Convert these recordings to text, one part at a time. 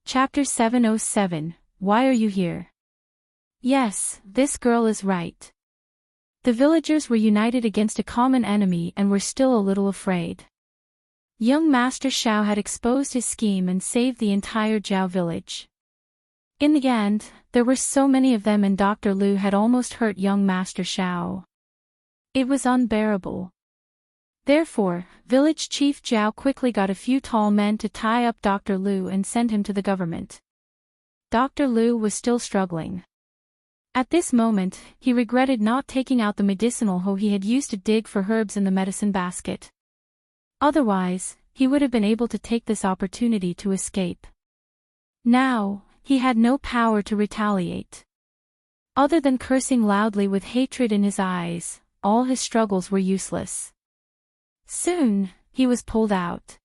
Chapter 707, Why are you here? Yes, this girl is right. The villagers were united against a common enemy and were still a little afraid. Young Master Shao had exposed his scheme and saved the entire Zhao village. In the end, there were so many of them and Dr. Liu had almost hurt young Master Shao. It was unbearable. Therefore, village chief Zhao quickly got a few tall men to tie up Dr. Liu and send him to the government. Dr. Liu was still struggling. At this moment, he regretted not taking out the medicinal hoe he had used to dig for herbs in the medicine basket. Otherwise, he would have been able to take this opportunity to escape. Now, he had no power to retaliate. Other than cursing loudly with hatred in his eyes, all his struggles were useless. Soon, he was pulled out.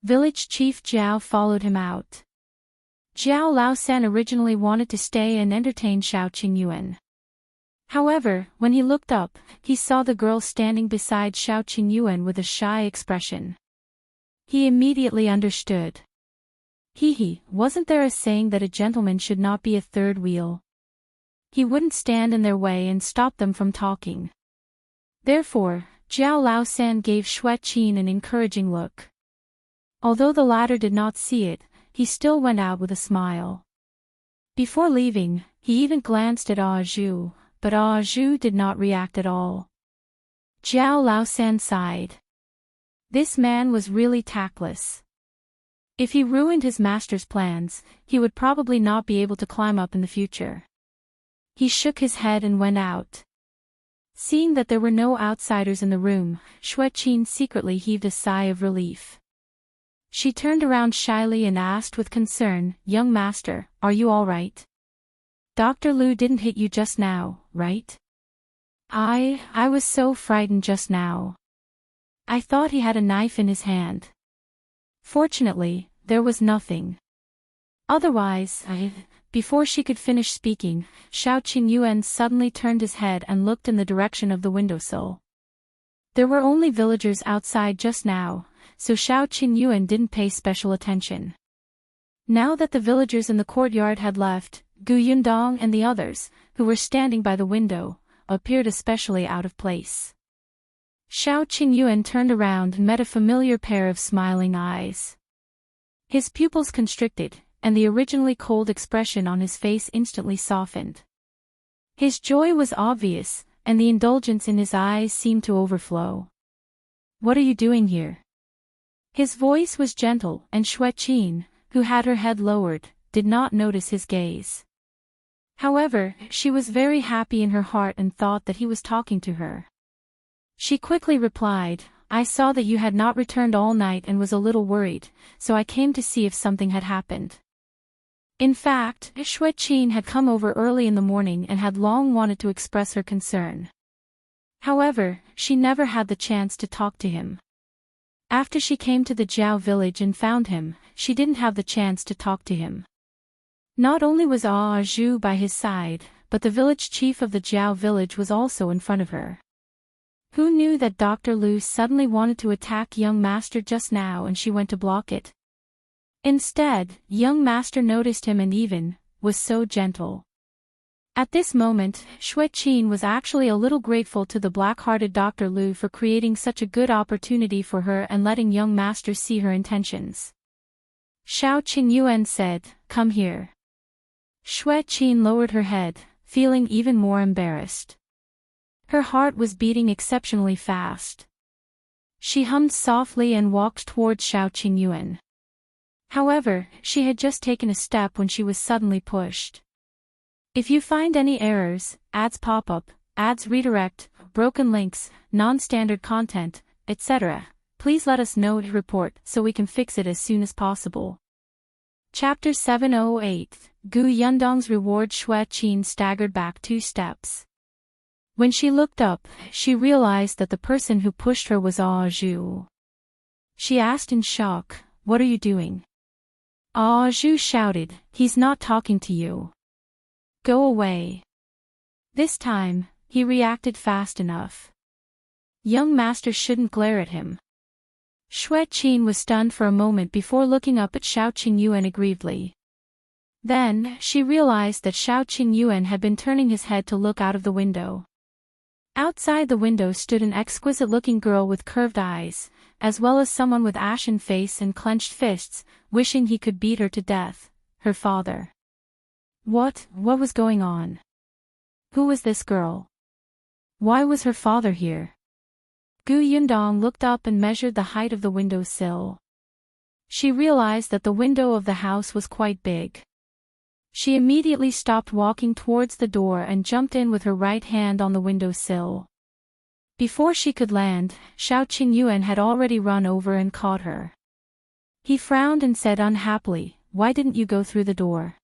Village Chief Zhao followed him out. Zhao Laosan originally wanted to stay and entertain Shao Qingyuan. However, when he looked up, he saw the girl standing beside Shao Qingyuan with a shy expression. He immediately understood. Wasn't there a saying that a gentleman should not be a third wheel? He wouldn't stand in their way and stop them from talking. Therefore, Zhao Laosan gave Xue Qin an encouraging look. Although the latter did not see it, he still went out with a smile. Before leaving, he even glanced at Zhu, but Zhu did not react at all. Zhao Laosan sighed. This man was really tactless. If he ruined his master's plans, he would probably not be able to climb up in the future. He shook his head and went out. Seeing that there were no outsiders in the room, Xue Qin secretly heaved a sigh of relief. She turned around shyly and asked with concern, "Young master, are you all right? Dr. Liu didn't hit you just now, right?" I was so frightened just now. I thought he had a knife in his hand. Fortunately, there was nothing. Otherwise, Before she could finish speaking, Shao Qingyuan suddenly turned his head and looked in the direction of the windowsill. There were only villagers outside just now, so Shao Qingyuan didn't pay special attention. Now that the villagers in the courtyard had left, Yundong and the others, who were standing by the window, appeared especially out of place. Shao Qingyuan turned around and met a familiar pair of smiling eyes. His pupils constricted, and the originally cold expression on his face instantly softened. His joy was obvious, and the indulgence in his eyes seemed to overflow. "What are you doing here?" His voice was gentle, and Xue Qin, who had her head lowered, did not notice his gaze. However, she was very happy in her heart and thought that he was talking to her. She quickly replied, "I saw that you had not returned all night and was a little worried, so I came to see if something had happened." In fact, Xue Qin had come over early in the morning and had long wanted to express her concern. However, she never had the chance to talk to him. After she came to the Zhao village and found him, she didn't have the chance to talk to him. Not only was Zhu by his side, but the village chief of the Zhao village was also in front of her. Who knew that Dr. Liu suddenly wanted to attack young master just now and she went to block it? Instead, young master noticed him and even was so gentle. At this moment, Xue Qin was actually a little grateful to the black-hearted Dr. Liu for creating such a good opportunity for her and letting young master see her intentions. Shao Qingyuan said, "Come here." Xue Qin lowered her head, feeling even more embarrassed. Her heart was beating exceptionally fast. She hummed softly and walked towards Shao Qingyuan. However, she had just taken a step when she was suddenly pushed. If you find any errors, ads pop up, ads redirect, broken links, non-standard content, etc., please let us know to report so we can fix it as soon as possible. Chapter 708, Gu Yundong's Reward. Xue Qin staggered back 2 steps. When she looked up, she realized that the person who pushed her was Zhu. She asked in shock, "What are you doing?" Zhu shouted, "He's not talking to you. Go away." This time, he reacted fast enough. Young master shouldn't glare at him. Shui Qin was stunned for a moment before looking up at Shao Qingyuan aggrievedly. Then, she realized that Shao Qingyuan had been turning his head to look out of the window. Outside the window stood an exquisite-looking girl with curved eyes, as well as someone with ashen face and clenched fists, wishing he could beat her to death, her father. What was going on? Who was this girl? Why was her father here? Yundong looked up and measured the height of the window sill. She realized that the window of the house was quite big. She immediately stopped walking towards the door and jumped in with her right hand on the window sill. Before she could land, Shao Qingyuan had already run over and caught her. He frowned and said unhappily, "Why didn't you go through the door?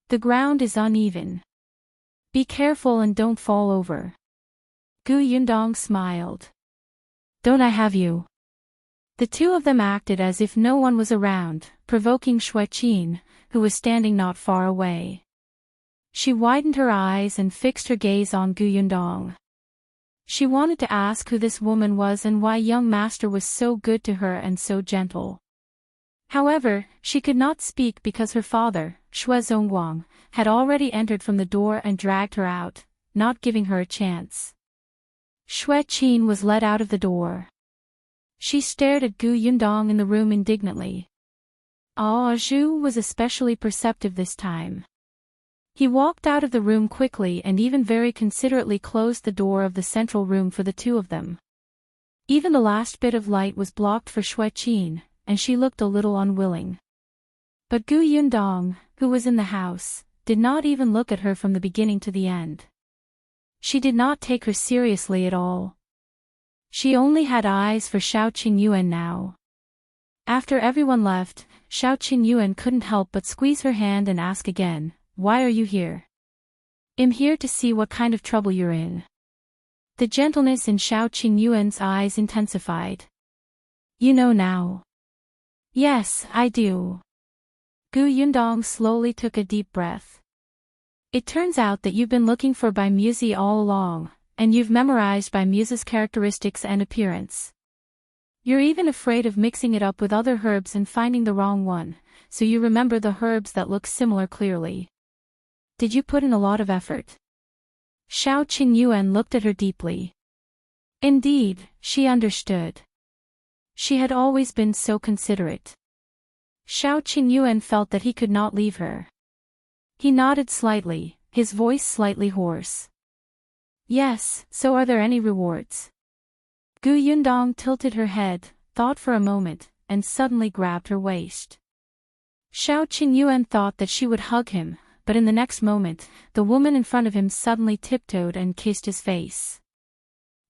The ground is uneven. Be careful and don't fall over." Yundong smiled. "Don't I have you?" The two of them acted as if no one was around, provoking Shui Qin, who was standing not far away. She widened her eyes and fixed her gaze on Yundong. She wanted to ask who this woman was and why young master was so good to her and so gentle. However, she could not speak because her father, Zongguang, had already entered from the door and dragged her out, not giving her a chance. Shui Qin was led out of the door. She stared at Yundong in the room indignantly. Zhu was especially perceptive this time. He walked out of the room quickly and even very considerately closed the door of the central room for the two of them. Even the last bit of light was blocked for Shui Qin, and she looked a little unwilling. But Yundong, who was in the house, did not even look at her from the beginning to the end. She did not take her seriously at all. She only had eyes for Shao Qingyuan now. After everyone left, Shao Qingyuan couldn't help but squeeze her hand and ask again, "Why are you here?" "I'm here to see what kind of trouble you're in." The gentleness in Shao Qingyuan's eyes intensified. "You know now." "Yes, I do." Yundong slowly took a deep breath. "It turns out that you've been looking for Bai Muzi all along, and you've memorized Bai Muzi's characteristics and appearance. You're even afraid of mixing it up with other herbs and finding the wrong one, so you remember the herbs that look similar clearly. Did you put in a lot of effort?" Shao Qingyuan looked at her deeply. Indeed, she understood. She had always been so considerate. Shao Qingyuan felt that he could not leave her. He nodded slightly, his voice slightly hoarse. "Yes, so are there any rewards?" Yundong tilted her head, thought for a moment, and suddenly grabbed her waist. Shao Qingyuan thought that she would hug him, but in the next moment, the woman in front of him suddenly tiptoed and kissed his face.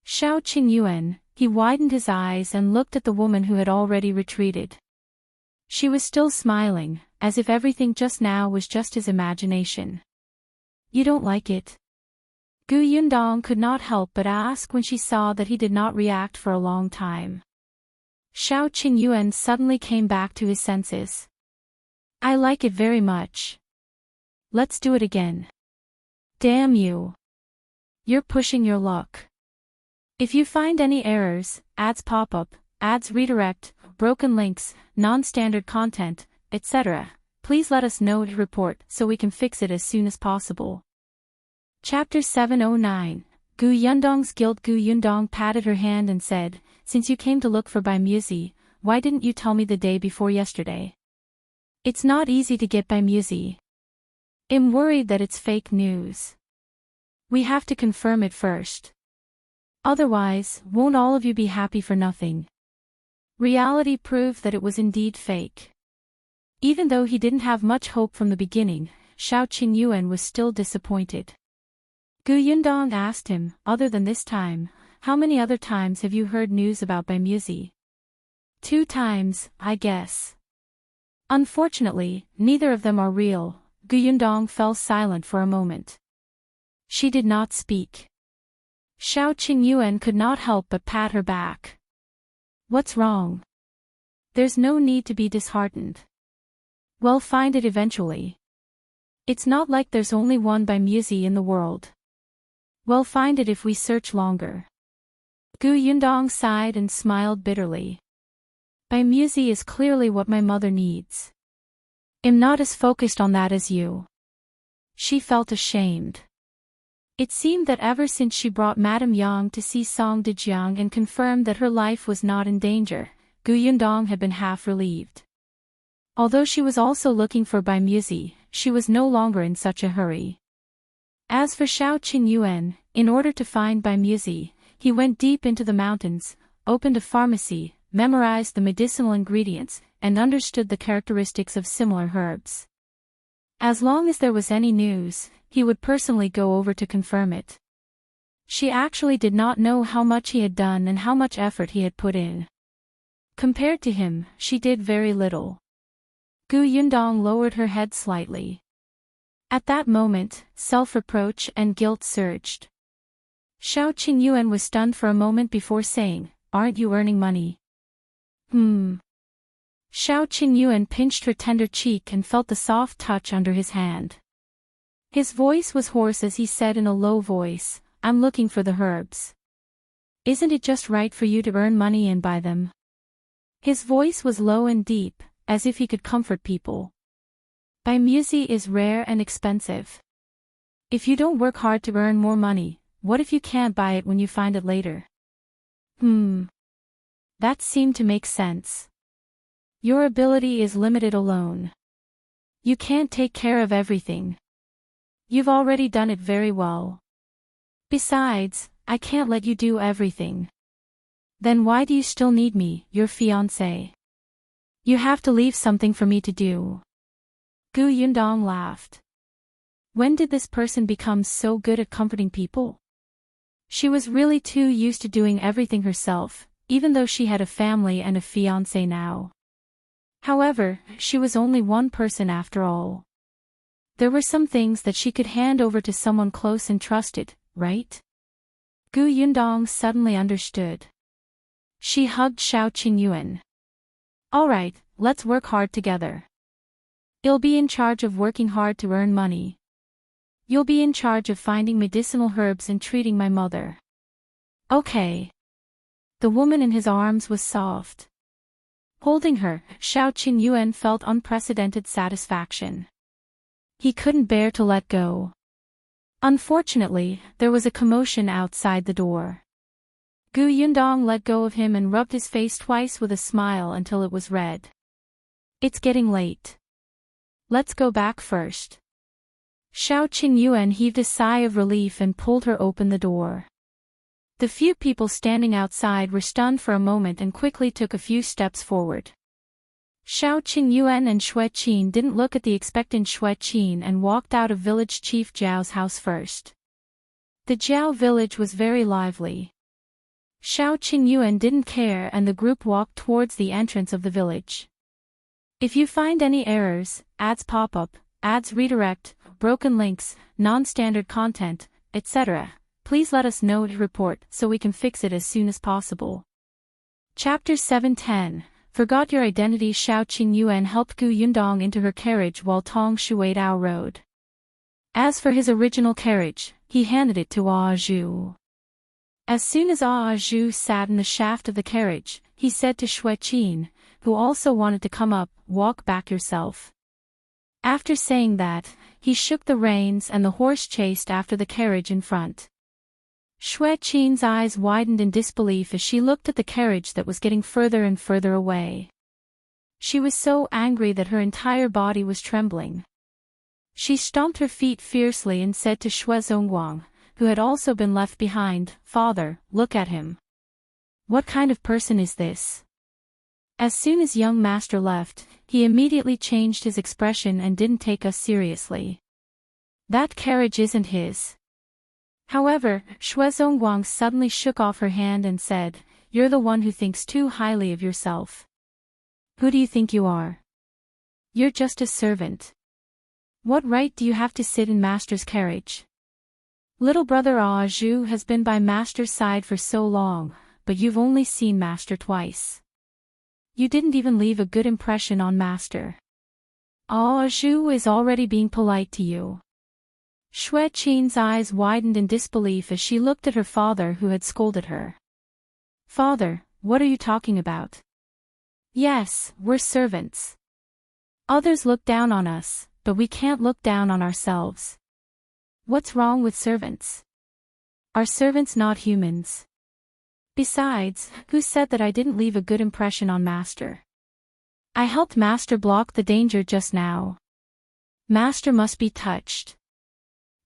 Shao Qingyuan, he widened his eyes and looked at the woman who had already retreated. She was still smiling, as if everything just now was just his imagination. "You don't like it?" Yundong could not help but ask when she saw that he did not react for a long time. Shao Qingyuan suddenly came back to his senses. "I like it very much. Let's do it again." "Damn you. You're pushing your luck. If you find any errors, ads pop up, ads redirect, broken links, non-standard content, etc., please let us know to report so we can fix it as soon as possible." Chapter 709, Yundong's Guild. Yundong patted her hand and said, "Since you came to look for Bai Muzi, why didn't you tell me the day before yesterday? It's not easy to get Bai Muzi. I'm worried that it's fake news. We have to confirm it first. Otherwise, won't all of you be happy for nothing?" Reality proved that it was indeed fake. Even though he didn't have much hope from the beginning, Shao Qingyuan was still disappointed. Yundong asked him, "Other than this time, how many other times have you heard news about Bai Muzi?" "2 times, I guess." "Unfortunately, neither of them are real." Yundong fell silent for a moment. She did not speak. Shao Qingyuan could not help but pat her back. "What's wrong? There's no need to be disheartened. We'll find it eventually. It's not like there's only one Bai Muzi in the world. We'll find it if we search longer." Yundong sighed and smiled bitterly. By Musi is clearly what my mother needs. I'm not as focused on that as you. She felt ashamed. It seemed that ever since she brought Madame Yang to see Song Dejiang and confirmed that her life was not in danger, Gu Yundong had been half relieved. Although she was also looking for Bai Musi, she was no longer in such a hurry. As for Shao Qingyuan, in order to find Bai Musi, he went deep into the mountains, opened a pharmacy, memorized the medicinal ingredients, and understood the characteristics of similar herbs. As long as there was any news, he would personally go over to confirm it. She actually did not know how much he had done and how much effort he had put in. Compared to him, she did very little. Gu Yundong lowered her head slightly. At that moment, self-reproach and guilt surged. Shao Qingyuan was stunned for a moment before saying, "Aren't you earning money?" Shao Qingyuan pinched her tender cheek and felt the soft touch under his hand. His voice was hoarse as he said in a low voice, "I'm looking for the herbs. Isn't it just right for you to earn money and buy them?" His voice was low and deep, as if he could comfort people. Bai Musi is rare and expensive. If you don't work hard to earn more money, what if you can't buy it when you find it later? That seemed to make sense. Your ability is limited alone. You can't take care of everything. You've already done it very well. Besides, I can't let you do everything. Then why do you still need me, your fiancé? You have to leave something for me to do. Gu Yundong laughed. When did this person become so good at comforting people? She was really too used to doing everything herself, even though she had a family and a fiancé now. However, she was only one person after all. There were some things that she could hand over to someone close and trusted, right? Gu Yundong suddenly understood. She hugged Shao Qingyuan. "Alright, let's work hard together. You'll be in charge of working hard to earn money. You'll be in charge of finding medicinal herbs and treating my mother." "Okay." The woman in his arms was soft. Holding her, Shao Qingyuan felt unprecedented satisfaction. He couldn't bear to let go. Unfortunately, there was a commotion outside the door. Gu Yundong let go of him and rubbed his face twice with a smile until it was red. "It's getting late. Let's go back first." Shao Qingyuan heaved a sigh of relief and pulled her open the door. The few people standing outside were stunned for a moment and quickly took a few steps forward. Shao Qingyuan and Xue Qin didn't look at the expectant Xue Qin and walked out of village chief Zhao's house first. The Zhao village was very lively. Shao Qingyuan didn't care and the group walked towards the entrance of the village. If you find any errors, ads pop up, ads redirect, broken links, non-standard content, etc., please let us know to report so we can fix it as soon as possible. Chapter 710. Forgot your identity. Shao Qingyuan helped Gu Yundong into her carriage while Tong Shuidao rode. As for his original carriage, he handed it to Zhu. As soon as Zhu sat in the shaft of the carriage, he said to Xue Qin, who also wanted to come up, "Walk back yourself." After saying that, he shook the reins and the horse chased after the carriage in front. Xue Qin's eyes widened in disbelief as she looked at the carriage that was getting further and further away. She was so angry that her entire body was trembling. She stomped her feet fiercely and said to Zongguang, who had also been left behind, "Father, look at him. What kind of person is this?" As soon as young master left, he immediately changed his expression and didn't take us seriously. "That carriage isn't his." However, Zongguang suddenly shook off her hand and said, "You're the one who thinks too highly of yourself. Who do you think you are? You're just a servant. What right do you have to sit in master's carriage? Little brother Zhu has been by master's side for so long, but you've only seen master twice. You didn't even leave a good impression on master. Zhu is already being polite to you." Xue Qin's eyes widened in disbelief as she looked at her father who had scolded her. "Father, what are you talking about? Yes, we're servants. Others look down on us, but we can't look down on ourselves. What's wrong with servants? Are servants not humans? Besides, who said that I didn't leave a good impression on Master? I helped Master block the danger just now. Master must be touched.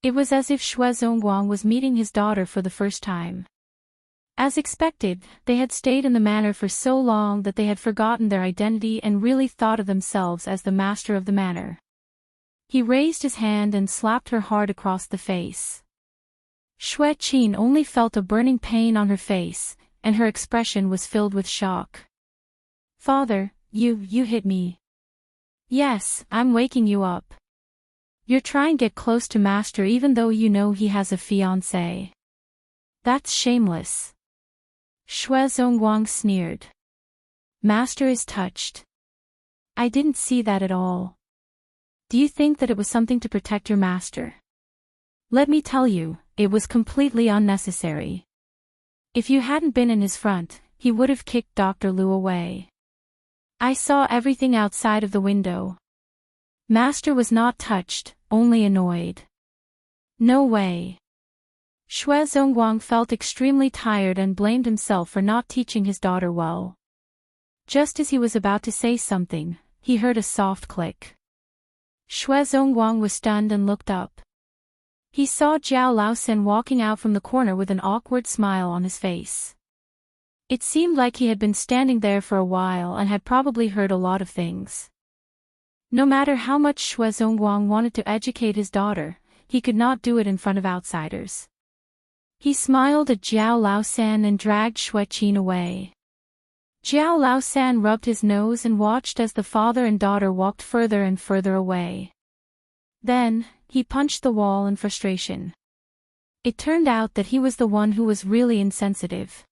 It was as if Zongguang was meeting his daughter for the first time. As expected, they had stayed in the manor for so long that they had forgotten their identity and really thought of themselves as the master of the manor. He raised his hand and slapped her hard across the face. Qin only felt a burning pain on her face, and her expression was filled with shock. Father, you hit me. Yes, I'm waking you up. You're trying to get close to Master even though you know he has a fiancée. That's shameless. Zongguang sneered. Master is touched. I didn't see that at all. Do you think that it was something to protect your master? Let me tell you, it was completely unnecessary. If you hadn't been in his front, he would have kicked Dr. Liu away. I saw everything outside of the window. Master was not touched, only annoyed. No way. Zongguang felt extremely tired and blamed himself for not teaching his daughter well. Just as he was about to say something, he heard a soft click. Zongguang was stunned and looked up. He saw Jiao Laosen walking out from the corner with an awkward smile on his face. It seemed like he had been standing there for a while and had probably heard a lot of things. No matter how much Zongguang wanted to educate his daughter, he could not do it in front of outsiders. He smiled at Jiao Laosen and dragged Qin away. Jiao Laosen rubbed his nose and watched as the father and daughter walked further and further away. Then, he punched the wall in frustration. It turned out that he was the one who was really insensitive.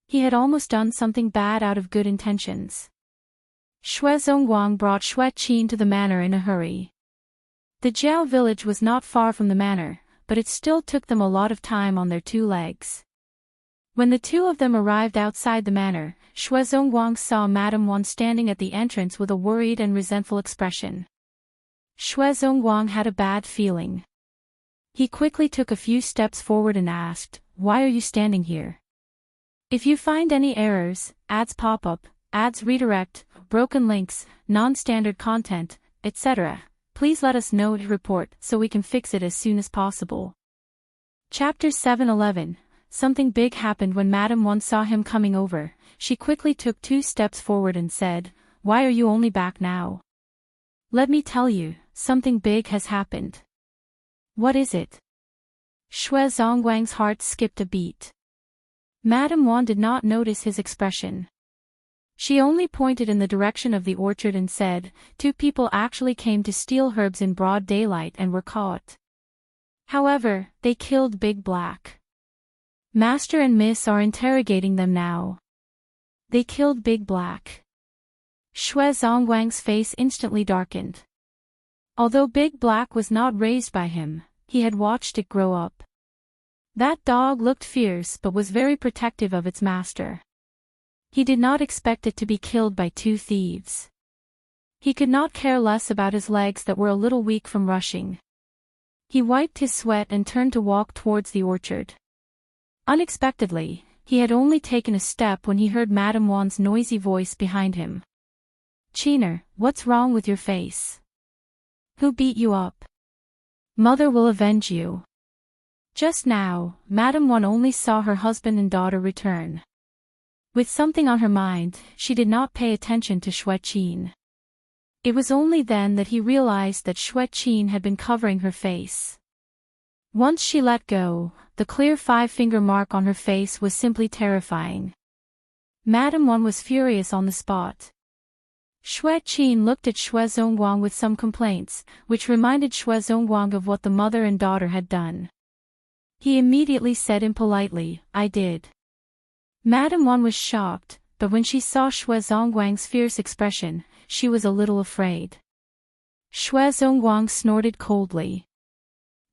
He had almost done something bad out of good intentions. Zongguang brought Qin to the manor in a hurry. The Jiao village was not far from the manor, but it still took them a lot of time on their two legs. When the two of them arrived outside the manor, Zongguang saw Madame Wan standing at the entrance with a worried and resentful expression. Zongguang had a bad feeling. He quickly took a few steps forward and asked, "Why are you standing here? If you find any errors, ads pop up, ads redirect, broken links, non-standard content, etc., please let us know to report so we can fix it as soon as possible." Chapter 7:11. Something big happened when Madame Wan saw him coming over. She quickly took 2 steps forward and said, "Why are you only back now? Let me tell you, something big has happened." "What is it?" Zongguang's heart skipped a beat. Madame Wan did not notice his expression. She only pointed in the direction of the orchard and said, "2 people actually came to steal herbs in broad daylight and were caught. However, they killed Big Black. Master and Miss are interrogating them now." "They killed Big Black." Zongguang's face instantly darkened. Although Big Black was not raised by him, he had watched it grow up. That dog looked fierce but was very protective of its master. He did not expect it to be killed by 2 thieves. He could not care less about his legs that were a little weak from rushing. He wiped his sweat and turned to walk towards the orchard. Unexpectedly, he had only taken a step when he heard Madame Wan's noisy voice behind him. "Qiner, what's wrong with your face? Who beat you up? Mother will avenge you." Just now, Madame Wan only saw her husband and daughter return. With something on her mind, she did not pay attention to Qin. It was only then that he realized that Qin had been covering her face. Once she let go, the clear 5-finger mark on her face was simply terrifying. Madame Wan was furious on the spot. Qin looked at Zongguang with some complaints, which reminded Zongguang of what the mother and daughter had done. He immediately said impolitely, "I did." Madame Wan was shocked, but when she saw Zongguang's fierce expression, she was a little afraid. Zongguang snorted coldly.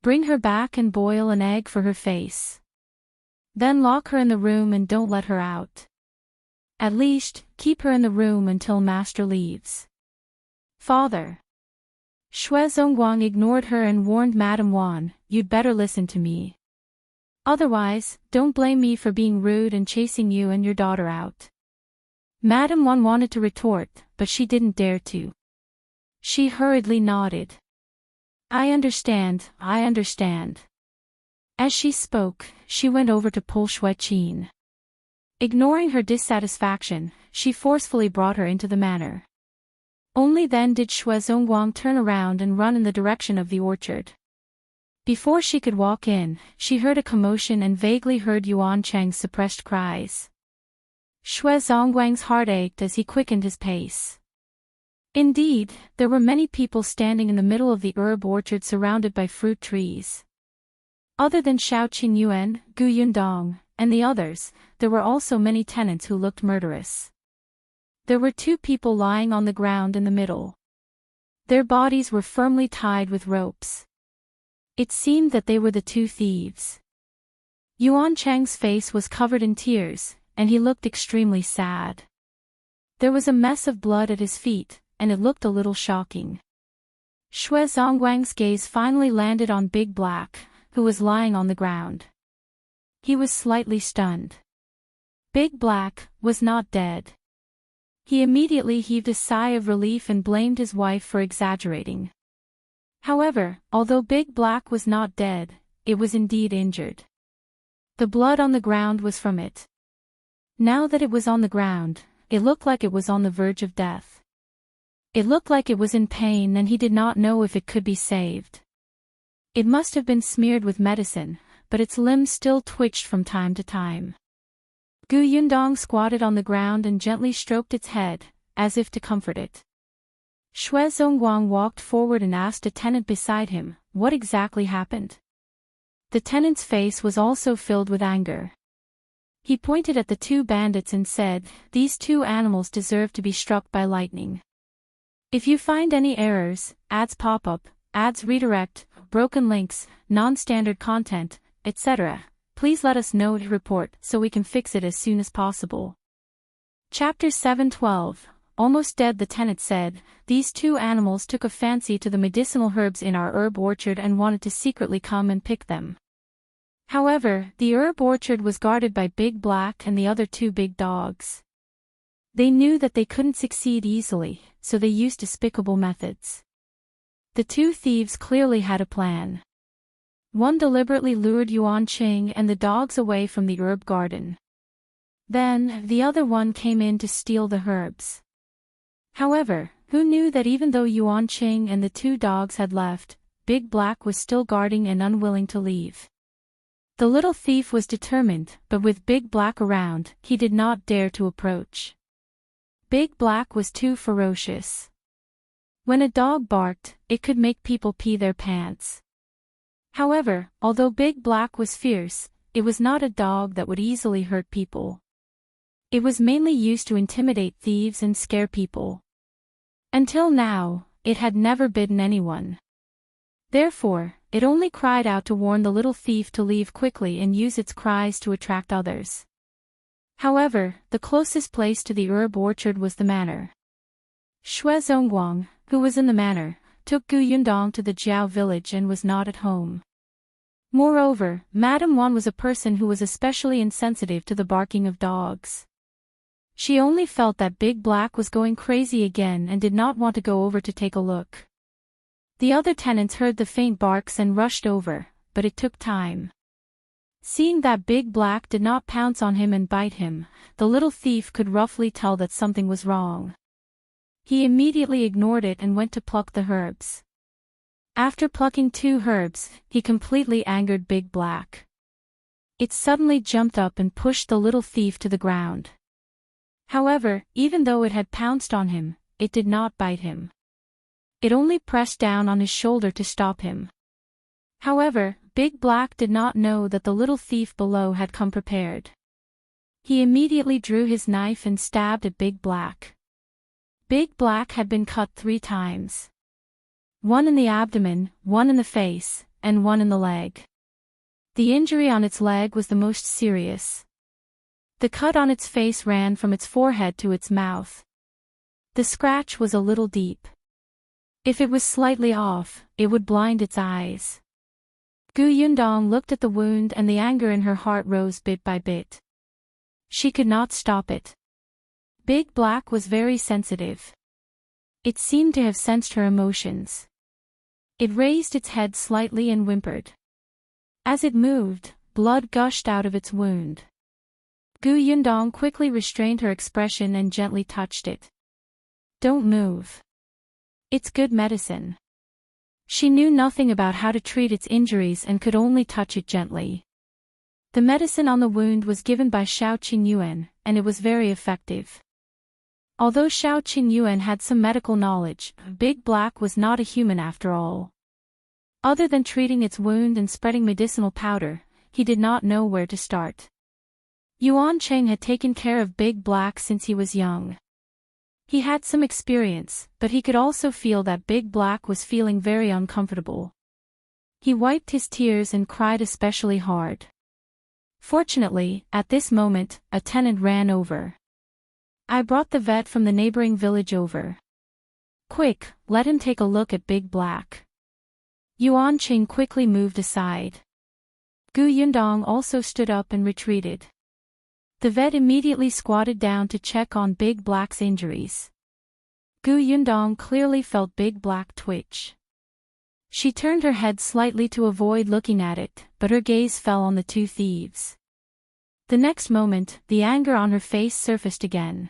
"Bring her back and boil an egg for her face. Then lock her in the room and don't let her out." At least, keep her in the room until master leaves. Father. Shui Zongguang ignored her and warned Madame Wan, you'd better listen to me. Otherwise, don't blame me for being rude and chasing you and your daughter out. Madame Wan wanted to retort, but she didn't dare to. She hurriedly nodded. I understand. As she spoke, she went over to pull Shui Qin. Ignoring her dissatisfaction, she forcefully brought her into the manor. Only then did Shui Zongguang turn around and run in the direction of the orchard. Before she could walk in, she heard a commotion and vaguely heard Yuan Cheng's suppressed cries. Shui Zongguang's heart ached as he quickened his pace. Indeed, there were many people standing in the middle of the herb orchard surrounded by fruit trees. Other than Shao Qingyuan, Gu Yundong, and the others, there were also many tenants who looked murderous. There were 2 people lying on the ground in the middle. Their bodies were firmly tied with ropes. It seemed that they were the 2 thieves. Yuan Cheng's face was covered in tears, and he looked extremely sad. There was a mess of blood at his feet, and it looked a little shocking. Shui Zongguang's gaze finally landed on Big Black, who was lying on the ground. He was slightly stunned. Big Black was not dead. He immediately heaved a sigh of relief and blamed his wife for exaggerating. However, although Big Black was not dead, it was indeed injured. The blood on the ground was from it. Now that it was on the ground, it looked like it was on the verge of death. It looked like it was in pain and he did not know if it could be saved. It must have been smeared with medicine, but its limbs still twitched from time to time. Gu Yundong squatted on the ground and gently stroked its head, as if to comfort it. Shui Zongguang walked forward and asked a tenant beside him, what exactly happened? The tenant's face was also filled with anger. He pointed at the 2 bandits and said, these 2 animals deserve to be struck by lightning. If you find any errors, ads pop up, ads redirect, broken links, non-standard content, etc., please let us know to report so we can fix it as soon as possible. Chapter 7:12. Almost dead. The tenant said, these 2 animals took a fancy to the medicinal herbs in our herb orchard and wanted to secretly come and pick them. However, the herb orchard was guarded by Big Black and the other 2 big dogs. They knew that they couldn't succeed easily, so they used despicable methods. The 2 thieves clearly had a plan. One deliberately lured Yuan Qing and the dogs away from the herb garden. Then, the other one came in to steal the herbs. However, who knew that even though Yuan Qing and the 2 dogs had left, Big Black was still guarding and unwilling to leave. The little thief was determined, but with Big Black around, he did not dare to approach. Big Black was too ferocious. When a dog barked, it could make people pee their pants. However, although Big Black was fierce, it was not a dog that would easily hurt people. It was mainly used to intimidate thieves and scare people. Until now, it had never bitten anyone. Therefore, it only cried out to warn the little thief to leave quickly and use its cries to attract others. However, the closest place to the herb orchard was the manor. Shui Zongguang, who was in the manor, took Gu Yundong to the Jiao village and was not at home. Moreover, Madame Wan was a person who was especially insensitive to the barking of dogs. She only felt that Big Black was going crazy again and did not want to go over to take a look. The other tenants heard the faint barks and rushed over, but it took time. Seeing that Big Black did not pounce on him and bite him, the little thief could roughly tell that something was wrong. He immediately ignored it and went to pluck the herbs. After plucking 2 herbs, he completely angered Big Black. It suddenly jumped up and pushed the little thief to the ground. However, even though it had pounced on him, it did not bite him. It only pressed down on his shoulder to stop him. However, Big Black did not know that the little thief below had come prepared. He immediately drew his knife and stabbed at Big Black. Big Black had been cut 3 times. 1 in the abdomen, 1 in the face, and 1 in the leg. The injury on its leg was the most serious. The cut on its face ran from its forehead to its mouth. The scratch was a little deep. If it was slightly off, it would blind its eyes. Yundong looked at the wound and the anger in her heart rose bit by bit. She could not stop it. Big Black was very sensitive. It seemed to have sensed her emotions. It raised its head slightly and whimpered. As it moved, blood gushed out of its wound. Yundong quickly restrained her expression and gently touched it. Don't move. It's good medicine. She knew nothing about how to treat its injuries and could only touch it gently. The medicine on the wound was given by Shao Qingyuan, and it was very effective. Although Shao Qingyuan had some medical knowledge, Big Black was not a human after all. Other than treating its wound and spreading medicinal powder, he did not know where to start. Yuan Cheng had taken care of Big Black since he was young. He had some experience, but he could also feel that Big Black was feeling very uncomfortable. He wiped his tears and cried especially hard. Fortunately, at this moment, a tenant ran over. I brought the vet from the neighboring village over. Quick, let him take a look at Big Black. Yuan Cheng quickly moved aside. Yundong also stood up and retreated. The vet immediately squatted down to check on Big Black's injuries. Yundong clearly felt Big Black twitch. She turned her head slightly to avoid looking at it, but her gaze fell on the two thieves. The next moment, the anger on her face surfaced again.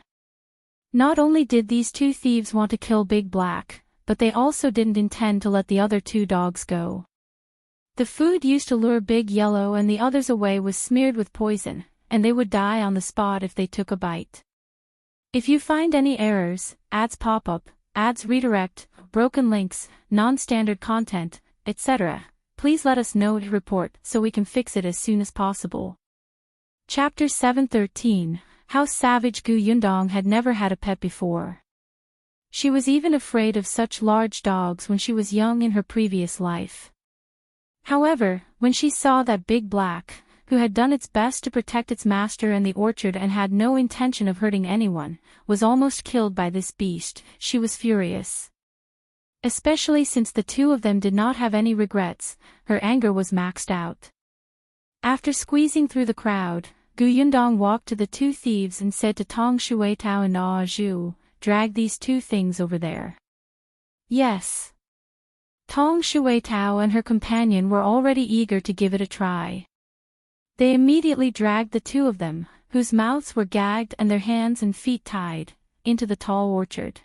Not only did these two thieves want to kill Big Black, but they also didn't intend to let the other two dogs go. The food used to lure Big Yellow and the others away was smeared with poison, and they would die on the spot if they took a bite. If you find any errors, ads pop up, ads redirect, broken links, non-standard content, etc., please let us know to report so we can fix it as soon as possible. Chapter 713, How Savage Yundong had never had a pet before. She was even afraid of such large dogs when she was young in her previous life. However, when she saw that Big Black, who had done its best to protect its master and the orchard and had no intention of hurting anyone, was almost killed by this beast, she was furious. Especially since the two of them did not have any regrets, her anger was maxed out. After squeezing through the crowd, Yundong walked to the two thieves and said to Tong Shuitao and Na Zhu, "Drag these two things over there." Yes. Tong Shuitao and her companion were already eager to give it a try. They immediately dragged the two of them, whose mouths were gagged and their hands and feet tied, into the tall orchard.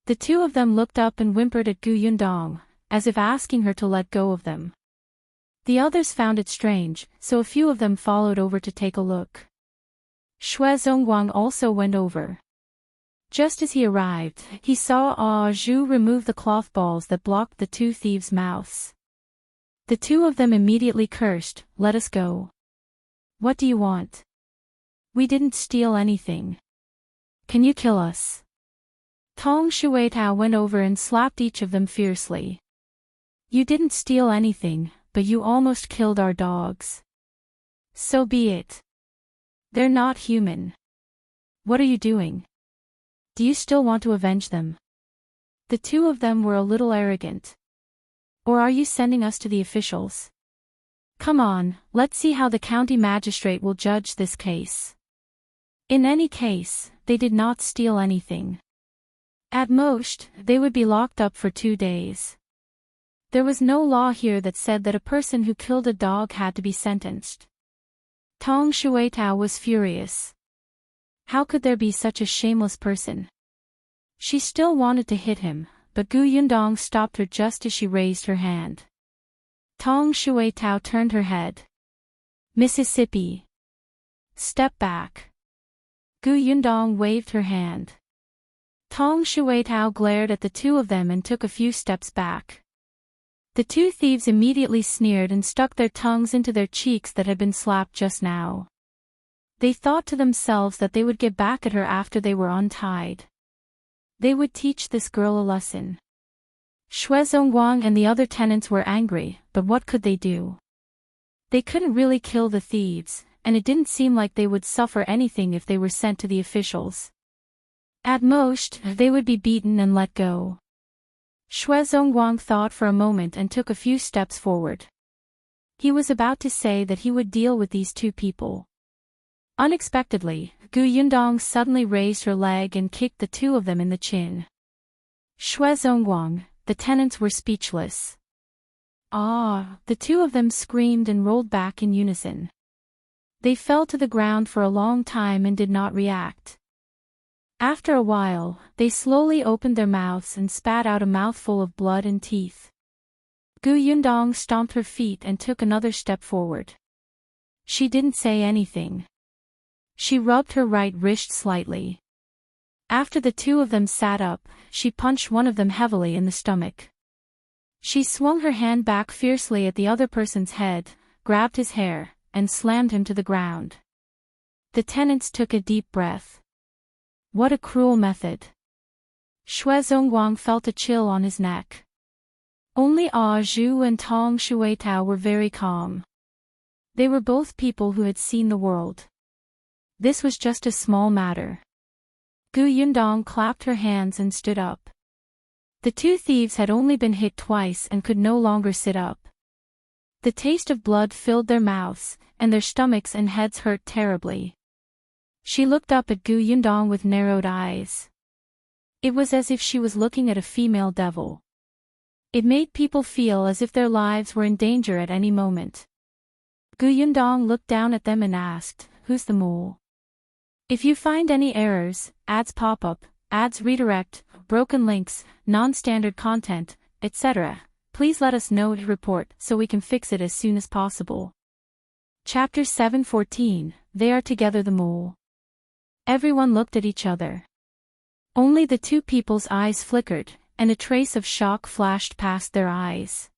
The two of them looked up and whimpered at Yundong, as if asking her to let go of them. The others found it strange, so a few of them followed over to take a look. Zongguang also went over. Just as he arrived, he saw Zhu remove the cloth balls that blocked the two thieves' mouths. The two of them immediately cursed, "Let us go. What do you want? We didn't steal anything. Can you kill us?" Tong Shuitao went over and slapped each of them fiercely. "You didn't steal anything, but you almost killed our dogs. So be it. They're not human. What are you doing? Do you still want to avenge them?" The two of them were a little arrogant. "Or are you sending us to the officials? Come on, let's see how the county magistrate will judge this case." In any case, they did not steal anything. At most, they would be locked up for 2 days. There was no law here that said that a person who killed a dog had to be sentenced. Tong Shuitao was furious. How could there be such a shameless person? She still wanted to hit him, but Yundong stopped her just as she raised her hand. Tong Shuitao turned her head. "Mississippi. Step back." Yundong waved her hand. Tong Shuitao glared at the two of them and took a few steps back. The two thieves immediately sneered and stuck their tongues into their cheeks that had been slapped just now. They thought to themselves that they would get back at her after they were untied. They would teach this girl a lesson. Zongguang and the other tenants were angry, but what could they do? They couldn't really kill the thieves, and it didn't seem like they would suffer anything if they were sent to the officials. At most, they would be beaten and let go. Zongguang thought for a moment and took a few steps forward. He was about to say that he would deal with these two people. Unexpectedly, Yundong suddenly raised her leg and kicked the two of them in the chin. Zongguang, the tenants were speechless. Ah! The two of them screamed and rolled back in unison. They fell to the ground for a long time and did not react. After a while, they slowly opened their mouths and spat out a mouthful of blood and teeth. Yundong stomped her feet and took another step forward. She didn't say anything. She rubbed her right wrist slightly. After the two of them sat up, she punched one of them heavily in the stomach. She swung her hand back fiercely at the other person's head, grabbed his hair, and slammed him to the ground. The tenants took a deep breath. What a cruel method. Zongguang felt a chill on his neck. Only Zhu and Tong Shuitao were very calm. They were both people who had seen the world. This was just a small matter. Yundong clapped her hands and stood up. The two thieves had only been hit twice and could no longer sit up. The taste of blood filled their mouths, and their stomachs and heads hurt terribly. She looked up at Yundong with narrowed eyes. It was as if she was looking at a female devil. It made people feel as if their lives were in danger at any moment. Yundong looked down at them and asked, "Who's the mole? If you find any errors, ads pop up, ads redirect, broken links, non-standard content, etc., please let us know to report so we can fix it as soon as possible." Chapter 7:14, They Are Together the Mole. Everyone looked at each other. Only the two people's eyes flickered, and a trace of shock flashed past their eyes.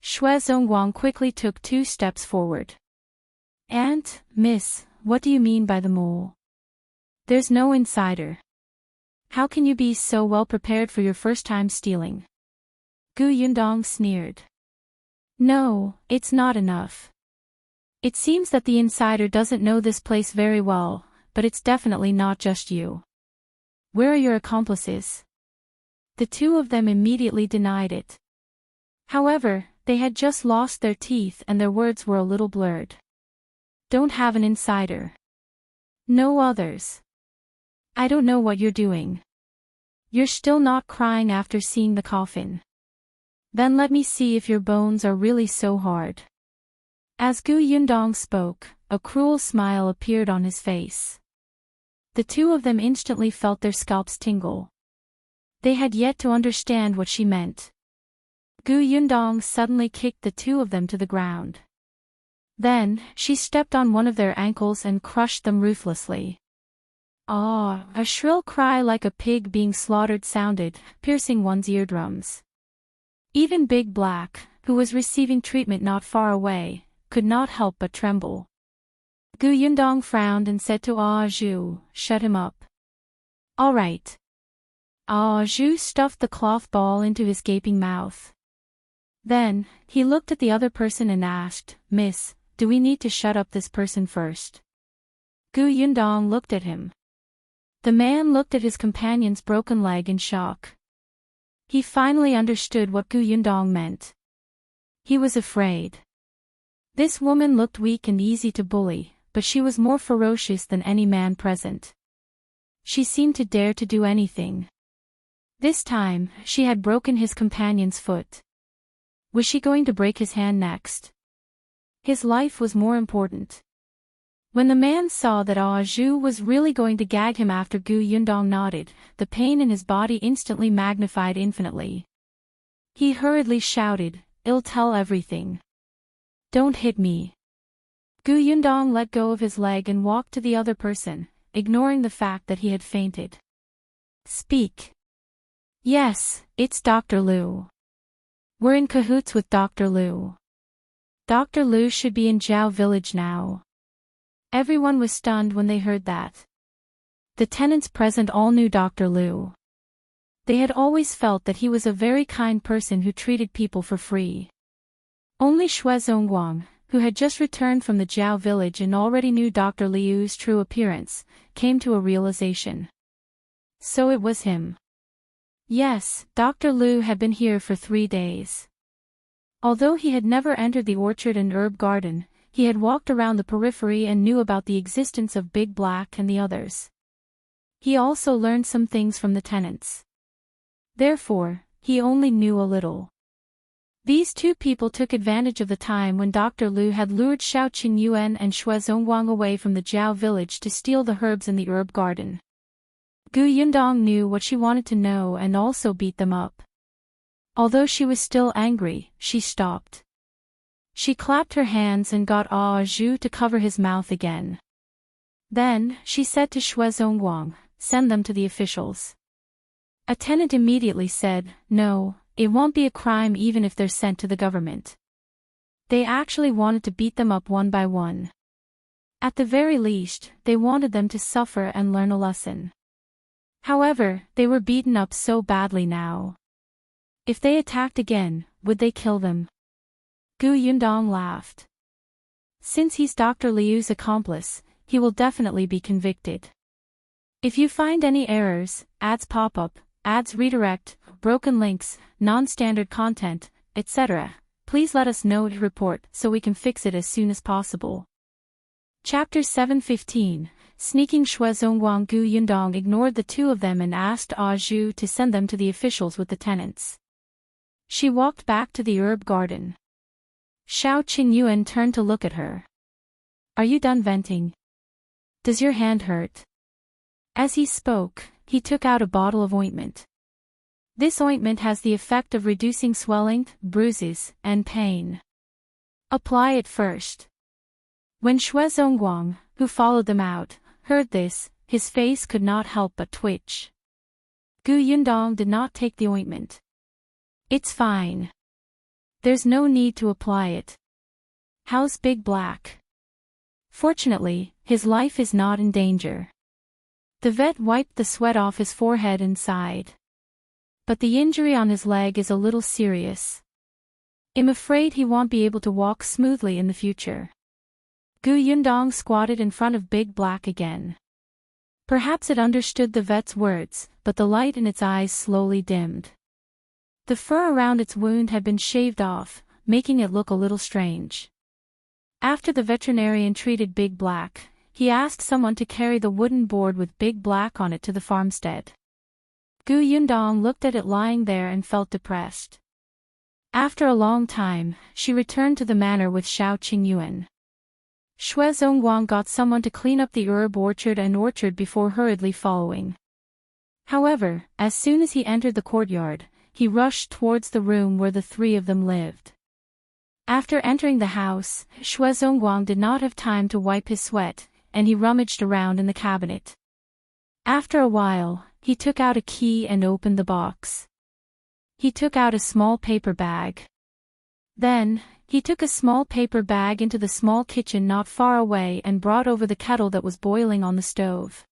Zongguang quickly took 2 steps forward. "Aunt, miss, what do you mean by the mole? There's no insider. How can you be so well prepared for your first time stealing?" Yundong sneered. "No, it's not enough. It seems that the insider doesn't know this place very well, but it's definitely not just you. Where are your accomplices?" The two of them immediately denied it. However, they had just lost their teeth and their words were a little blurred. "Don't have an insider. No others. I don't know what you're doing. You're still not crying after seeing the coffin. Then let me see if your bones are really so hard." As Yundong spoke, a cruel smile appeared on his face. The two of them instantly felt their scalps tingle. They had yet to understand what she meant. Yundong suddenly kicked the two of them to the ground. Then, she stepped on one of their ankles and crushed them ruthlessly. Ah! A shrill cry like a pig being slaughtered sounded, piercing one's eardrums. Even Big Black, who was receiving treatment not far away, could not help but tremble. Yundong frowned and said to Zhu, "Shut him up." "All right." Zhu stuffed the cloth ball into his gaping mouth. Then, he looked at the other person and asked, "Miss, do we need to shut up this person first?" Yundong looked at him. The man looked at his companion's broken leg in shock. He finally understood what Yundong meant. He was afraid. This woman looked weak and easy to bully, but she was more ferocious than any man present. She seemed to dare to do anything. This time, she had broken his companion's foot. Was she going to break his hand next? His life was more important. When the man saw that Zhu was really going to gag him after Yundong nodded, the pain in his body instantly magnified infinitely. He hurriedly shouted, "I'll tell everything. Don't hit me." Yundong let go of his leg and walked to the other person, ignoring the fact that he had fainted. "Speak." "Yes, it's Dr. Liu. We're in cahoots with Dr. Liu. Dr. Liu should be in Zhao village now." Everyone was stunned when they heard that. The tenants present all knew Dr. Liu. They had always felt that he was a very kind person who treated people for free. Only Zongguang, who had just returned from the Jiao village and already knew Dr. Liu's true appearance, came to a realization. So it was him. Yes, Dr. Liu had been here for 3 days. Although he had never entered the orchard and herb garden, he had walked around the periphery and knew about the existence of Big Black and the others. He also learned some things from the tenants. Therefore, he only knew a little. These two people took advantage of the time when Dr. Liu had lured Shao Qingyuan and Zongguang away from the Jiao village to steal the herbs in the herb garden. Yundong knew what she wanted to know and also beat them up. Although she was still angry, she stopped. She clapped her hands and got Zhu to cover his mouth again. Then, she said to Zongguang, "Send them to the officials." A tenant immediately said, "No, it won't be a crime even if they're sent to the government." They actually wanted to beat them up one by one. At the very least, they wanted them to suffer and learn a lesson. However, they were beaten up so badly now. If they attacked again, would they kill them? Yundong laughed. Since he's Dr. Liu's accomplice, he will definitely be convicted. If you find any errors, ads pop up, ads redirect, broken links, non-standard content, etc., please let us know to report so we can fix it as soon as possible. Chapter 7:15. Sneaking Zongguang. Yundong ignored the two of them and asked Zhu to send them to the officials with the tenants. She walked back to the herb garden. Shao Qingyuan turned to look at her. "Are you done venting? Does your hand hurt?" As he spoke, he took out a bottle of ointment. This ointment has the effect of reducing swelling, bruises, and pain. Apply it first. When Zongguang, who followed them out, heard this, his face could not help but twitch. Yundong did not take the ointment. "It's fine. There's no need to apply it. How's Big Black?" Fortunately, his life is not in danger. The vet wiped the sweat off his forehead and sighed. But the injury on his leg is a little serious. I'm afraid he won't be able to walk smoothly in the future. Yundong squatted in front of Big Black again. Perhaps it understood the vet's words, but the light in its eyes slowly dimmed. The fur around its wound had been shaved off, making it look a little strange. After the veterinarian treated Big Black, he asked someone to carry the wooden board with Big Black on it to the farmstead. Yundong looked at it lying there and felt depressed. After a long time, she returned to the manor with Shao Qingyuan. Zongguang got someone to clean up the herb orchard before hurriedly following. However, as soon as he entered the courtyard, he rushed towards the room where the three of them lived. After entering the house, Zongguang did not have time to wipe his sweat, and he rummaged around in the cabinet. After a while, he took out a key and opened the box. He took out a small paper bag. Then, he took a small paper bag into the small kitchen not far away and brought over the kettle that was boiling on the stove.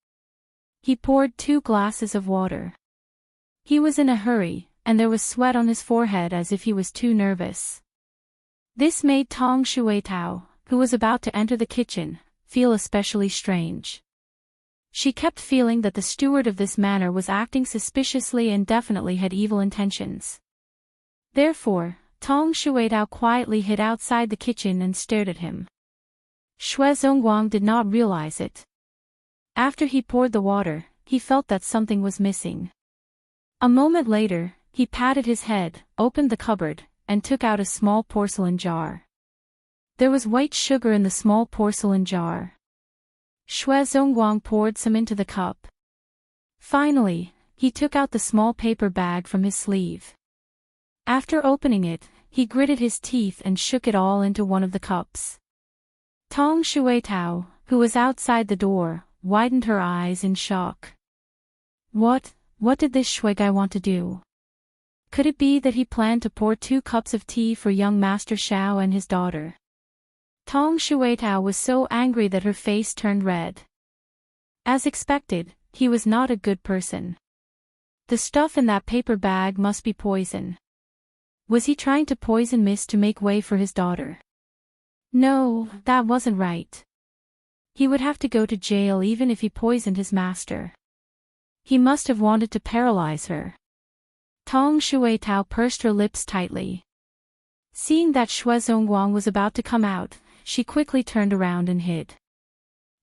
He poured 2 glasses of water. He was in a hurry, and there was sweat on his forehead as if he was too nervous. This made Tong Shuitao, who was about to enter the kitchen, feel especially strange. She kept feeling that the steward of this manor was acting suspiciously and definitely had evil intentions. Therefore, Tong Shuitao quietly hid outside the kitchen and stared at him. Zongguang did not realize it. After he poured the water, he felt that something was missing. A moment later, he patted his head, opened the cupboard, and took out a small porcelain jar. There was white sugar in the small porcelain jar. Zongguang poured some into the cup. Finally, he took out the small paper bag from his sleeve. After opening it, he gritted his teeth and shook it all into one of the cups. Tong Shuitao, who was outside the door, widened her eyes in shock. What did this shui guy want to do? Could it be that he planned to pour 2 cups of tea for young Master Shao and his daughter? Tong Shuitao was so angry that her face turned red. As expected, he was not a good person. The stuff in that paper bag must be poison. Was he trying to poison mist to make way for his daughter? No, that wasn't right. He would have to go to jail even if he poisoned his master. He must have wanted to paralyze her. Tong Shuitao pursed her lips tightly. Seeing that Zongguang was about to come out, she quickly turned around and hid.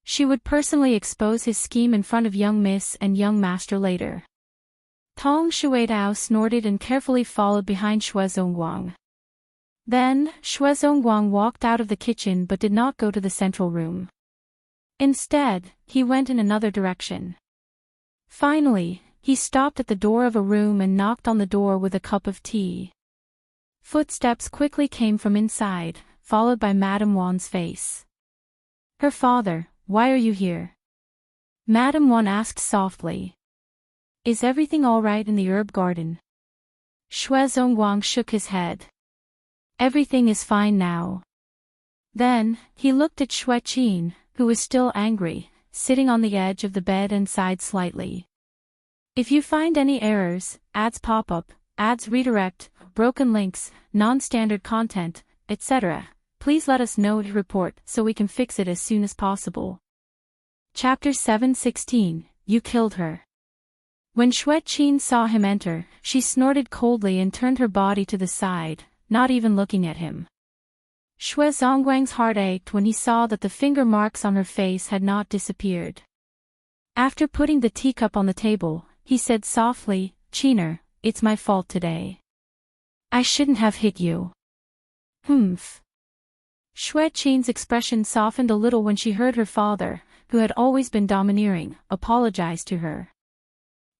She would personally expose his scheme in front of young miss and young master later. Tong Shuitao snorted and carefully followed behind Zongguang. Then, Zongguang walked out of the kitchen but did not go to the central room. Instead, he went in another direction. Finally, he stopped at the door of a room and knocked on the door with a cup of tea. Footsteps quickly came from inside, followed by Madame Wan's face. Her father, why are you here? Madame Wan asked softly. Is everything all right in the herb garden? Zongguang shook his head. Everything is fine now. Then, he looked at Qin, who was still angry, sitting on the edge of the bed and sighed slightly. If you find any errors, ads pop up, ads redirect, broken links, non-standard content, etc., please let us know to report so we can fix it as soon as possible. Chapter 7:16, You Killed Her. When Qin saw him enter, she snorted coldly and turned her body to the side, not even looking at him. Zongguang's heart ached when he saw that the finger marks on her face had not disappeared. After putting the teacup on the table, he said softly, Qiner, it's my fault today. I shouldn't have hit you. Humph. Qin's expression softened a little when she heard her father, who had always been domineering, apologize to her.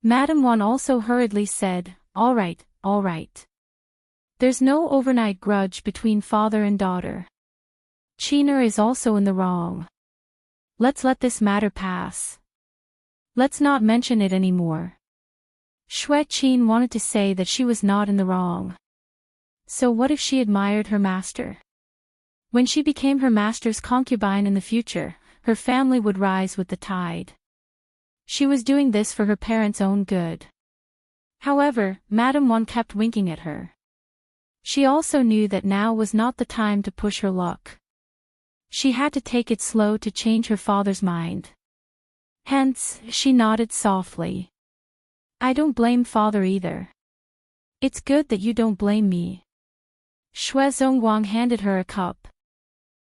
Madame Wan also hurriedly said, all right, all right. There's no overnight grudge between father and daughter. Qiner is also in the wrong. Let's let this matter pass. Let's not mention it anymore. Qin wanted to say that she was not in the wrong. So what if she admired her master? When she became her master's concubine in the future, her family would rise with the tide. She was doing this for her parents' own good. However, Madame Wan kept winking at her. She also knew that now was not the time to push her luck. She had to take it slow to change her father's mind. Hence, she nodded softly. I don't blame father either. It's good that you don't blame me. Zongguang handed her a cup.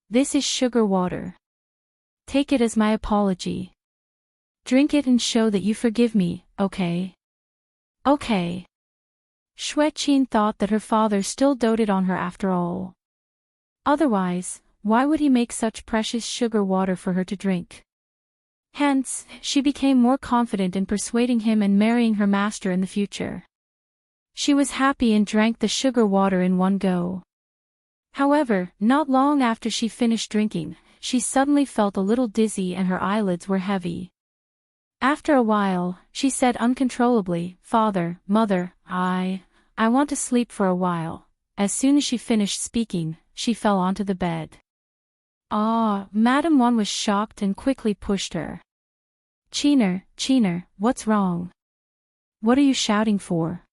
This is sugar water. Take it as my apology. Drink it and show that you forgive me, okay? Okay. Qin thought that her father still doted on her after all. Otherwise, why would he make such precious sugar water for her to drink? Hence, she became more confident in persuading him and marrying her master in the future. She was happy and drank the sugar water in one go. However, not long after she finished drinking, she suddenly felt a little dizzy and her eyelids were heavy. After a while, she said uncontrollably, Father, Mother, I want to sleep for a while. As soon as she finished speaking, she fell onto the bed. Madame Wan was shocked and quickly pushed her. Qiner, what's wrong? What are you shouting for?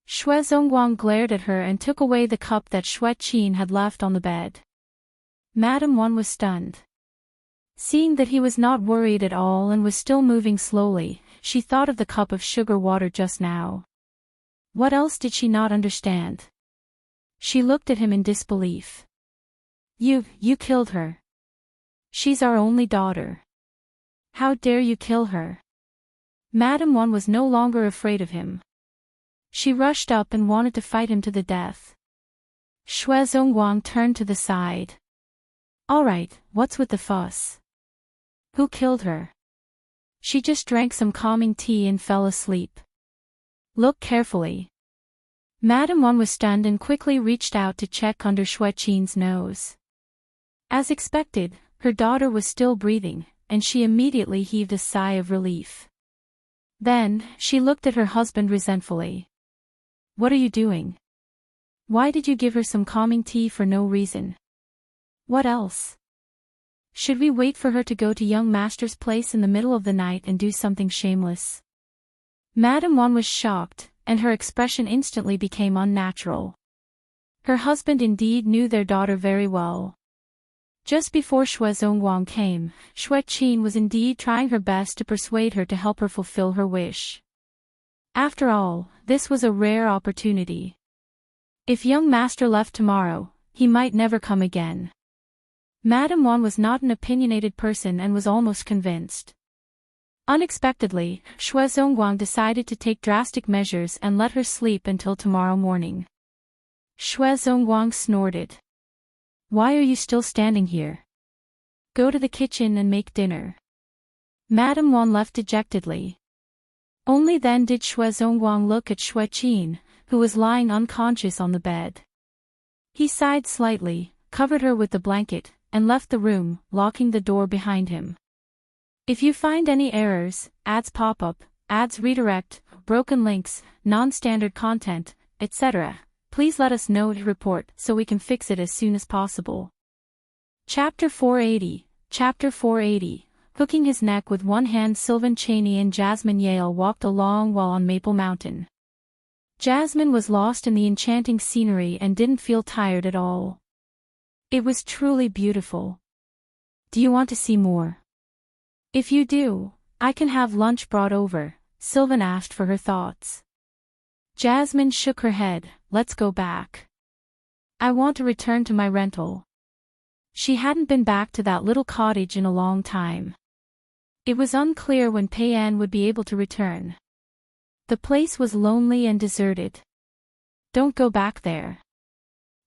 Zongguang glared at her and took away the cup that Qin had left on the bed. Madame Wan was stunned. Seeing that he was not worried at all and was still moving slowly, she thought of the cup of sugar water just now. What else did she not understand? She looked at him in disbelief. You killed her. She's our only daughter. How dare you kill her? Madame Wan was no longer afraid of him. She rushed up and wanted to fight him to the death. Zongguang turned to the side. All right, what's with the fuss? Who killed her? She just drank some calming tea and fell asleep. Look carefully. Madame Wan was stunned and quickly reached out to check under Qin's nose. As expected, her daughter was still breathing, and she immediately heaved a sigh of relief. Then, she looked at her husband resentfully. What are you doing? Why did you give her some calming tea for no reason? What else? Should we wait for her to go to young master's place in the middle of the night and do something shameless? Madame Wan was shocked, and her expression instantly became unnatural. Her husband indeed knew their daughter very well. Just before Zongguang came, Qin was indeed trying her best to persuade her to help her fulfill her wish. After all, this was a rare opportunity. If young master left tomorrow, he might never come again. Madame Wan was not an opinionated person and was almost convinced. Unexpectedly, Zongguang decided to take drastic measures and let her sleep until tomorrow morning. Zongguang snorted. Why are you still standing here? Go to the kitchen and make dinner. Madame Wan left dejectedly. Only then did Zongguang look at Qin, who was lying unconscious on the bed. He sighed slightly, covered her with the blanket, and left the room, locking the door behind him. If you find any errors, ads pop up, ads redirect, broken links, non-standard content, etc., please let us know to report so we can fix it as soon as possible. Chapter 480. Hooking his neck with one hand, Sylvan Chaney and Jasmine Yale walked along while on Maple Mountain. Jasmine was lost in the enchanting scenery and didn't feel tired at all. It was truly beautiful. Do you want to see more? If you do, I can have lunch brought over, Sylvan asked for her thoughts. Jasmine shook her head. Let's go back. I want to return to my rental. She hadn't been back to that little cottage in a long time. It was unclear when Pei-An would be able to return. The place was lonely and deserted. Don't go back there.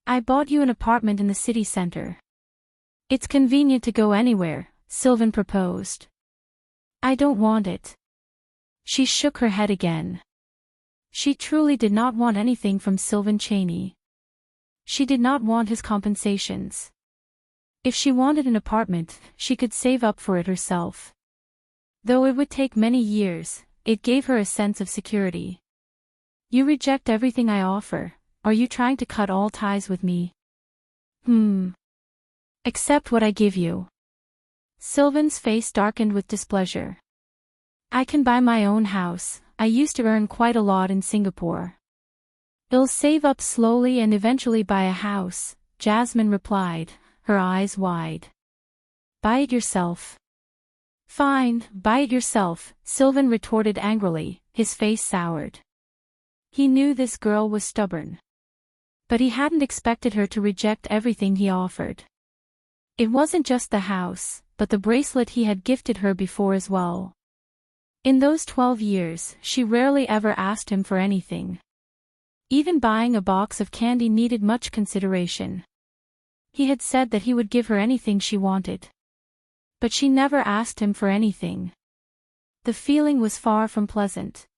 I bought you an apartment in the city center. It's convenient to go anywhere, Sylvan proposed. I don't want it. She shook her head again. She truly did not want anything from Sylvan Chaney. She did not want his compensations. If she wanted an apartment, she could save up for it herself. Though it would take many years, it gave her a sense of security. You reject everything I offer. Are you trying to cut all ties with me? Accept what I give you. Sylvan's face darkened with displeasure. I can buy my own house. I used to earn quite a lot in Singapore. I'll save up slowly and eventually buy a house, Jasmine replied, her eyes wide. Buy it yourself. Fine, buy it yourself, Sylvan retorted angrily, his face soured. He knew this girl was stubborn. But he hadn't expected her to reject everything he offered. It wasn't just the house, but the bracelet he had gifted her before as well. In those 12 years, she rarely ever asked him for anything. Even buying a box of candy needed much consideration. He had said that he would give her anything she wanted. But she never asked him for anything. The feeling was far from pleasant.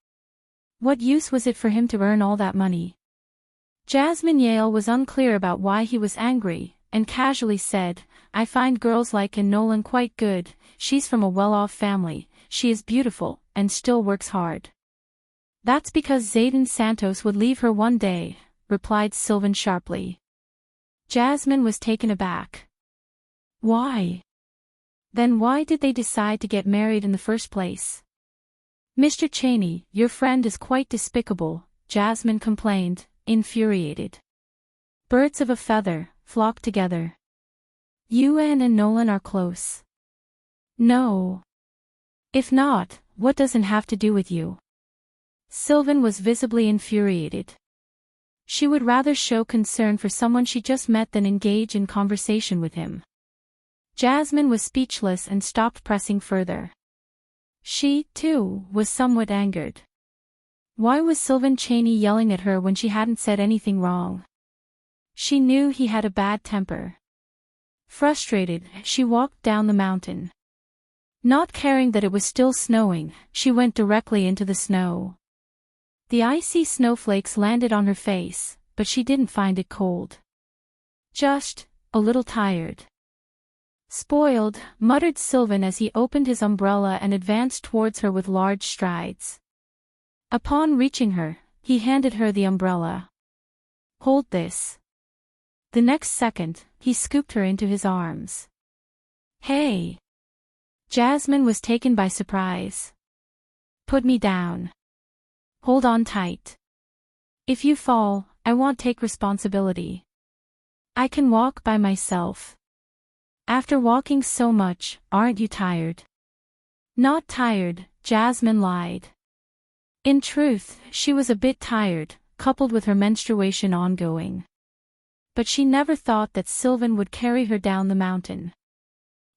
What use was it for him to earn all that money? Jasmine Yale was unclear about why he was angry, and casually said, I find girls like Nolan quite good. She's from a well-off family, she is beautiful, and still works hard. That's because Zayden Santos would leave her one day, replied Sylvan sharply. Jasmine was taken aback. Why? Then why did they decide to get married in the first place? Mr. Chaney, your friend is quite despicable, Jasmine complained, infuriated. Birds of a feather, flock together. Yuan and Nolan are close. No. If not, what does it have to do with you? Sylvan was visibly infuriated. She would rather show concern for someone she just met than engage in conversation with him. Jasmine was speechless and stopped pressing further. She, too, was somewhat angered. Why was Sylvan Chaney yelling at her when she hadn't said anything wrong? She knew he had a bad temper. Frustrated, she walked down the mountain. Not caring that it was still snowing, she went directly into the snow. The icy snowflakes landed on her face, but she didn't find it cold. Just a little tired. Spoiled, muttered Sylvan as he opened his umbrella and advanced towards her with large strides. Upon reaching her, he handed her the umbrella. Hold this. The next second, he scooped her into his arms. Hey! Jasmine was taken by surprise. Put me down. Hold on tight. If you fall, I won't take responsibility. I can walk by myself. After walking so much, aren't you tired? Not tired, Jasmine lied. In truth, she was a bit tired, coupled with her menstruation ongoing. But she never thought that Sylvan would carry her down the mountain.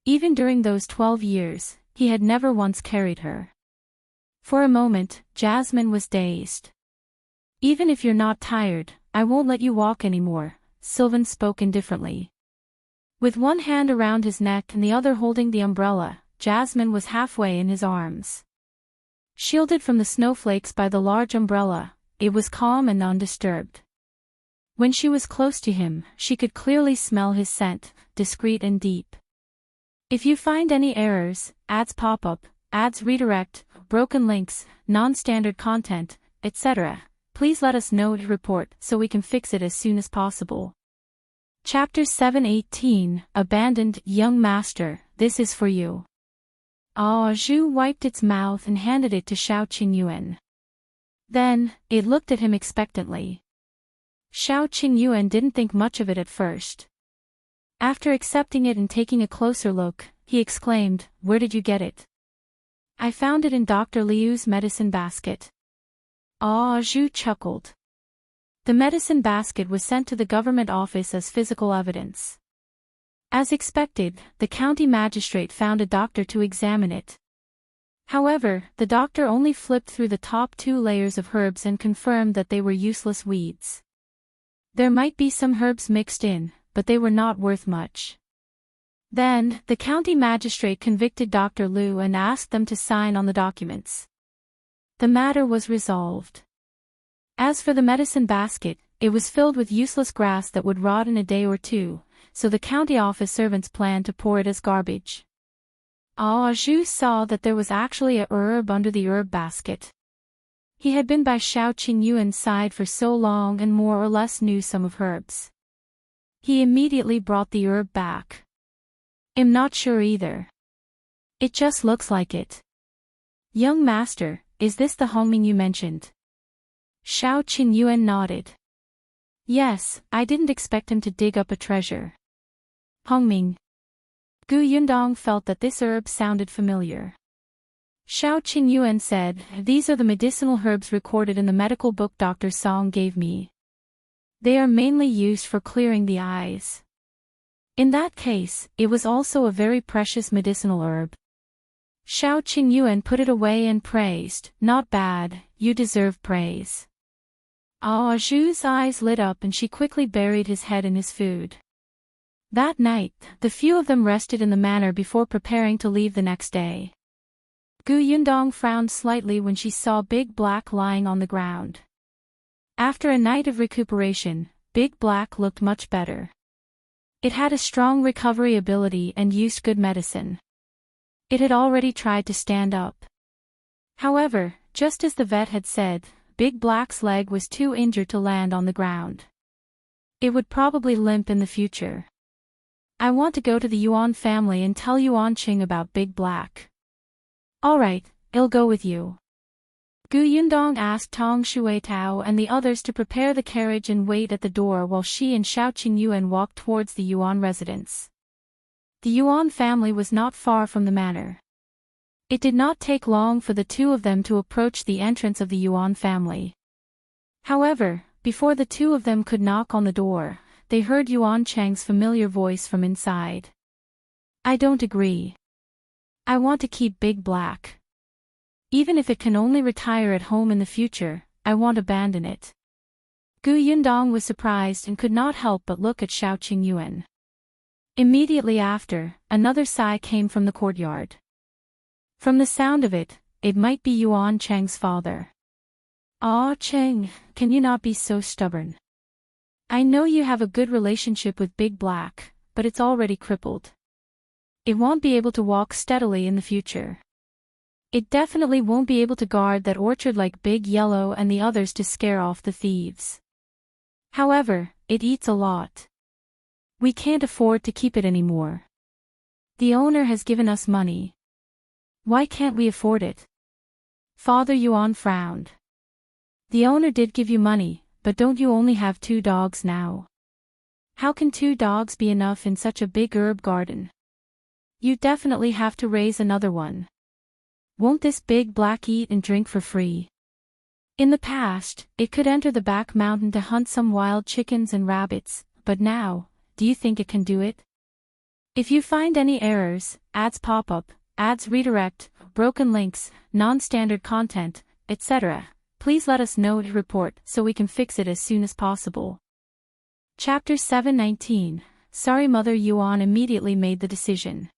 Even during those 12 years, he had never once carried her. For a moment, Jasmine was dazed. Even if you're not tired, I won't let you walk anymore, Sylvan spoke indifferently. With one hand around his neck and the other holding the umbrella, Jasmine was halfway in his arms. Shielded from the snowflakes by the large umbrella, it was calm and undisturbed. When she was close to him, she could clearly smell his scent, discreet and deep. If you find any errors, ads pop up, ads redirect, broken links, non-standard content, etc., please let us know to report so we can fix it as soon as possible. Chapter 7:18, Abandoned Young Master, this is for you. Zhu wiped its mouth and handed it to Shao Qingyuan. Then, it looked at him expectantly. Shao Qingyuan didn't think much of it at first. After accepting it and taking a closer look, he exclaimed, "Where did you get it?" "I found it in Dr. Liu's medicine basket." Zhu chuckled. The medicine basket was sent to the government office as physical evidence. As expected, the county magistrate found a doctor to examine it. However, the doctor only flipped through the top 2 layers of herbs and confirmed that they were useless weeds. There might be some herbs mixed in, but they were not worth much. Then, the county magistrate convicted Dr. Liu and asked them to sign on the documents. The matter was resolved. As for the medicine basket, it was filled with useless grass that would rot in a day or 2, so the county office servants planned to pour it as garbage. Zhu saw that there was actually a herb under the herb basket. He had been by Shao Qingyuan's side for so long and more or less knew some of herbs. He immediately brought the herb back. "I'm not sure either. It just looks like it." "Young master, is this the Hongming you mentioned?" Shao Qingyuan nodded. "Yes, I didn't expect him to dig up a treasure." Hongming. Yundong felt that this herb sounded familiar. Shao Qingyuan said, "These are the medicinal herbs recorded in the medical book Dr. Song gave me. They are mainly used for clearing the eyes." In that case, it was also a very precious medicinal herb. Shao Qingyuan put it away and praised, "Not bad, you deserve praise." Zhu's eyes lit up and she quickly buried his head in his food. That night, the few of them rested in the manor before preparing to leave the next day. Yundong frowned slightly when she saw Big Black lying on the ground. After a night of recuperation, Big Black looked much better. It had a strong recovery ability and used good medicine. It had already tried to stand up. However, just as the vet had said, Big Black's leg was too injured to land on the ground. It would probably limp in the future. "I want to go to the Yuan family and tell Yuan Qing about Big Black." "Alright, I'll go with you." Yundong asked Tong Shuitao and the others to prepare the carriage and wait at the door while she and Shao Qingyuan walked towards the Yuan residence. The Yuan family was not far from the manor. It did not take long for the 2 of them to approach the entrance of the Yuan family. However, before the 2 of them could knock on the door, they heard Yuan Chang's familiar voice from inside. "I don't agree. I want to keep Big Black. Even if it can only retire at home in the future, I won't abandon it." Yundong was surprised and could not help but look at Shao Qingyuan. Immediately after, another sigh came from the courtyard. From the sound of it, it might be Yuan Chang's father. Cheng, can you not be so stubborn? I know you have a good relationship with Big Black, but it's already crippled. It won't be able to walk steadily in the future. It definitely won't be able to guard that orchard like Big Yellow and the others to scare off the thieves. However, it eats a lot. We can't afford to keep it anymore. The owner has given us money. Why can't we afford it? Father Yuan frowned. The owner did give you money, but don't you only have 2 dogs now? How can 2 dogs be enough in such a big herb garden? You definitely have to raise another one. Won't this big black eat and drink for free? In the past, it could enter the back mountain to hunt some wild chickens and rabbits, but now, do you think it can do it? If you find any errors, ads pop up, ads redirect, broken links, non-standard content, etc., please let us know and report so we can fix it as soon as possible. Chapter 719. Sorry, Mother Yuan immediately made the decision.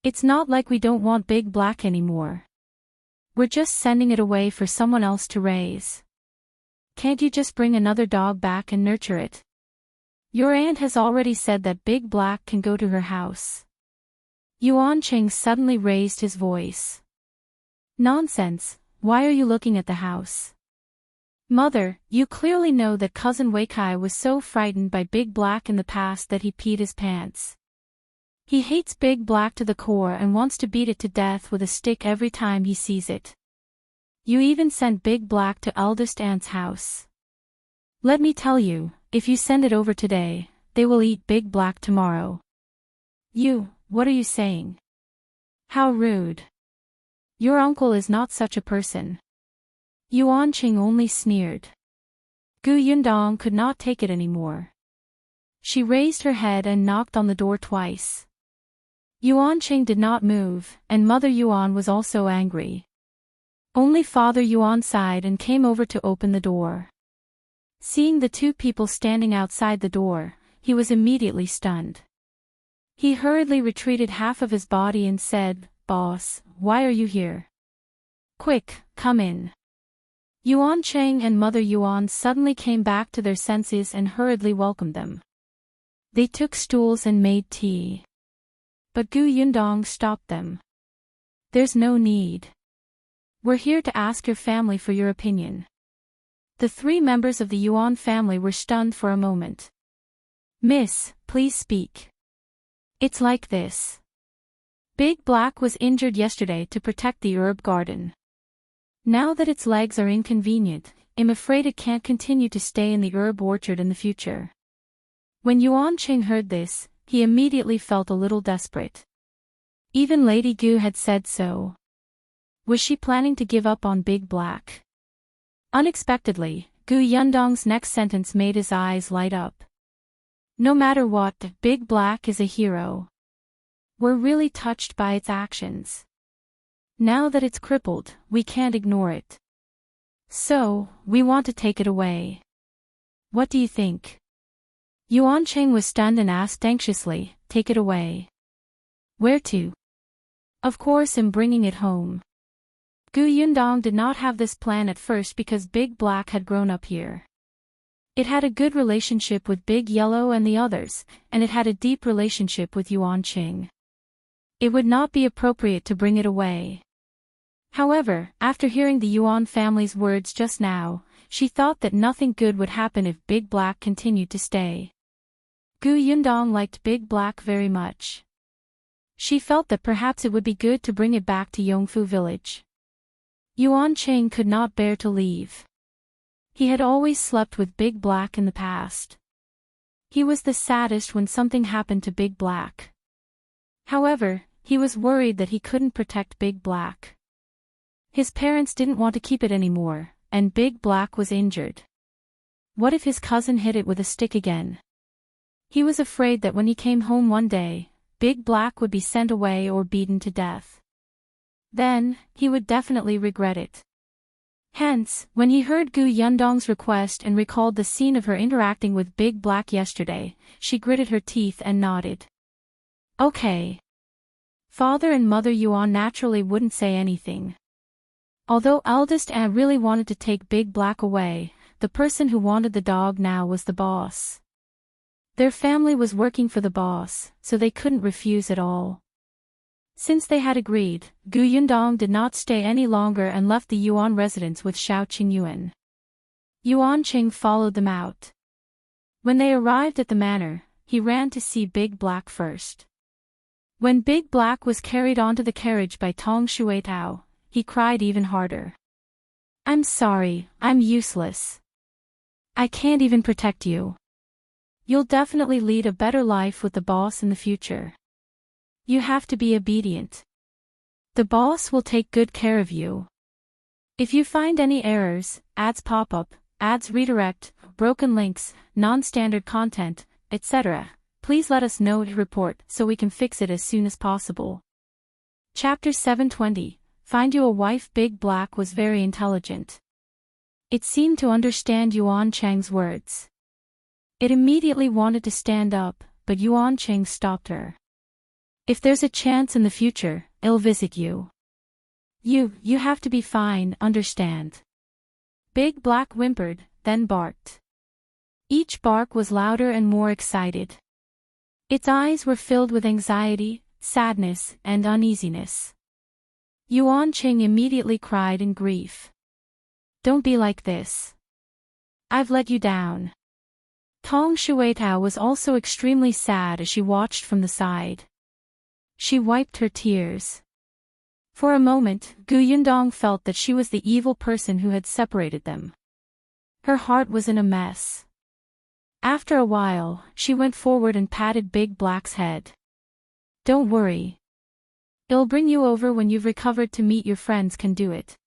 It's not like we don't want Big Black anymore. We're just sending it away for someone else to raise. Can't you just bring another dog back and nurture it? Your aunt has already said that Big Black can go to her house. Yuanqing suddenly raised his voice. Nonsense, why are you looking at the house? Mother, you clearly know that cousin Weikai was so frightened by Big Black in the past that he peed his pants. He hates Big Black to the core and wants to beat it to death with a stick every time he sees it. You even sent Big Black to eldest aunt's house. Let me tell you, if you send it over today, they will eat Big Black tomorrow. What are you saying? How rude. Your uncle is not such a person. Yuanqing only sneered. Gu Yundong could not take it anymore. She raised her head and knocked on the door twice. Yuanqing did not move, and Mother Yuan was also angry. Only Father Yuan sighed and came over to open the door. Seeing the two people standing outside the door, he was immediately stunned. He hurriedly retreated half of his body and said, "Boss, why are you here? Quick, come in." Yuanqing and Mother Yuan suddenly came back to their senses and hurriedly welcomed them. They took stools and made tea. But Gu Yundong stopped them. There's no need. We're here to ask your family for your opinion. The three members of the Yuan family were stunned for a moment. Miss, please speak. It's like this. Big Black was injured yesterday to protect the herb garden. Now that its legs are inconvenient, I'm afraid it can't continue to stay in the herb orchard in the future. When Yuanqing heard this, he immediately felt a little desperate. Even Lady Gu had said so. Was she planning to give up on Big Black? Unexpectedly, Gu Yundong's next sentence made his eyes light up. No matter what, Big Black is a hero. We're really touched by its actions. Now that it's crippled, we can't ignore it. So, we want to take it away. What do you think? Yuanqing was stunned and asked anxiously, "Take it away? Where to?" Of course, I'm bringing it home. Gu Yundong did not have this plan at first because Big Black had grown up here. It had a good relationship with Big Yellow and the others, and it had a deep relationship with Yuanqing. It would not be appropriate to bring it away. However, after hearing the Yuan family's words just now, she thought that nothing good would happen if Big Black continued to stay. Gu Yundong liked Big Black very much. She felt that perhaps it would be good to bring it back to Yongfu village. Yuanqing could not bear to leave. He had always slept with Big Black in the past. He was the saddest when something happened to Big Black. However, he was worried that he couldn't protect Big Black. His parents didn't want to keep it anymore, and Big Black was injured. What if his cousin hit it with a stick again? He was afraid that when he came home one day, Big Black would be sent away or beaten to death. Then, he would definitely regret it. Hence, when he heard Gu Yundong's request and recalled the scene of her interacting with Big Black yesterday, she gritted her teeth and nodded. Okay. Father and Mother Yuan naturally wouldn't say anything. Although eldest aunt really wanted to take Big Black away, the person who wanted the dog now was the boss. Their family was working for the boss, so they couldn't refuse at all. Since they had agreed, Gu Yundong did not stay any longer and left the Yuan residence with Shao Qingyuan. Yuanqing followed them out. When they arrived at the manor, he ran to see Big Black first. When Big Black was carried onto the carriage by Tong Shuitao, he cried even harder. I'm sorry, I'm useless. I can't even protect you. You'll definitely lead a better life with the boss in the future. You have to be obedient. The boss will take good care of you. If you find any errors, ads pop up, ads redirect, broken links, non-standard content, etc., please let us know to report so we can fix it as soon as possible. Chapter 720, Find You a Wife. Big Black was very intelligent. It seemed to understand Yuan Cheng's words. It immediately wanted to stand up, but Yuan Cheng stopped her. If there's a chance in the future, I'll visit you. You have to be fine, understand? Big Black whimpered, then barked. Each bark was louder and more excited. Its eyes were filled with anxiety, sadness, and uneasiness. Yuan Cheng immediately cried in grief. Don't be like this. I've let you down. Tong Shuetao was also extremely sad as she watched from the side. She wiped her tears. For a moment, Gu Yundong felt that she was the evil person who had separated them. Her heart was in a mess. After a while, she went forward and patted Big Black's head. Don't worry. I'll bring you over when you've recovered to meet your friends. Can do it.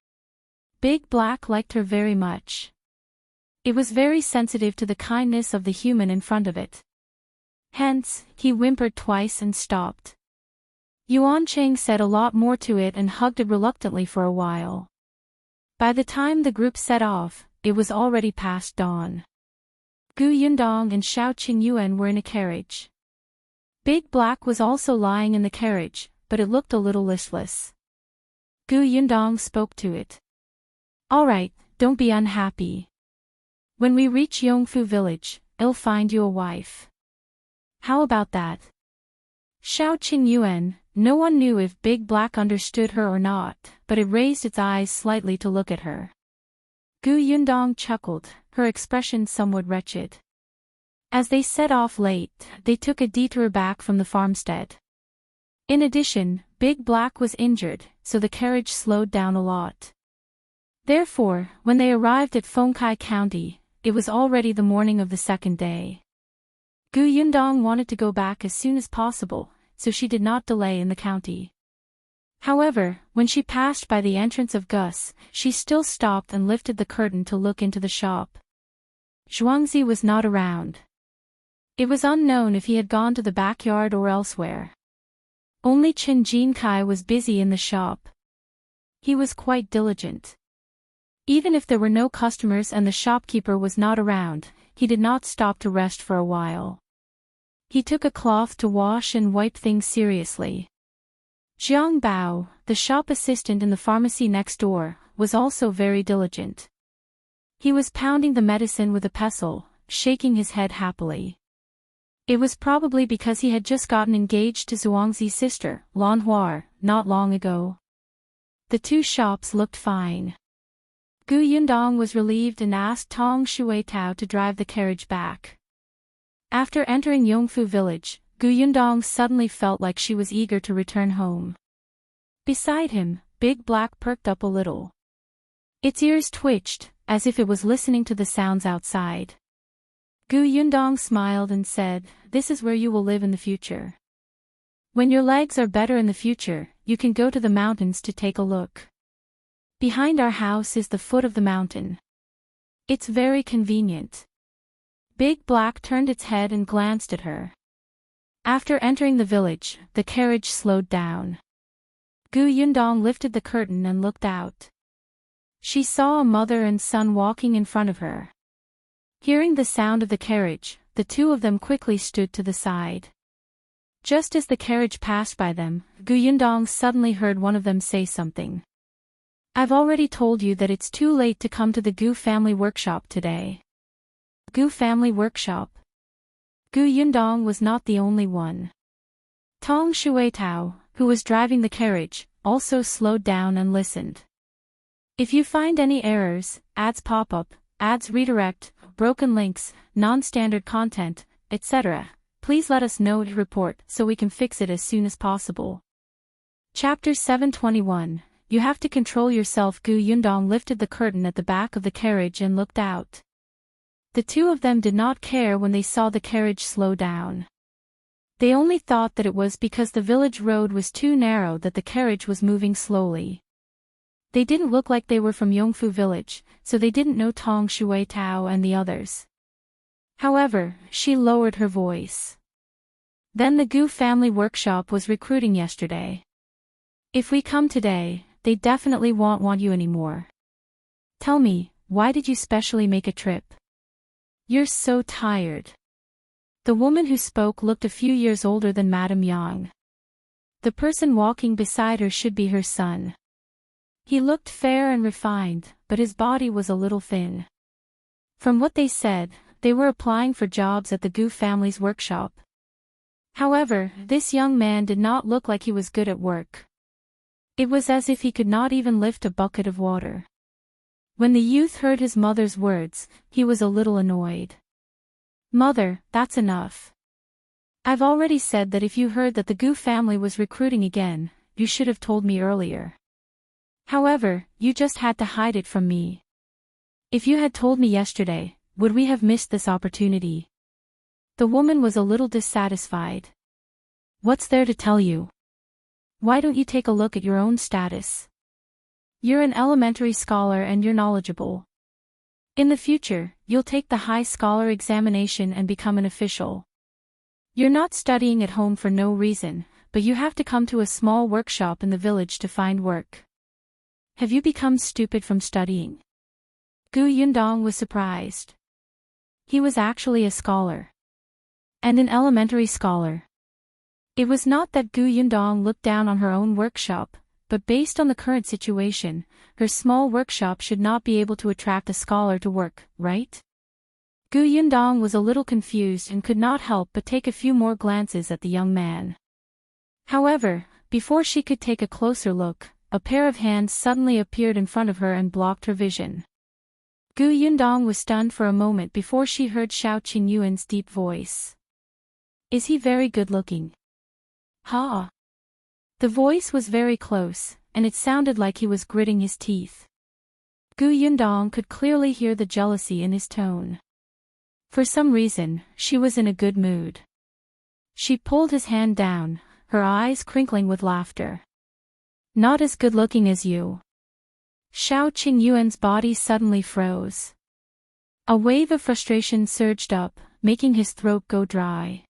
Big Black liked her very much. It was very sensitive to the kindness of the human in front of it. Hence, he whimpered twice and stopped. Yuan Cheng said a lot more to it and hugged it reluctantly for a while. By the time the group set off, it was already past dawn. Gu Yundong and Shao Qingyuan were in a carriage. Big Black was also lying in the carriage, but it looked a little listless. Gu Yundong spoke to it. All right, don't be unhappy. When we reach Yongfu village, I'll find you a wife. How about that? Shao Qingyuan, no one knew if Big Black understood her or not, but it raised its eyes slightly to look at her. Gu Yundong chuckled, her expression somewhat wretched. As they set off late, they took a detour back from the farmstead. In addition, Big Black was injured, so the carriage slowed down a lot. Therefore, when they arrived at Fengkai County, it was already the morning of the second day. Gu Yundong wanted to go back as soon as possible, so she did not delay in the county. However, when she passed by the entrance of Gus, she still stopped and lifted the curtain to look into the shop. Zhuangzi was not around. It was unknown if he had gone to the backyard or elsewhere. Only Chen Jinkai was busy in the shop. He was quite diligent. Even if there were no customers and the shopkeeper was not around, he did not stop to rest for a while. He took a cloth to wash and wipe things seriously. Jiang Bao, the shop assistant in the pharmacy next door, was also very diligent. He was pounding the medicine with a pestle, shaking his head happily. It was probably because he had just gotten engaged to Zhuangzi's sister, Lan Huar, not long ago. The two shops looked fine. Gu Yundong was relieved and asked Tong Shuetao to drive the carriage back. After entering Yongfu village, Gu Yundong suddenly felt like she was eager to return home. Beside him, Big Black perked up a little. Its ears twitched, as if it was listening to the sounds outside. Gu Yundong smiled and said, "This is where you will live in the future. When your legs are better in the future, you can go to the mountains to take a look. Behind our house is the foot of the mountain. It's very convenient." Big Black turned its head and glanced at her. After entering the village, the carriage slowed down. Gu Yundong lifted the curtain and looked out. She saw a mother and son walking in front of her. Hearing the sound of the carriage, the two of them quickly stood to the side. Just as the carriage passed by them, Gu Yundong suddenly heard one of them say something. "I've already told you that it's too late to come to the Gu family workshop today." Gu family workshop? Gu Yundong was not the only one. Tong Shuetao, who was driving the carriage, also slowed down and listened. If you find any errors, ads pop up, ads redirect, broken links, non-standard content, etc., please let us know to report so we can fix it as soon as possible. Chapter 721, You Have to Control Yourself. Gu Yundong lifted the curtain at the back of the carriage and looked out. The two of them did not care when they saw the carriage slow down. They only thought that it was because the village road was too narrow that the carriage was moving slowly. They didn't look like they were from Yongfu village, so they didn't know Tong Shuitao and the others. However, she lowered her voice. Then the Gu family workshop was recruiting yesterday. If we come today, they definitely won't want you anymore. Tell me, why did you specially make a trip? You're so tired. The woman who spoke looked a few years older than Madame Yang. The person walking beside her should be her son. He looked fair and refined, but his body was a little thin. From what they said, they were applying for jobs at the Gu family's workshop. However, this young man did not look like he was good at work. It was as if he could not even lift a bucket of water. When the youth heard his mother's words, he was a little annoyed. Mother, that's enough. I've already said that if you heard that the Gu family was recruiting again, you should have told me earlier. However, you just had to hide it from me. If you had told me yesterday, would we have missed this opportunity? The woman was a little dissatisfied. What's there to tell you? Why don't you take a look at your own status? You're an elementary scholar and you're knowledgeable. In the future, you'll take the high scholar examination and become an official. You're not studying at home for no reason, but you have to come to a small workshop in the village to find work. Have you become stupid from studying? Gu Yundong was surprised. He was actually a scholar. And an elementary scholar. It was not that Gu Yundong looked down on her own workshop, but based on the current situation, her small workshop should not be able to attract a scholar to work, right? Gu Yundong was a little confused and could not help but take a few more glances at the young man. However, before she could take a closer look, a pair of hands suddenly appeared in front of her and blocked her vision. Gu Yundong was stunned for a moment before she heard Shao Qingyuan's deep voice. Is he very good-looking? Ha! The voice was very close, and it sounded like he was gritting his teeth. Gu Yundong could clearly hear the jealousy in his tone. For some reason, she was in a good mood. She pulled his hand down, her eyes crinkling with laughter. Not as good-looking as you. Shao Qingyuan's body suddenly froze. A wave of frustration surged up, making his throat go dry.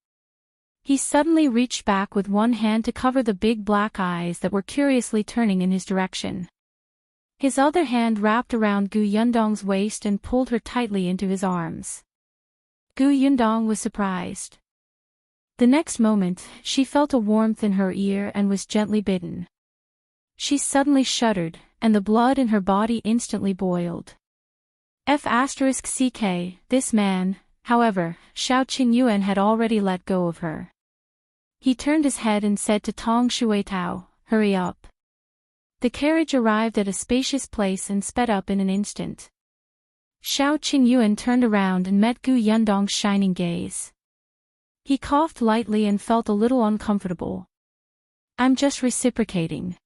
He suddenly reached back with one hand to cover the big black eyes that were curiously turning in his direction. His other hand wrapped around Gu Yundong's waist and pulled her tightly into his arms. Gu Yundong was surprised. The next moment, she felt a warmth in her ear and was gently bitten. She suddenly shuddered, and the blood in her body instantly boiled. *CK, this man, however, Shao Qingyuan had already let go of her. He turned his head and said to Tong Shuitao, hurry up. The carriage arrived at a spacious place and sped up in an instant. Shao Qingyuan turned around and met Gu Yundong's shining gaze. He coughed lightly and felt a little uncomfortable. I'm just reciprocating.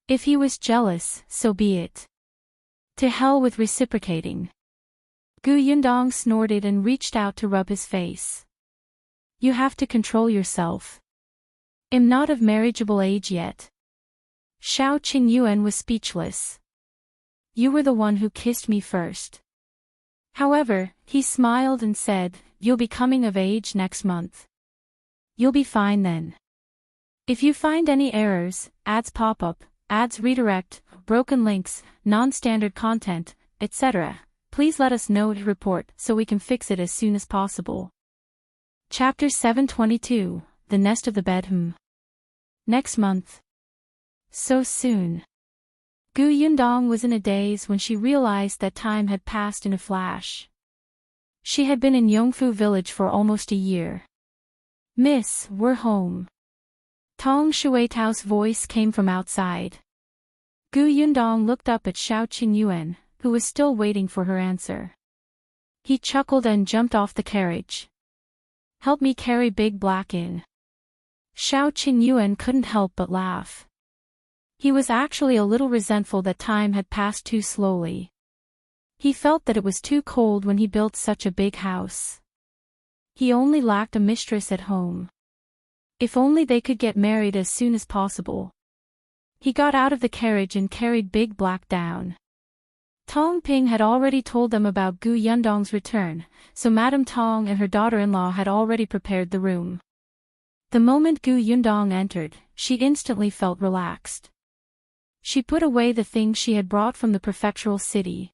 If he was jealous, so be it. To hell with reciprocating. Gu Yundong snorted and reached out to rub his face. You have to control yourself. I'm not of marriageable age yet. Shao Qingyuan was speechless. You were the one who kissed me first. However, he smiled and said, you'll be coming of age next month. You'll be fine then. If you find any errors, ads pop up, ads redirect, broken links, non-standard content, etc., please let us know to report so we can fix it as soon as possible. Chapter 722, The Nest of the Bed. Next month. So soon. Gu Yundong was in a daze when she realized that time had passed in a flash. She had been in Yongfu village for almost a year. Miss, we're home. Tong Shuitao's voice came from outside. Gu Yundong looked up at Shao Qingyuan, who was still waiting for her answer. He chuckled and jumped off the carriage. Help me carry Big Black in. Shao Qingyuan couldn't help but laugh. He was actually a little resentful that time had passed too slowly. He felt that it was too cold when he built such a big house. He only lacked a mistress at home. If only they could get married as soon as possible. He got out of the carriage and carried Big Black down. Tong Ping had already told them about Gu Yundong's return, so Madame Tong and her daughter-in-law had already prepared the room. The moment Gu Yundong entered, she instantly felt relaxed. She put away the things she had brought from the prefectural city.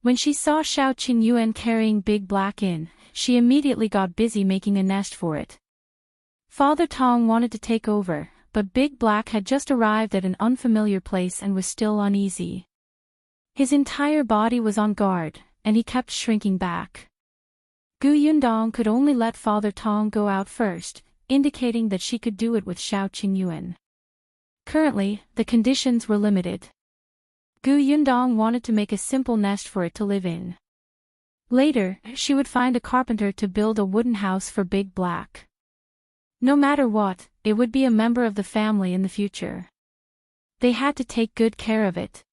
When she saw Shao Qingyuan carrying Big Black in, she immediately got busy making a nest for it. Father Tong wanted to take over, but Big Black had just arrived at an unfamiliar place and was still uneasy. His entire body was on guard, and he kept shrinking back. Gu Yundong could only let Father Tong go out first, indicating that she could do it with Shao Qingyuan. Currently, the conditions were limited. Gu Yundong wanted to make a simple nest for it to live in. Later, she would find a carpenter to build a wooden house for Big Black. No matter what, it would be a member of the family in the future. They had to take good care of it.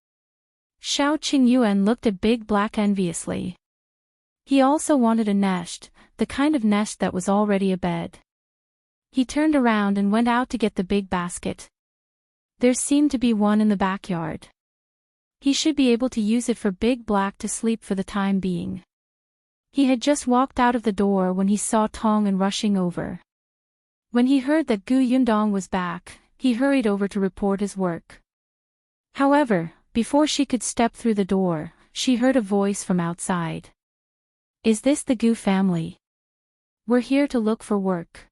Shao Qingyuan looked at Big Black enviously. He also wanted a nest, the kind of nest that was already a bed. He turned around and went out to get the big basket. There seemed to be one in the backyard. He should be able to use it for Big Black to sleep for the time being. He had just walked out of the door when he saw Tong rushing over. When he heard that Gu Yundong was back, he hurried over to report his work. However, before she could step through the door, she heard a voice from outside. "Is this the Gu family? We're here to look for work."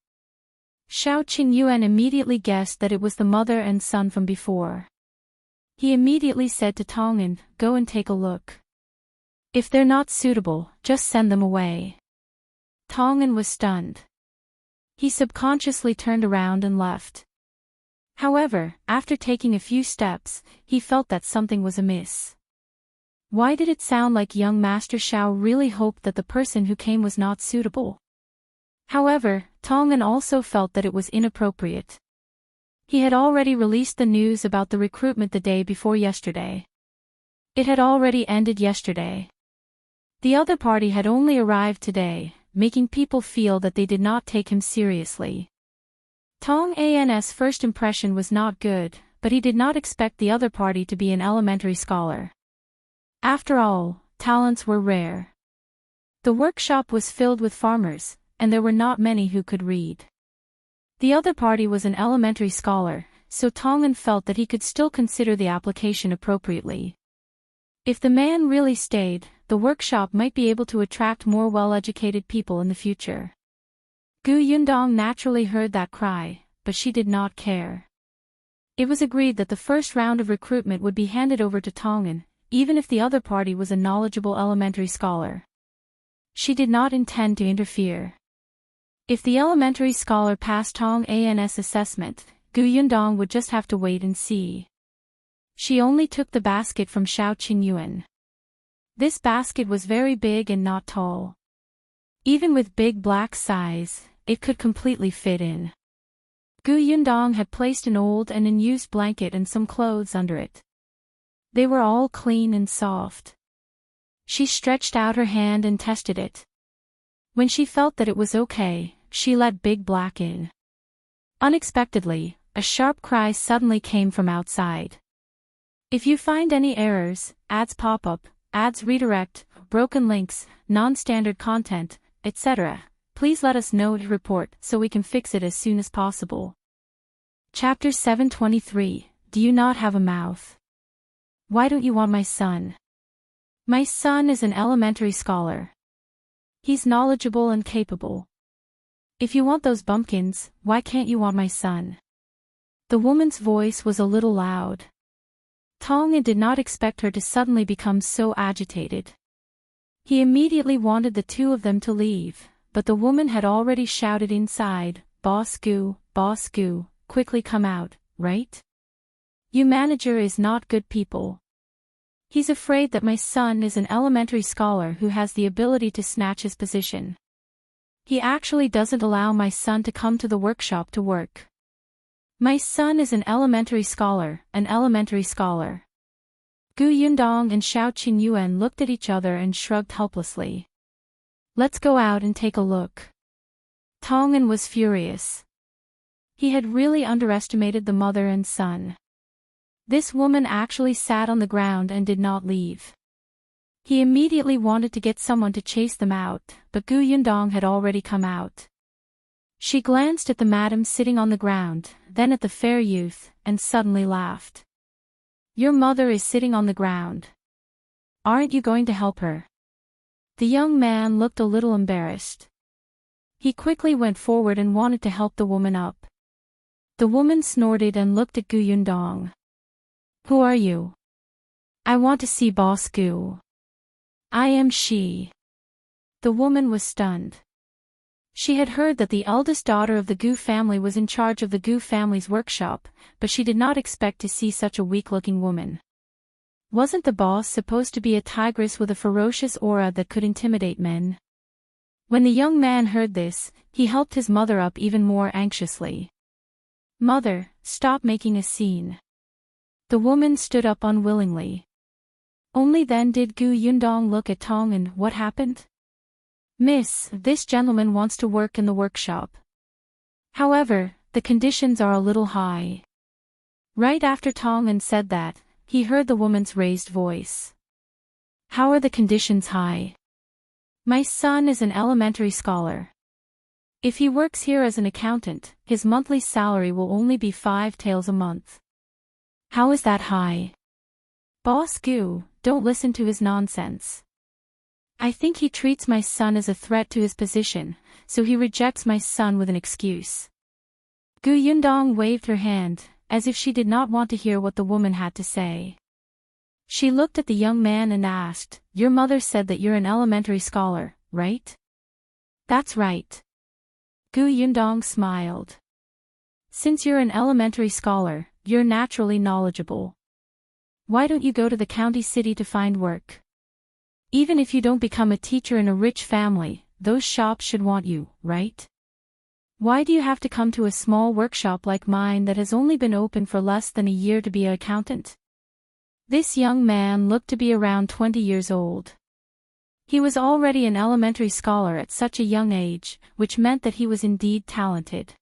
Shao Qingyuan immediately guessed that it was the mother and son from before. He immediately said to Tong'an, "Go and take a look. If they're not suitable, just send them away." Tong'an was stunned. He subconsciously turned around and left. However, after taking a few steps, he felt that something was amiss. Why did it sound like young Master Shao really hoped that the person who came was not suitable? However, Tong'an also felt that it was inappropriate. He had already released the news about the recruitment the day before yesterday. It had already ended yesterday. The other party had only arrived today, making people feel that they did not take him seriously. Tong'an's first impression was not good, but he did not expect the other party to be an elementary scholar. After all, talents were rare. The workshop was filled with farmers, and there were not many who could read. The other party was an elementary scholar, so Tong'an felt that he could still consider the application appropriately. If the man really stayed, the workshop might be able to attract more well-educated people in the future. Gu Yundong naturally heard that cry, but she did not care. It was agreed that the first round of recruitment would be handed over to Tong'an, even if the other party was a knowledgeable elementary scholar. She did not intend to interfere. If the elementary scholar passed Tong'an's assessment, Gu Yundong would just have to wait and see. She only took the basket from Shao Qingyuan. This basket was very big and not tall. Even with Big Black's size, it could completely fit in. Gu Yundong had placed an old and unused blanket and some clothes under it. They were all clean and soft. She stretched out her hand and tested it. When she felt that it was okay, she let Big Black in. Unexpectedly, a sharp cry suddenly came from outside. If you find any errors, ads pop up, ads redirect, broken links, non-standard content, etc., please let us know to report so we can fix it as soon as possible. Chapter 723, Do You Not Have a Mouth? Why don't you want my son? My son is an elementary scholar. He's knowledgeable and capable. If you want those bumpkins, why can't you want my son? The woman's voice was a little loud. Tong'an did not expect her to suddenly become so agitated. He immediately wanted the two of them to leave, but the woman had already shouted inside, Boss Gu, quickly come out, right? You manager is not good people. He's afraid that my son is an elementary scholar who has the ability to snatch his position. He actually doesn't allow my son to come to the workshop to work. My son is an elementary scholar, Gu Yundong and Shao Qingyuan looked at each other and shrugged helplessly. Let's go out and take a look. Tong'an was furious. He had really underestimated the mother and son. This woman actually sat on the ground and did not leave. He immediately wanted to get someone to chase them out, but Gu Yundong had already come out. She glanced at the madam sitting on the ground, then at the fair youth, and suddenly laughed. Your mother is sitting on the ground. Aren't you going to help her? The young man looked a little embarrassed. He quickly went forward and wanted to help the woman up. The woman snorted and looked at Gu Yundong. Who are you? I want to see Boss Gu. I am she. The woman was stunned. She had heard that the eldest daughter of the Gu family was in charge of the Gu family's workshop, but she did not expect to see such a weak-looking woman. Wasn't the boss supposed to be a tigress with a ferocious aura that could intimidate men? When the young man heard this, he helped his mother up even more anxiously. Mother, stop making a scene. The woman stood up unwillingly. Only then did Gu Yundong look at Tong and what happened? Miss, this gentleman wants to work in the workshop. However, the conditions are a little high. Right after Tong said that, he heard the woman's raised voice. How are the conditions high? My son is an elementary scholar. If he works here as an accountant, his monthly salary will only be 5 taels a month. How is that high? Boss Gu, don't listen to his nonsense. I think he treats my son as a threat to his position, so he rejects my son with an excuse. Gu Yundong waved her hand, as if she did not want to hear what the woman had to say. She looked at the young man and asked, Your mother said that you're an elementary scholar, right? That's right. Gu Yundong smiled. Since you're an elementary scholar, you're naturally knowledgeable. Why don't you go to the county city to find work? Even if you don't become a teacher in a rich family, those shops should want you, right? Why do you have to come to a small workshop like mine that has only been open for less than a year to be an accountant? This young man looked to be around 20 years old. He was already an elementary scholar at such a young age, which meant that he was indeed talented.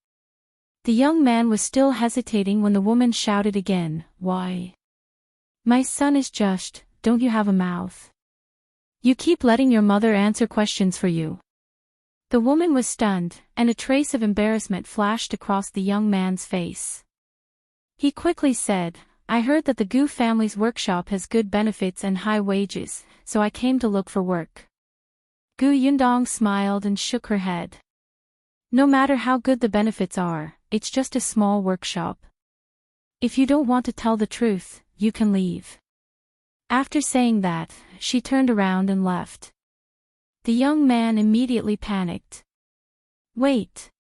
The young man was still hesitating when the woman shouted again, Why? My son is just, don't you have a mouth? You keep letting your mother answer questions for you. The woman was stunned, and a trace of embarrassment flashed across the young man's face. He quickly said, I heard that the Gu family's workshop has good benefits and high wages, so I came to look for work. Gu Yundong smiled and shook her head. No matter how good the benefits are, it's just a small workshop. If you don't want to tell the truth, you can leave. After saying that, she turned around and left. The young man immediately panicked. Wait.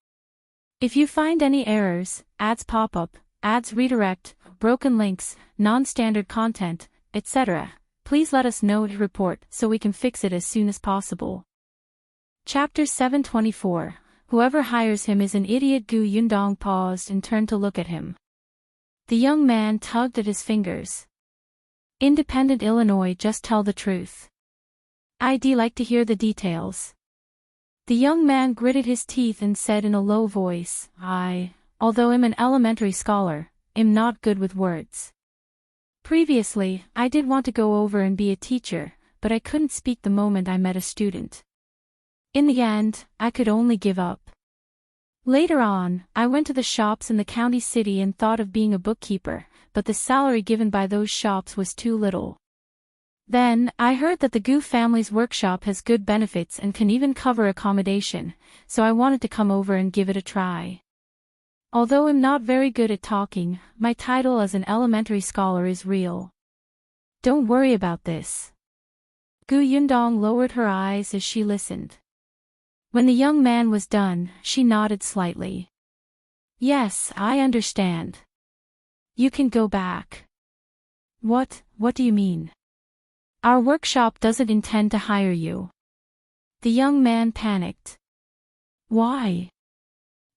If you find any errors, ads pop up, ads redirect, broken links, non-standard content, etc., please let us know to report so we can fix it as soon as possible. Chapter 724. Whoever hires him is an idiot. Gu Yundong paused and turned to look at him. The young man tugged at his fingers. Independent Illinois, just tell the truth. I'd like to hear the details. The young man gritted his teeth and said in a low voice, although I'm an elementary scholar, am not good with words. Previously, I did want to go over and be a teacher, but I couldn't speak the moment I met a student. In the end, I could only give up. Later on, I went to the shops in the county city and thought of being a bookkeeper, but the salary given by those shops was too little. Then, I heard that the Gu family's workshop has good benefits and can even cover accommodation, so I wanted to come over and give it a try. Although I'm not very good at talking, my title as an elementary scholar is real. Don't worry about this. Gu Yundong lowered her eyes as she listened. When the young man was done, she nodded slightly. Yes, I understand. You can go back. What do you mean? Our workshop doesn't intend to hire you. The young man panicked. Why?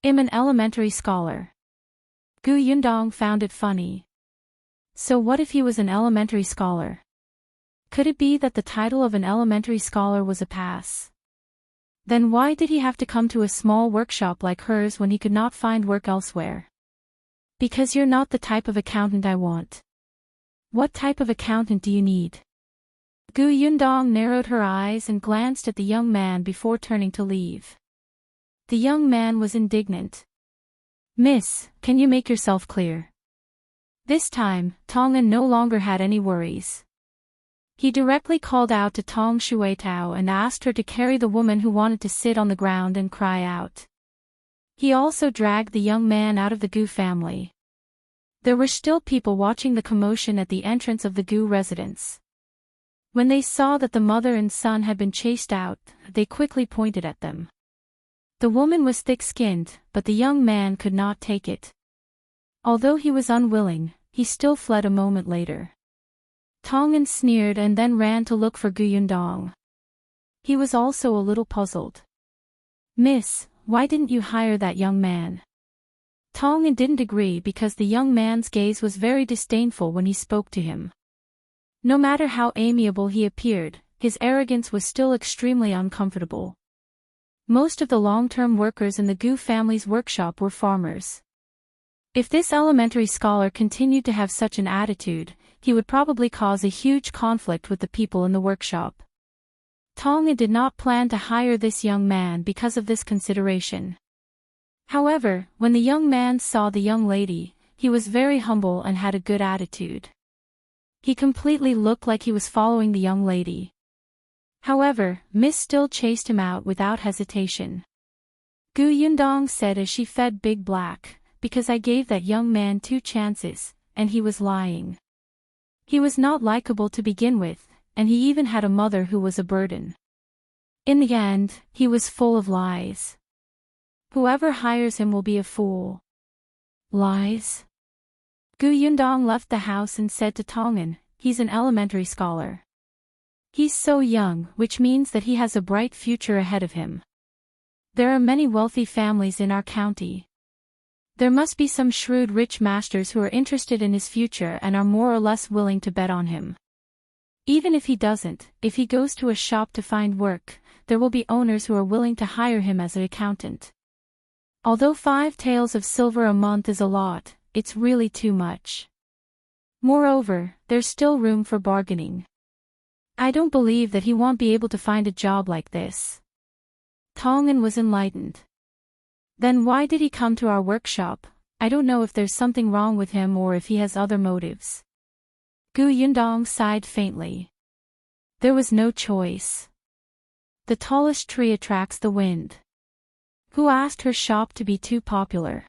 I'm an elementary scholar. Gu Yundong found it funny. So what if he was an elementary scholar? Could it be that the title of an elementary scholar was a pass? Then why did he have to come to a small workshop like hers when he could not find work elsewhere? Because you're not the type of accountant I want. What type of accountant do you need? Gu Yundong narrowed her eyes and glanced at the young man before turning to leave. The young man was indignant. Miss, can you make yourself clear? This time, Tong'an no longer had any worries. He directly called out to Tong Shuitao and asked her to carry the woman who wanted to sit on the ground and cry out. He also dragged the young man out of the Gu family. There were still people watching the commotion at the entrance of the Gu residence. When they saw that the mother and son had been chased out, they quickly pointed at them. The woman was thick-skinned, but the young man could not take it. Although he was unwilling, he still fled a moment later. Tong'an sneered and then ran to look for Gu Yundong. He was also a little puzzled. Miss, why didn't you hire that young man? Tong'an didn't agree because the young man's gaze was very disdainful when he spoke to him. No matter how amiable he appeared, his arrogance was still extremely uncomfortable. Most of the long-term workers in the Gu family's workshop were farmers. If this elementary scholar continued to have such an attitude, he would probably cause a huge conflict with the people in the workshop. Tong'an did not plan to hire this young man because of this consideration. However, when the young man saw the young lady, he was very humble and had a good attitude. He completely looked like he was following the young lady. However, Miss still chased him out without hesitation. Gu Yundong said as she fed Big Black, because I gave that young man 2 chances, and he was lying. He was not likable to begin with, and he even had a mother who was a burden. In the end, he was full of lies. Whoever hires him will be a fool. Lies? Gu Yundong left the house and said to Tong'an, he's an elementary scholar. He's so young, which means that he has a bright future ahead of him. There are many wealthy families in our county. There must be some shrewd rich masters who are interested in his future and are more or less willing to bet on him. Even if he doesn't, if he goes to a shop to find work, there will be owners who are willing to hire him as an accountant. Although 5 taels of silver a month is a lot, it's really too much. Moreover, there's still room for bargaining. I don't believe that he won't be able to find a job like this. Tong'an was enlightened. Then why did he come to our workshop? I don't know if there's something wrong with him or if he has other motives. Gu Yundong sighed faintly. There was no choice. The tallest tree attracts the wind. Who asked her shop to be too popular?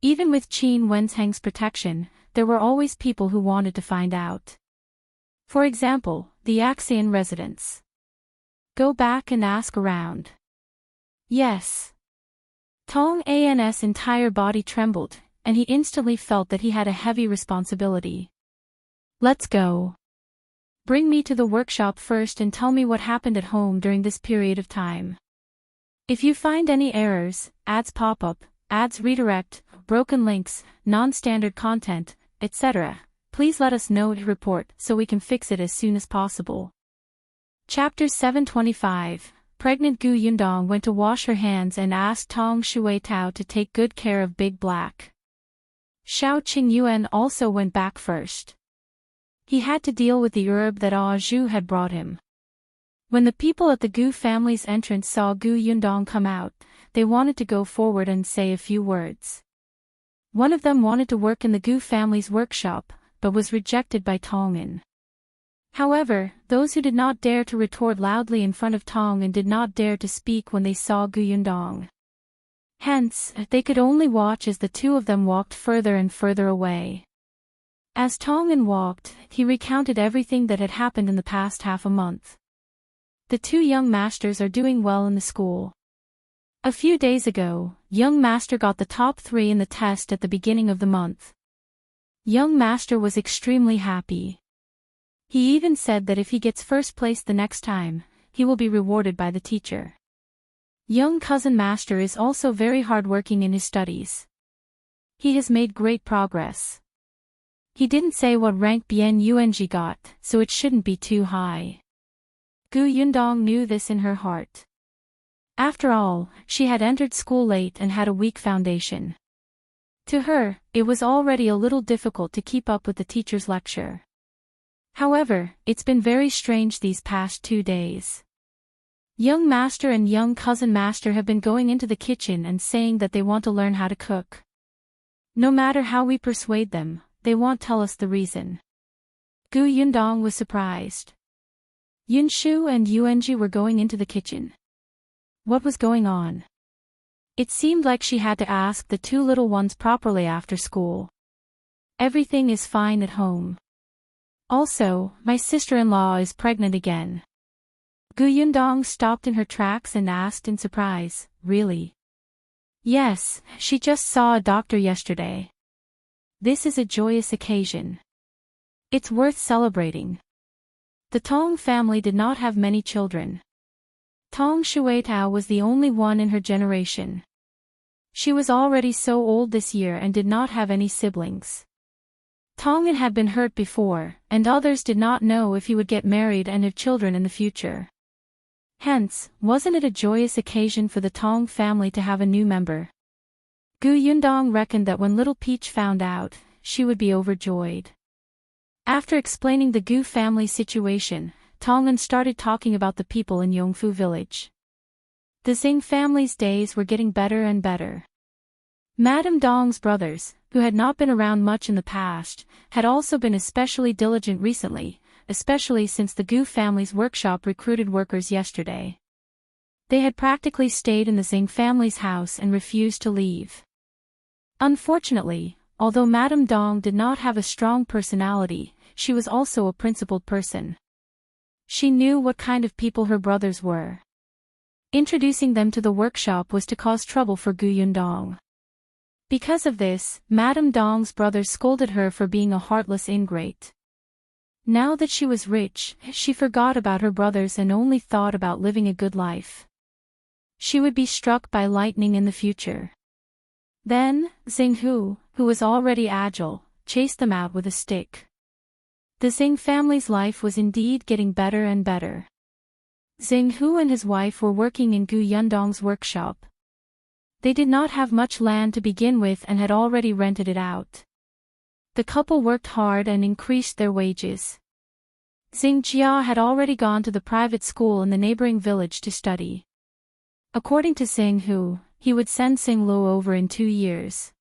Even with Qin Wenheng's protection, there were always people who wanted to find out. For example, the Axian residents. Go back and ask around. Yes. Tong An's entire body trembled, and he instantly felt that he had a heavy responsibility. Let's go. Bring me to the workshop first and tell me what happened at home during this period of time. If you find any errors, ads pop up, ads redirect, broken links, non-standard content, etc., please let us know to report so we can fix it as soon as possible. Chapter 725. Pregnant Gu Yundong went to wash her hands and asked Tong Shuitao to take good care of Big Black. Shao Qingyuan also went back first. He had to deal with the herb that Zhu had brought him. When the people at the Gu family's entrance saw Gu Yundong come out, they wanted to go forward and say a few words. One of them wanted to work in the Gu family's workshop, but was rejected by Tong'an. However, those who did not dare to retort loudly in front of Tong'an did not dare to speak when they saw Gu Yundong. Hence, they could only watch as the two of them walked further and further away. As Tong'an walked, he recounted everything that had happened in the past half a month. The 2 young masters are doing well in the school. A few days ago, young master got the top 3 in the test at the beginning of the month. Young master was extremely happy. He even said that if he gets first place the next time, he will be rewarded by the teacher. Young cousin master is also very hardworking in his studies. He has made great progress. He didn't say what rank Bian Yuanji got, so it shouldn't be too high. Gu Yundong knew this in her heart. After all, she had entered school late and had a weak foundation. To her, it was already a little difficult to keep up with the teacher's lecture. However, it's been very strange these past 2 days. Young master and young cousin master have been going into the kitchen and saying that they want to learn how to cook. No matter how we persuade them, they won't tell us the reason. Gu Yundong was surprised. Yunshu and Yuanji were going into the kitchen. What was going on? It seemed like she had to ask the 2 little ones properly after school. Everything is fine at home. Also, my sister-in-law is pregnant again. Gu Yundong stopped in her tracks and asked in surprise, really? Yes, she just saw a doctor yesterday. This is a joyous occasion. It's worth celebrating. The Tong family did not have many children. Tong Shuitao was the only one in her generation. She was already so old this year and did not have any siblings. Tongin had been hurt before, and others did not know if he would get married and have children in the future. Hence, wasn't it a joyous occasion for the Tong family to have a new member? Gu Yundong reckoned that when little Peach found out, she would be overjoyed. After explaining the Gu family situation, Tongin started talking about the people in Yongfu village. The Xing family's days were getting better and better. Madame Dong's brothers, who had not been around much in the past, had also been especially diligent recently, especially since the Gu family's workshop recruited workers yesterday. They had practically stayed in the Xing family's house and refused to leave. Unfortunately, although Madame Dong did not have a strong personality, she was also a principled person. She knew what kind of people her brothers were. Introducing them to the workshop was to cause trouble for Gu Yundong. Because of this, Madame Dong's brothers scolded her for being a heartless ingrate. Now that she was rich, she forgot about her brothers and only thought about living a good life. She would be struck by lightning in the future. Then, Xinghu, who was already agile, chased them out with a stick. The Xing family's life was indeed getting better and better. Xinghu and his wife were working in Gu Yundong's workshop. They did not have much land to begin with and had already rented it out. The couple worked hard and increased their wages. Xing Jia had already gone to the private school in the neighboring village to study. According to Xinghu, he would send Xinglu over in 2 years.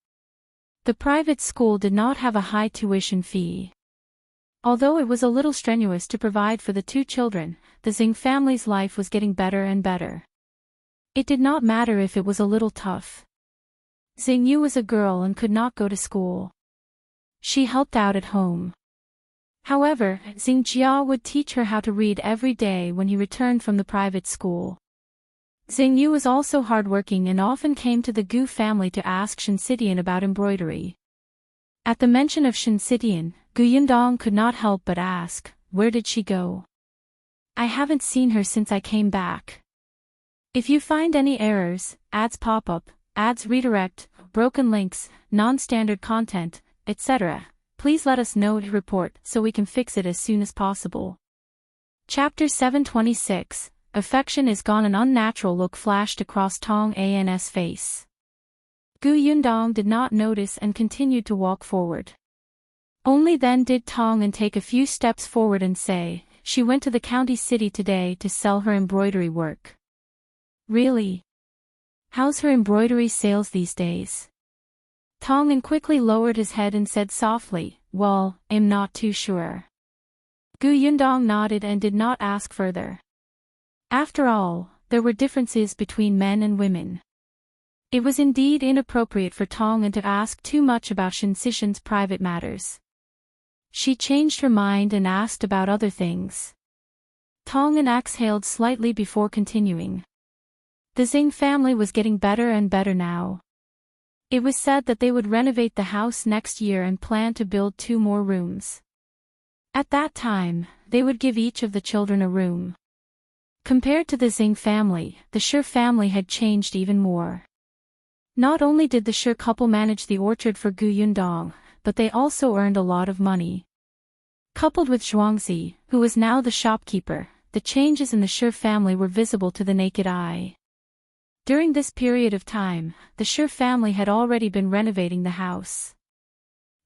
The private school did not have a high tuition fee. Although it was a little strenuous to provide for the 2 children, the Xing family's life was getting better and better. It did not matter if it was a little tough. Xingyu was a girl and could not go to school. She helped out at home. However, Xingjia would teach her how to read every day when he returned from the private school. Xingyu was also hardworking and often came to the Gu family to ask Shinsidian about embroidery. At the mention of Shinsidian, Gu Yundong could not help but ask, "Where did she go? I haven't seen her since I came back." If you find any errors, ads pop up, ads redirect, broken links, non-standard content, etc., please let us know to report so we can fix it as soon as possible. Chapter 726, Affection is Gone. An unnatural look flashed across Tong An's face. Gu Yundong did not notice and continued to walk forward. Only then did Tong An take a few steps forward and say, "She went to the county city today to sell her embroidery work." Really? How's her embroidery sales these days? Tong An quickly lowered his head and said softly, "Well, I'm not too sure." Gu Yundong nodded and did not ask further. After all, there were differences between men and women. It was indeed inappropriate for Tong An to ask too much about Shinsishan's private matters. She changed her mind and asked about other things. Tong An exhaled slightly before continuing. The Xing family was getting better and better now. It was said that they would renovate the house next year and plan to build 2 more rooms. At that time, they would give each of the children a room. Compared to the Xing family, the Shi family had changed even more. Not only did the Shi couple manage the orchard for Gu Yundong, but they also earned a lot of money. Coupled with Zhuangzi, who was now the shopkeeper, the changes in the Shi family were visible to the naked eye. During this period of time, the Shi family had already been renovating the house.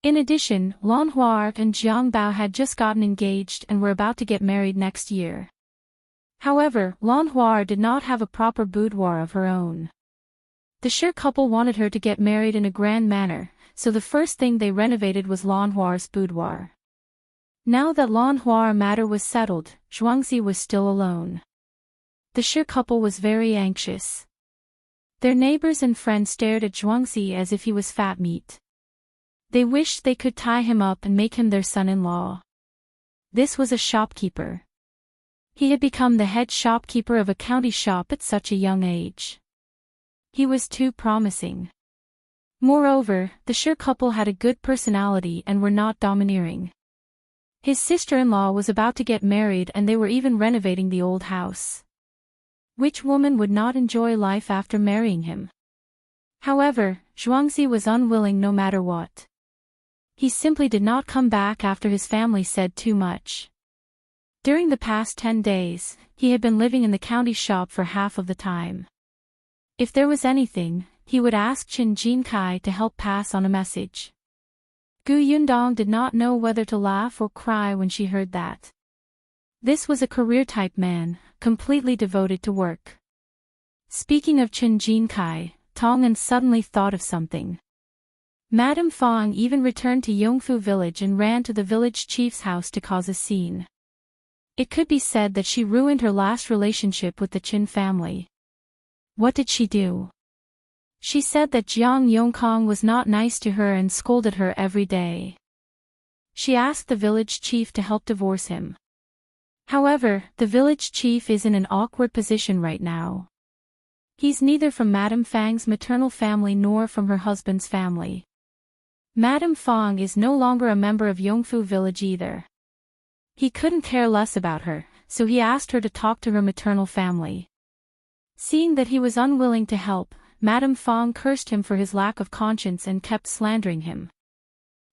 In addition, Lanhua and Jiang Bao had just gotten engaged and were about to get married next year. However, Lanhua did not have a proper boudoir of her own. The Shi couple wanted her to get married in a grand manner, so the first thing they renovated was Lanhua's boudoir. Now that Lanhua matter was settled, Zhuangzi was still alone. The Shi couple was very anxious. Their neighbors and friends stared at Zhuangzi as if he was fat meat. They wished they could tie him up and make him their son-in-law. This was a shopkeeper. He had become the head shopkeeper of a county shop at such a young age. He was too promising. Moreover, the Shi couple had a good personality and were not domineering. His sister-in-law was about to get married and they were even renovating the old house. Which woman would not enjoy life after marrying him? However, Zhuangzi was unwilling no matter what. He simply did not come back after his family said too much. During the past 10 days, he had been living in the county shop for half of the time. If there was anything, he would ask Qin Jinkai to help pass on a message. Gu Yundong did not know whether to laugh or cry when she heard that. This was a career-type man, completely devoted to work. Speaking of Qin Jinkai, Tong'an suddenly thought of something. Madame Fang even returned to Yongfu village and ran to the village chief's house to cause a scene. It could be said that she ruined her last relationship with the Qin family. What did she do? She said that Jiang Yongkong was not nice to her and scolded her every day. She asked the village chief to help divorce him. However, the village chief is in an awkward position right now. He's neither from Madame Fang's maternal family nor from her husband's family. Madame Fang is no longer a member of Yongfu village either. He couldn't care less about her, so he asked her to talk to her maternal family. Seeing that he was unwilling to help, Madame Fang cursed him for his lack of conscience and kept slandering him.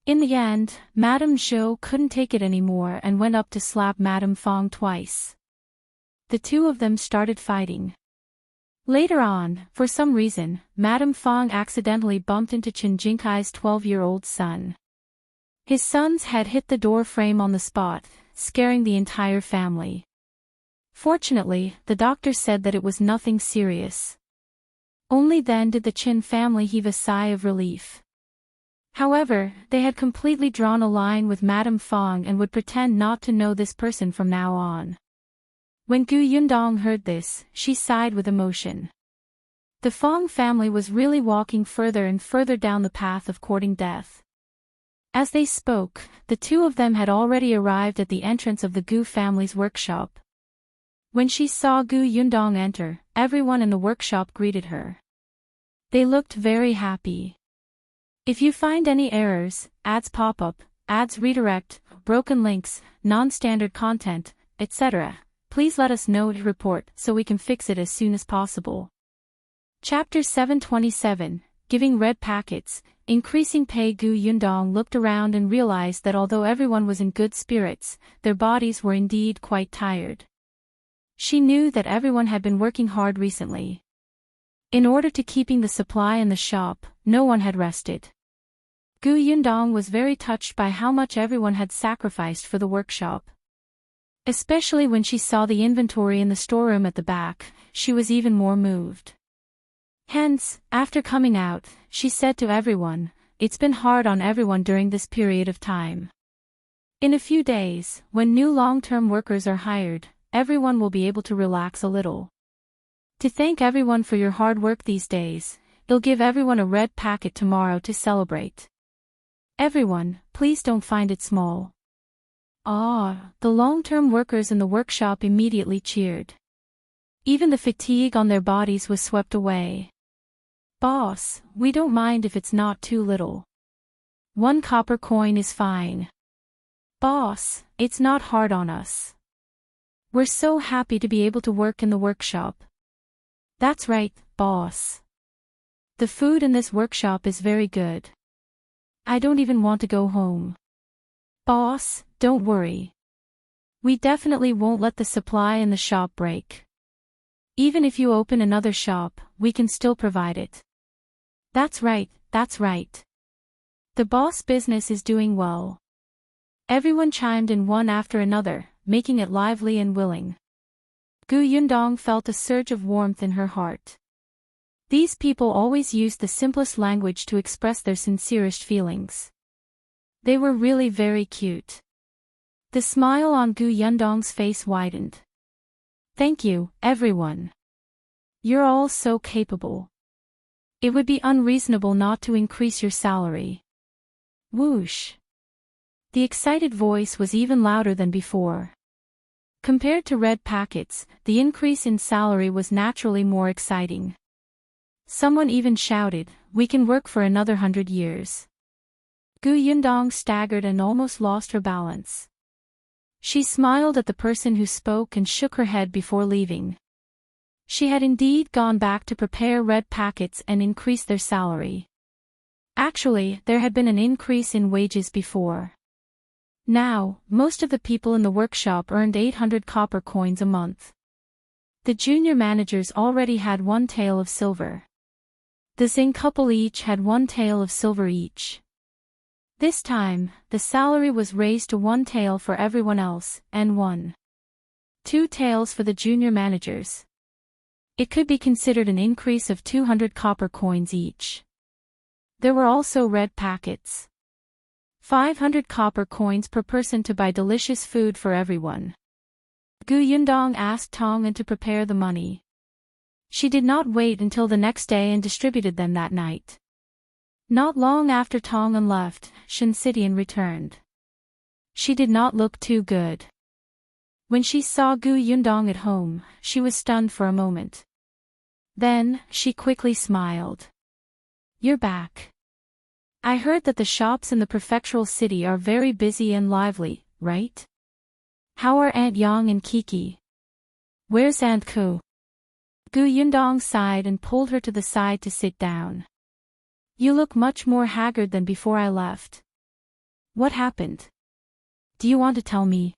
In the end, Madame Zhou couldn't take it anymore and went up to slap Madame Fang twice. The two of them started fighting. Later on, for some reason, Madame Fang accidentally bumped into Qin Jinkai's 12-year-old son. His son's head hit the door frame on the spot, scaring the entire family. Fortunately, the doctor said that it was nothing serious. Only then did the Qin family heave a sigh of relief. However, they had completely drawn a line with Madame Fang and would pretend not to know this person from now on. When Gu Yundong heard this, she sighed with emotion. The Fang family was really walking further and further down the path of courting death. As they spoke, the two of them had already arrived at the entrance of the Gu family's workshop. When she saw Gu Yundong enter, everyone in the workshop greeted her. They looked very happy. If you find any errors, ads pop up, ads redirect, broken links, non-standard content, etc., please let us know to report so we can fix it as soon as possible. Chapter 727, Giving Red Packets, Increasing Pay. Gu Yundong looked around and realized that although everyone was in good spirits, their bodies were indeed quite tired. She knew that everyone had been working hard recently. In order to keeping the supply in the shop, no one had rested. Gu Yundong was very touched by how much everyone had sacrificed for the workshop. Especially when she saw the inventory in the storeroom at the back, she was even more moved. Hence, after coming out, she said to everyone, "It's been hard on everyone during this period of time. In a few days, when new long-term workers are hired, everyone will be able to relax a little. To thank everyone for your hard work these days, I'll give everyone a red packet tomorrow to celebrate. Everyone, please don't find it small." Ah, the long-term workers in the workshop immediately cheered. Even the fatigue on their bodies was swept away. "Boss, we don't mind if it's not too little. 1 copper coin is fine. Boss, it's not hard on us. We're so happy to be able to work in the workshop." "That's right, boss. The food in this workshop is very good. I don't even want to go home. Boss, don't worry. We definitely won't let the supply in the shop break. Even if you open another shop, we can still provide it. That's right, that's right. The boss business is doing well. Everyone chimed in one after another, making it lively and willing. Yundong felt a surge of warmth in her heart. These people always used the simplest language to express their sincerest feelings. They were really very cute. The smile on Yundong's face widened. Thank you, everyone. You're all so capable. It would be unreasonable not to increase your salary. Whoosh. The excited voice was even louder than before. Compared to red packets, the increase in salary was naturally more exciting. Someone even shouted, "We can work for another 100 years." Yundong staggered and almost lost her balance. She smiled at the person who spoke and shook her head before leaving. She had indeed gone back to prepare red packets and increase their salary. Actually, there had been an increase in wages before. Now, most of the people in the workshop earned 800 copper coins a month. The junior managers already had 1 tael of silver. The Zing couple each had 1 tael of silver each. This time, the salary was raised to 1 tael for everyone else, and 2 taels for the junior managers. It could be considered an increase of 200 copper coins each. There were also red packets. 500 copper coins per person to buy delicious food for everyone. Yundong asked Tong'an to prepare the money. She did not wait until the next day and distributed them that night. Not long after Tong'an left, Shensidian returned. She did not look too good. When she saw Yundong at home, she was stunned for a moment. Then, she quickly smiled. "You're back. I heard that the shops in the prefectural city are very busy and lively, right? How are Aunt Yang and Kiki? Where's Aunt Ku?" Yundong sighed and pulled her to the side to sit down. "You look much more haggard than before I left. What happened? Do you want to tell me?"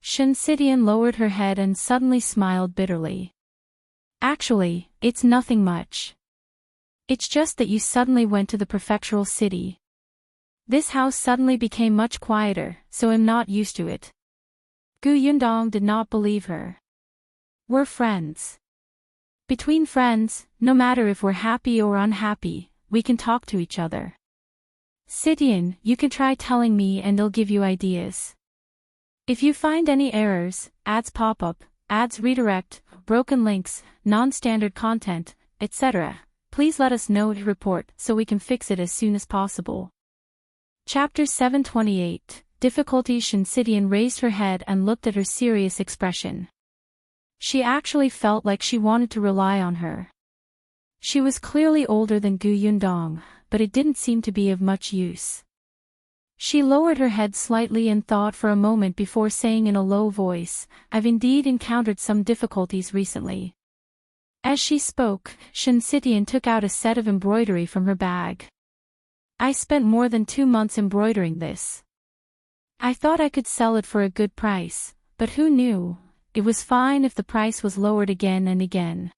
Shensidian lowered her head and suddenly smiled bitterly. "Actually, it's nothing much. It's just that you suddenly went to the prefectural city. This house suddenly became much quieter, so I'm not used to it." Yundong did not believe her. "We're friends. Between friends, no matter if we're happy or unhappy, we can talk to each other. Sidian, you can try telling me and I'll give you ideas. If you find any errors, ads pop up, ads redirect, broken links, non-standard content, etc., please let us know to report so we can fix it as soon as possible." Chapter 728, Difficulties. Shensidian raised her head and looked at her serious expression. She actually felt like she wanted to rely on her. She was clearly older than Yundong, but it didn't seem to be of much use. She lowered her head slightly and thought for a moment before saying in a low voice, "I've indeed encountered some difficulties recently." As she spoke, Shensidian took out a set of embroidery from her bag. "I spent more than 2 months embroidering this. I thought I could sell it for a good price, but who knew, it was fine if the price was lowered again and again.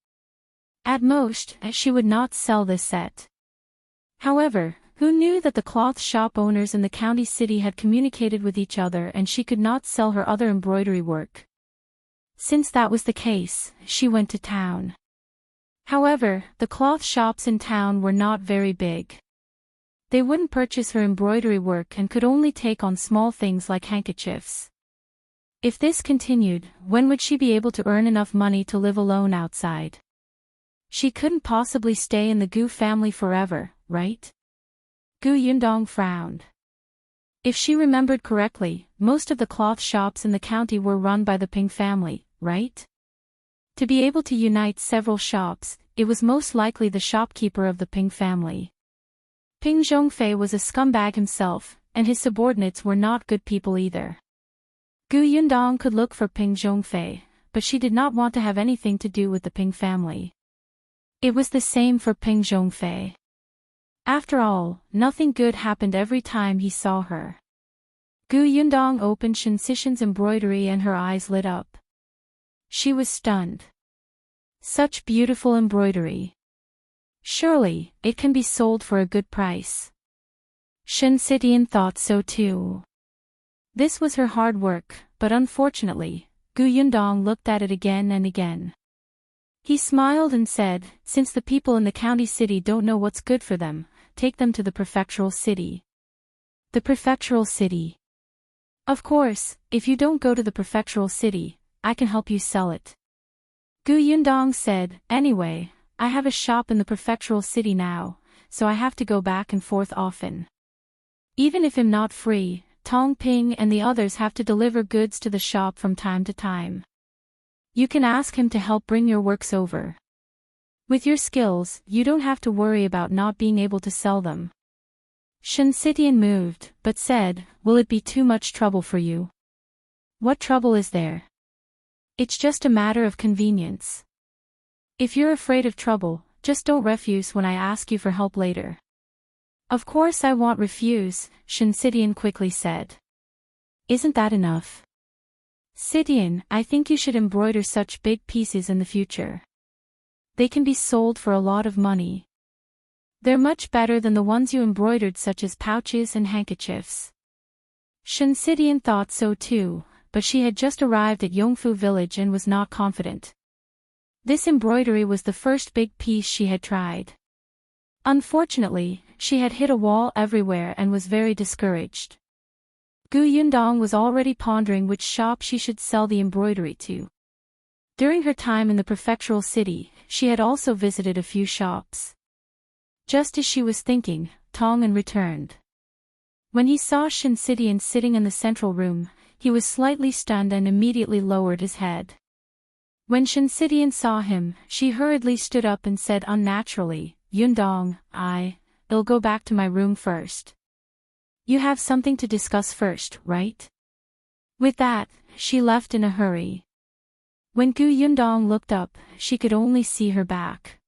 At most, she would not sell this set. However, who knew that the cloth shop owners in the county city had communicated with each other and she could not sell her other embroidery work? Since that was the case, she went to town. However, the cloth shops in town were not very big. They wouldn't purchase her embroidery work and could only take on small things like handkerchiefs. If this continued, when would she be able to earn enough money to live alone outside? She couldn't possibly stay in the Gu family forever, right? Yundong frowned. If she remembered correctly, most of the cloth shops in the county were run by the Ping family, right? To be able to unite several shops, it was most likely the shopkeeper of the Ping family. Ping Zhongfei was a scumbag himself, and his subordinates were not good people either. Yundong could look for Ping Zhongfei, but she did not want to have anything to do with the Ping family. It was the same for Ping Zhongfei. After all, nothing good happened every time he saw her. Yundong opened Shensidian's embroidery and her eyes lit up. She was stunned. Such beautiful embroidery. Surely, it can be sold for a good price. Shen Sitian thought so too. This was her hard work, but unfortunately, Yundong looked at it again and again. He smiled and said, since the people in the county city don't know what's good for them, take them to the prefectural city. The prefectural city. Of course, if you don't go to the prefectural city, I can help you sell it. Yundong said, anyway, I have a shop in the prefectural city now, so I have to go back and forth often. Even if I'm not free, Tong Ping and the others have to deliver goods to the shop from time to time. You can ask him to help bring your works over. With your skills, you don't have to worry about not being able to sell them. Shen Sitian moved, but said, will it be too much trouble for you? What trouble is there? It's just a matter of convenience. If you're afraid of trouble, just don't refuse when I ask you for help later. Of course I won't refuse, Shen Sitian quickly said. Isn't that enough? Sitian, I think you should embroider such big pieces in the future. They can be sold for a lot of money. They're much better than the ones you embroidered, such as pouches and handkerchiefs. Shen Sitian thought so too, but she had just arrived at Yongfu village and was not confident. This embroidery was the first big piece she had tried. Unfortunately, she had hit a wall everywhere and was very discouraged. Yundong was already pondering which shop she should sell the embroidery to. During her time in the prefectural city, she had also visited a few shops. Just as she was thinking, Tong'an returned. When he saw Shen Sitian sitting in the central room, he was slightly stunned and immediately lowered his head. When Shen Sitian saw him, she hurriedly stood up and said unnaturally, Yundong, I'll go back to my room first. You have something to discuss first, right? With that, she left in a hurry. When Yundong looked up, she could only see her back.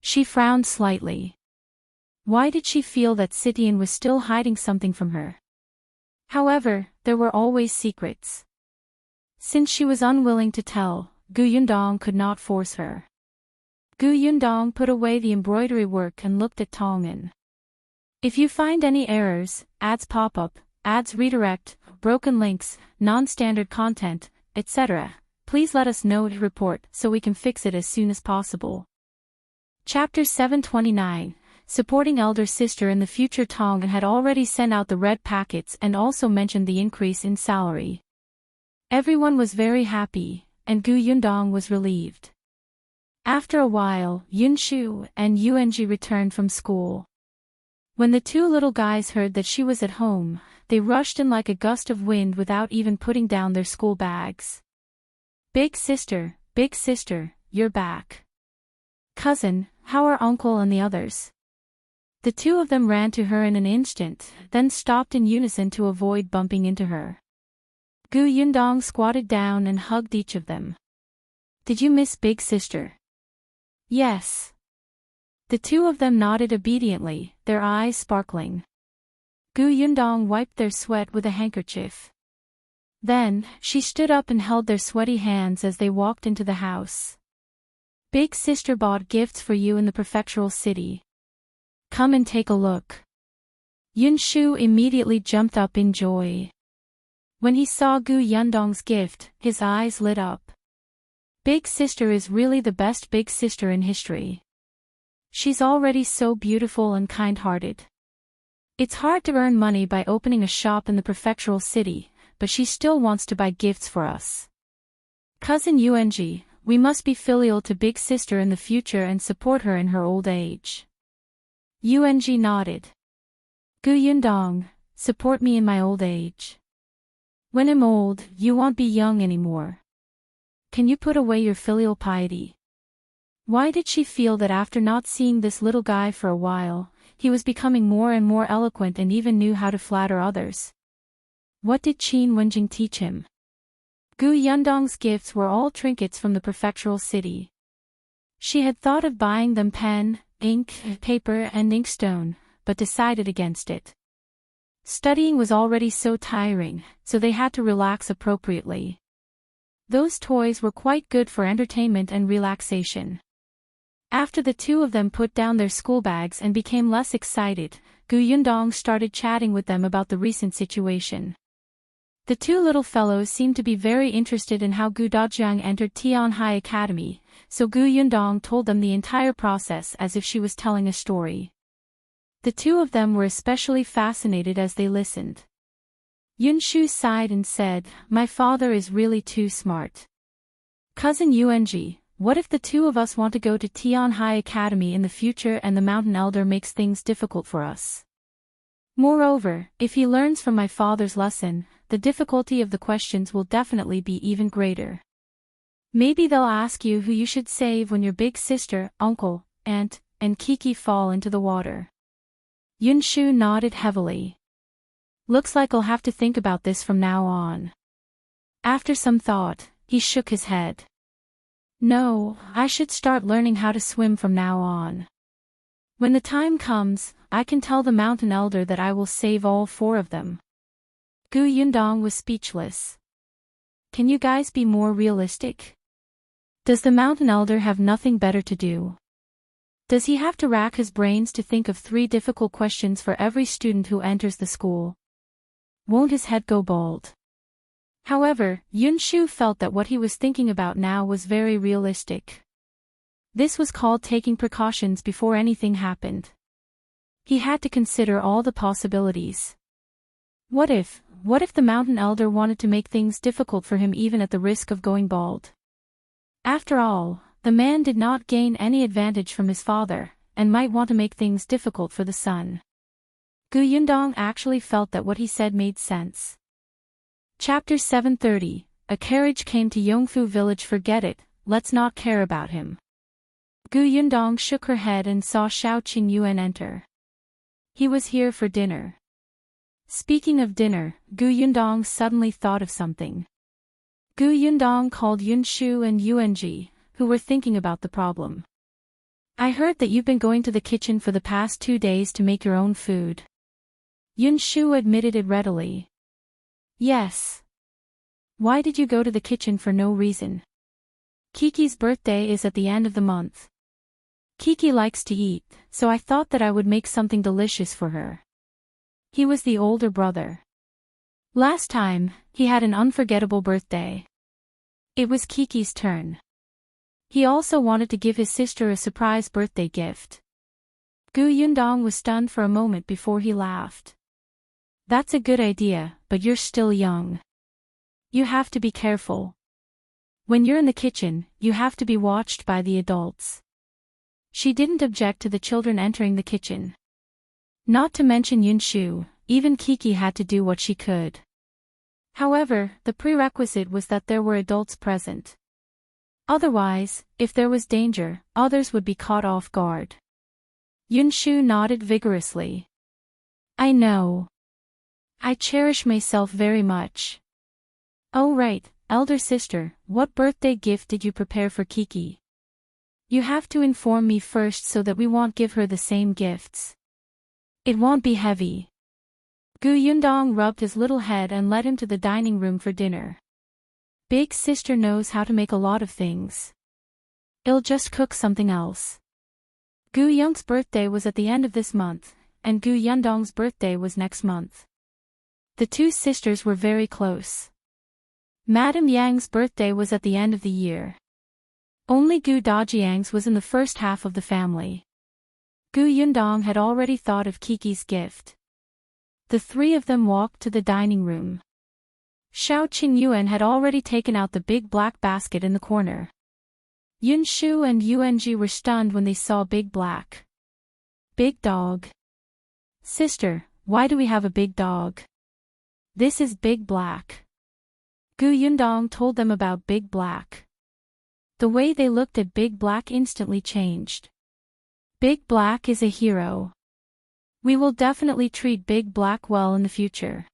She frowned slightly. Why did she feel that Sitian was still hiding something from her? However, there were always secrets. Since she was unwilling to tell, Yundong could not force her. Yundong put away the embroidery work and looked at Tong'an. If you find any errors, ads pop up, ads redirect, broken links, non-standard content, etc., please let us know to report so we can fix it as soon as possible. Chapter 729, Supporting Elder Sister. In the future, Tong'an had already sent out the red packets and also mentioned the increase in salary. Everyone was very happy, and Yundong was relieved. After a while, Yunxu and Yuanji returned from school. When the two little guys heard that she was at home, they rushed in like a gust of wind without even putting down their school bags. Big sister, you're back. Cousin, how are uncle and the others? The two of them ran to her in an instant, then stopped in unison to avoid bumping into her. Yundong squatted down and hugged each of them. Did you miss big sister? Yes. The two of them nodded obediently, their eyes sparkling. Yundong wiped their sweat with a handkerchief. Then, she stood up and held their sweaty hands as they walked into the house. Big sister bought gifts for you in the prefectural city. Come and take a look. Yunxu immediately jumped up in joy. When he saw Yundong's gift, his eyes lit up. Big sister is really the best big sister in history. She's already so beautiful and kind-hearted. It's hard to earn money by opening a shop in the prefectural city, but she still wants to buy gifts for us. Cousin Yuanji, we must be filial to big sister in the future and support her in her old age. Yuanji nodded. Yundong, support me in my old age. When I'm old, you won't be young anymore. Can you put away your filial piety? Why did she feel that after not seeing this little guy for a while, he was becoming more and more eloquent and even knew how to flatter others? What did Qin Wenjing teach him? Yundong's gifts were all trinkets from the prefectural city. She had thought of buying them pen, ink, paper and inkstone, but decided against it. Studying was already so tiring, so they had to relax appropriately. Those toys were quite good for entertainment and relaxation. After the two of them put down their school bags and became less excited, Yundong started chatting with them about the recent situation. The two little fellows seemed to be very interested in how Dajiang entered Tian High Academy, so Yundong told them the entire process as if she was telling a story. The two of them were especially fascinated as they listened. Yunxu sighed and said, "My father is really too smart. Cousin Yuanji, what if the two of us want to go to Tian High Academy in the future and the Mountain Elder makes things difficult for us? Moreover, if he learns from my father's lesson, the difficulty of the questions will definitely be even greater. Maybe they'll ask you who you should save when your big sister, uncle, aunt, and Kiki fall into the water." Yunxu nodded heavily. "Looks like I'll have to think about this from now on." After some thought, he shook his head. "No, I should start learning how to swim from now on. When the time comes, I can tell the Mountain Elder that I will save all four of them." Yundong was speechless. "Can you guys be more realistic? Does the Mountain Elder have nothing better to do? Does he have to rack his brains to think of 3 difficult questions for every student who enters the school? Won't his head go bald?" However, Yunxu felt that what he was thinking about now was very realistic. This was called taking precautions before anything happened. He had to consider all the possibilities. What if the Mountain Elder wanted to make things difficult for him even at the risk of going bald? After all, the man did not gain any advantage from his father, and might want to make things difficult for the son. Yundong actually felt that what he said made sense. Chapter 730, A Carriage came to Yongfu village. "Forget it, let's not care about him." Yundong shook her head and saw Shao Qingyuan enter. He was here for dinner. Speaking of dinner, Yundong suddenly thought of something. Yundong called Yunxu and Yuanji, who were thinking about the problem. "I heard that you've been going to the kitchen for the past 2 days to make your own food." Yunxu admitted it readily. "Yes. Why did you go to the kitchen for no reason?" "Kiki's birthday is at the end of the month. Kiki likes to eat, so I thought that I would make something delicious for her." He was the older brother. Last time, he had an unforgettable birthday. It was Kiki's turn. He also wanted to give his sister a surprise birthday gift. Yundong was stunned for a moment before he laughed. "That's a good idea, but you're still young. You have to be careful. When you're in the kitchen, you have to be watched by the adults." She didn't object to the children entering the kitchen. Not to mention Yunxu, even Kiki had to do what she could. However, the prerequisite was that there were adults present. Otherwise, if there was danger, others would be caught off guard. Yunxu nodded vigorously. "I know. I cherish myself very much." "Oh right, elder sister, what birthday gift did you prepare for Kiki? You have to inform me first so that we won't give her the same gifts. It won't be heavy." Yundong rubbed his little head and led him to the dining room for dinner. "Big sister knows how to make a lot of things. I'll just cook something else." Young's birthday was at the end of this month, and Yundong's birthday was next month. The two sisters were very close. Madame Yang's birthday was at the end of the year. Only Dajiang's was in the first half of the family. Yundong had already thought of Kiki's gift. The 3 of them walked to the dining room. Shao Qingyuan had already taken out the big black basket in the corner. Yunxu and Yuanji were stunned when they saw Big Black. "Big dog. Sister, why do we have a big dog?" "This is Big Black." Yundong told them about Big Black. The way they looked at Big Black instantly changed. "Big Black is a hero. We will definitely treat Big Black well in the future.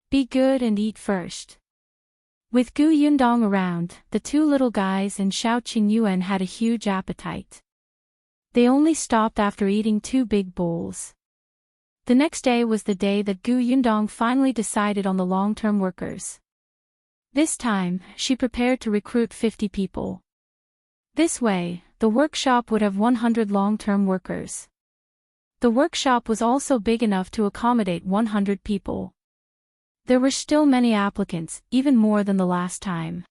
Be good and eat first." With Yundong around, the 2 little guys and Shao Qingyuan had a huge appetite. They only stopped after eating 2 big bowls. The next day was the day that Yundong finally decided on the long-term workers. This time, she prepared to recruit 50 people. This way, the workshop would have 100 long-term workers. The workshop was also big enough to accommodate 100 people. There were still many applicants, even more than the last time.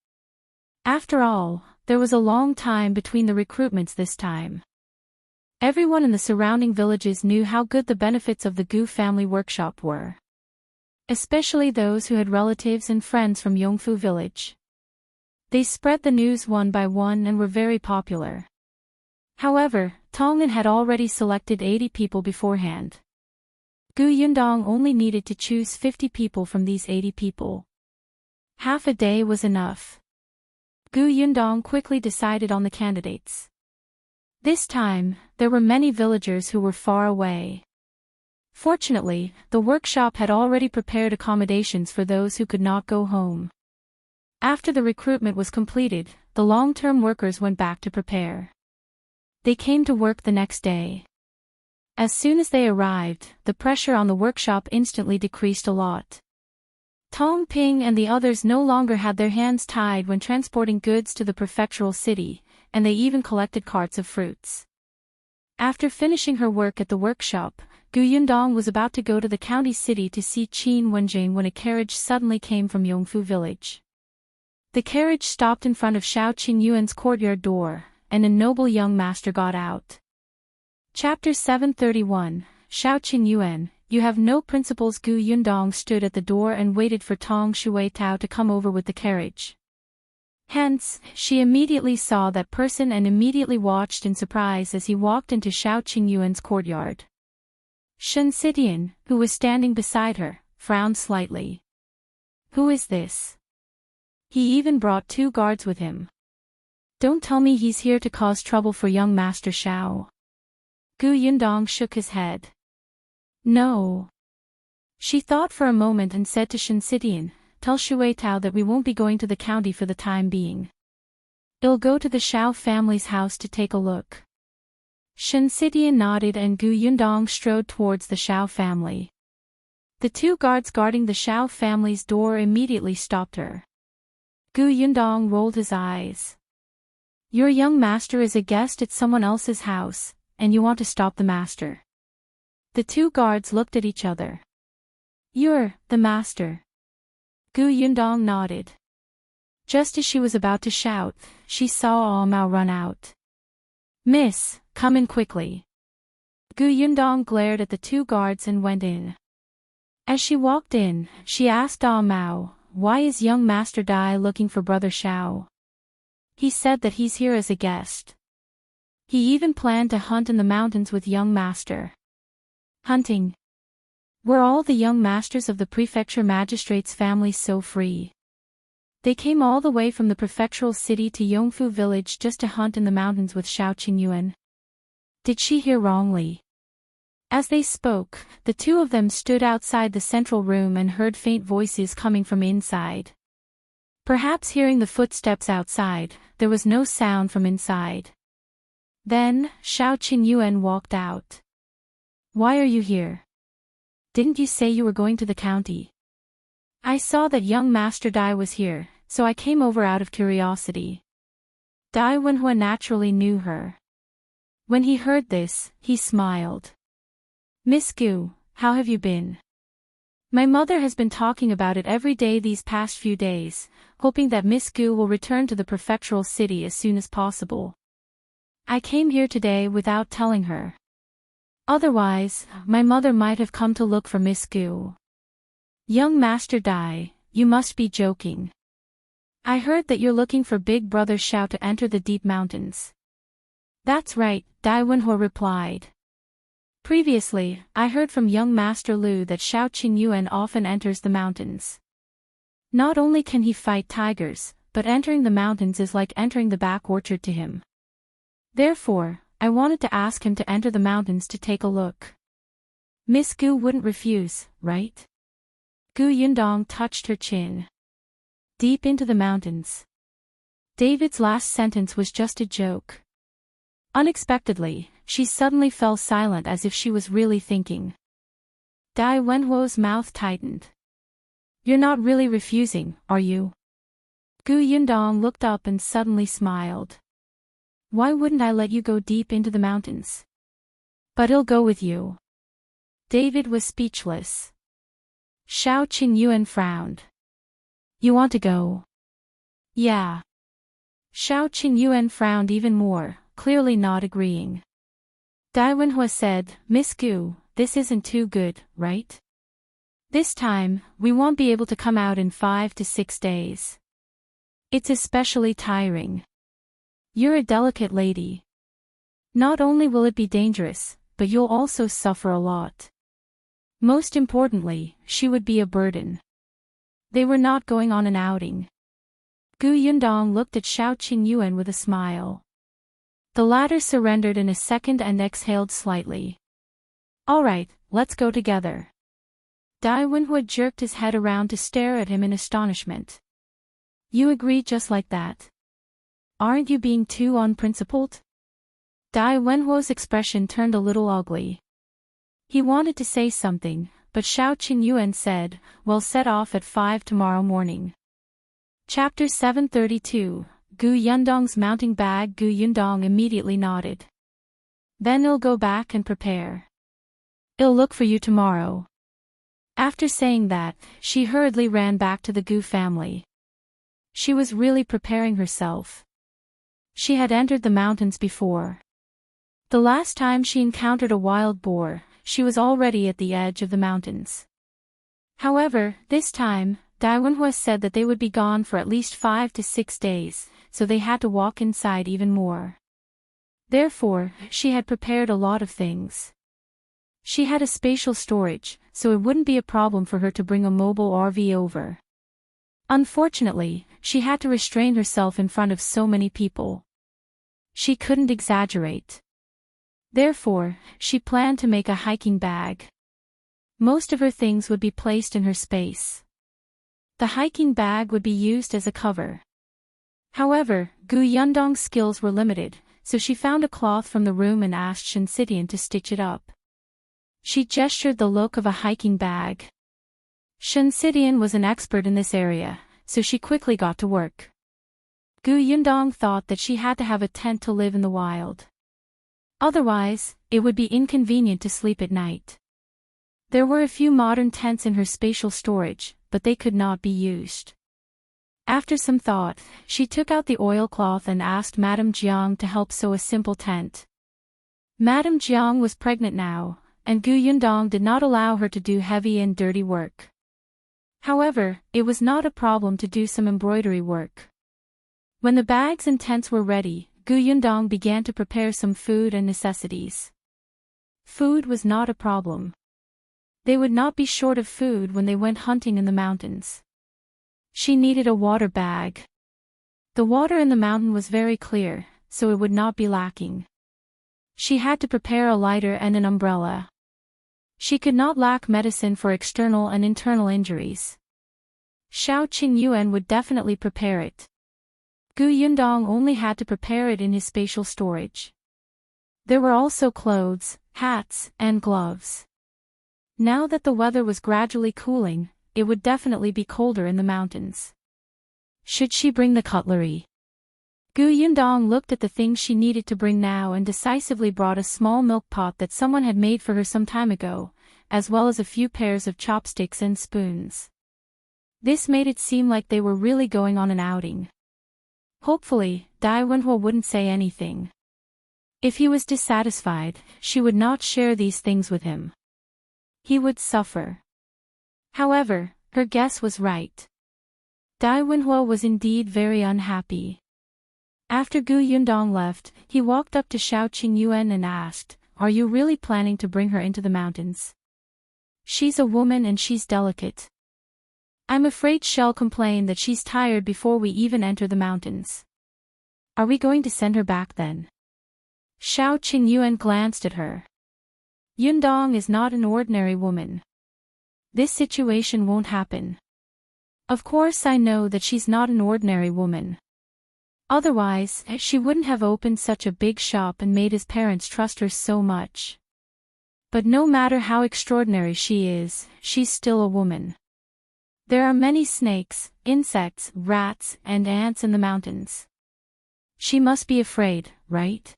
After all, there was a long time between the recruitments this time. Everyone in the surrounding villages knew how good the benefits of the Gu family workshop were. Especially those who had relatives and friends from Yongfu village. They spread the news one by one and were very popular. However, Tongnan had already selected 80 people beforehand. Gu Yundong only needed to choose 50 people from these 80 people. Half a day was enough. Gu Yundong quickly decided on the candidates. This time, there were many villagers who were far away. Fortunately, the workshop had already prepared accommodations for those who could not go home. After the recruitment was completed, the long-term workers went back to prepare. They came to work the next day. As soon as they arrived, the pressure on the workshop instantly decreased a lot. Tong Ping and the others no longer had their hands tied when transporting goods to the prefectural city, and they even collected carts of fruits. After finishing her work at the workshop, Gu Yundong was about to go to the county city to see Qin Wenjing when a carriage suddenly came from Yongfu village. The carriage stopped in front of Shao Qingyuan's courtyard door, and a noble young master got out. Chapter 731, Shao Qingyuan, you have no principles. Gu Yundong stood at the door and waited for Tong Shuitao to come over with the carriage. Hence, she immediately saw that person and immediately watched in surprise as he walked into Shao Qingyuan's courtyard. Shen Sitian, who was standing beside her, frowned slightly. Who is this? He even brought 2 guards with him. Don't tell me he's here to cause trouble for young Master Shao. Gu Yundong shook his head. No. She thought for a moment and said to Shen Sitian, tell Shuitao that we won't be going to the county for the time being. I'll go to the Shao family's house to take a look. Shen Sitian nodded and Gu Yundong strode towards the Shao family. The 2 guards guarding the Shao family's door immediately stopped her. Gu Yundong rolled his eyes. Your young master is a guest at someone else's house, and you want to stop the master. The 2 guards looked at each other. You're the master. Gu Yundong nodded. Just as she was about to shout, she saw Mao run out. Miss, come in quickly. Gu Yundong glared at the 2 guards and went in. As she walked in, she asked Mao, why is young Master Dai looking for Brother Shao? He said that he's here as a guest. He even planned to hunt in the mountains with young Master. Hunting? Were all the young masters of the prefecture magistrates' families so free? They came all the way from the prefectural city to Yongfu village just to hunt in the mountains with Shao Qingyuan. Did she hear wrongly? As they spoke, the 2 of them stood outside the central room and heard faint voices coming from inside. Perhaps hearing the footsteps outside, there was no sound from inside. Then, Shao Qingyuan walked out. Why are you here? Didn't you say you were going to the county? I saw that young Master Dai was here, so I came over out of curiosity. Dai Wenhuo naturally knew her. When he heard this, he smiled. Miss Gu, how have you been? My mother has been talking about it every day these past few days, hoping that Miss Gu will return to the prefectural city as soon as possible. I came here today without telling her. Otherwise, my mother might have come to look for Miss Gu. Young Master Dai, you must be joking. I heard that you're looking for Big Brother Shao to enter the deep mountains. That's right, Dai Wenhuo replied. Previously, I heard from young Master Liu that Shao Qingyuan often enters the mountains. Not only can he fight tigers, but entering the mountains is like entering the back orchard to him. Therefore, I wanted to ask him to enter the mountains to take a look. Miss Gu wouldn't refuse, right? Gu Yundong touched her chin. Deep into the mountains. David's last sentence was just a joke. Unexpectedly, she suddenly fell silent as if she was really thinking. Dai Wenhuo's mouth tightened. You're not really refusing, are you? Gu Yundong looked up and suddenly smiled. Why wouldn't I let you go deep into the mountains? But I'll go with you. David was speechless. Shao Qingyuan frowned. You want to go? Yeah. Shao Qingyuan frowned even more, clearly not agreeing. Wenhuo said, Miss Gu, this isn't too good, right? This time, we won't be able to come out in 5 to 6 days. It's especially tiring. You're a delicate lady. Not only will it be dangerous, but you'll also suffer a lot. Most importantly, she would be a burden. They were not going on an outing. Gu Yundong looked at Shao Qingyuan with a smile. The latter surrendered in a second and exhaled slightly. All right, let's go together. Wenhuo jerked his head around to stare at him in astonishment. You agree just like that? Aren't you being too unprincipled? Wenhuo's expression turned a little ugly. He wanted to say something, but Shao Qingyuan said, We'll set off at 5 tomorrow morning. Chapter 732, Gu Yundong's mounting bag. Gu Yundong immediately nodded. Then I'll go back and prepare. I'll look for you tomorrow. After saying that, she hurriedly ran back to the Gu family. She was really preparing herself. She had entered the mountains before. The last time she encountered a wild boar, she was already at the edge of the mountains. However, this time, Wenhuo said that they would be gone for at least 5 to 6 days, so they had to walk inside even more. Therefore, she had prepared a lot of things. She had a spatial storage, so it wouldn't be a problem for her to bring a mobile RV over. Unfortunately, she had to restrain herself in front of so many people. She couldn't exaggerate. Therefore, she planned to make a hiking bag. Most of her things would be placed in her space. The hiking bag would be used as a cover. However, Gu Yundong's skills were limited, so she found a cloth from the room and asked Shensidian to stitch it up. She gestured the look of a hiking bag. Shensidian was an expert in this area, so she quickly got to work. Gu Yundong thought that she had to have a tent to live in the wild. Otherwise, it would be inconvenient to sleep at night. There were a few modern tents in her spatial storage, but they could not be used. After some thought, she took out the oilcloth and asked Madame Jiang to help sew a simple tent. Madame Jiang was pregnant now, and Gu Yundong did not allow her to do heavy and dirty work. However, it was not a problem to do some embroidery work. When the bags and tents were ready, Gu Yundong began to prepare some food and necessities. Food was not a problem. They would not be short of food when they went hunting in the mountains. She needed a water bag. The water in the mountain was very clear, so it would not be lacking. She had to prepare a lighter and an umbrella. She could not lack medicine for external and internal injuries. Shao Qingyuan would definitely prepare it. Gu Yundong only had to prepare it in his spatial storage. There were also clothes, hats, and gloves. Now that the weather was gradually cooling, it would definitely be colder in the mountains. Should she bring the cutlery? Gu Yundong looked at the things she needed to bring now and decisively brought a small milk pot that someone had made for her some time ago, as well as a few pairs of chopsticks and spoons. This made it seem like they were really going on an outing. Hopefully, Wenhuo wouldn't say anything. If he was dissatisfied, she would not share these things with him. He would suffer. However, her guess was right. Wenhuo was indeed very unhappy. After Gu Yundong left, he walked up to Shao Qingyuan and asked, Are you really planning to bring her into the mountains? She's a woman and she's delicate. I'm afraid she'll complain that she's tired before we even enter the mountains. Are we going to send her back then? Shao Qingyuan glanced at her. Yundong is not an ordinary woman. This situation won't happen. Of course I know that she's not an ordinary woman. Otherwise, she wouldn't have opened such a big shop and made his parents trust her so much. But no matter how extraordinary she is, she's still a woman. There are many snakes, insects, rats, and ants in the mountains. She must be afraid, right?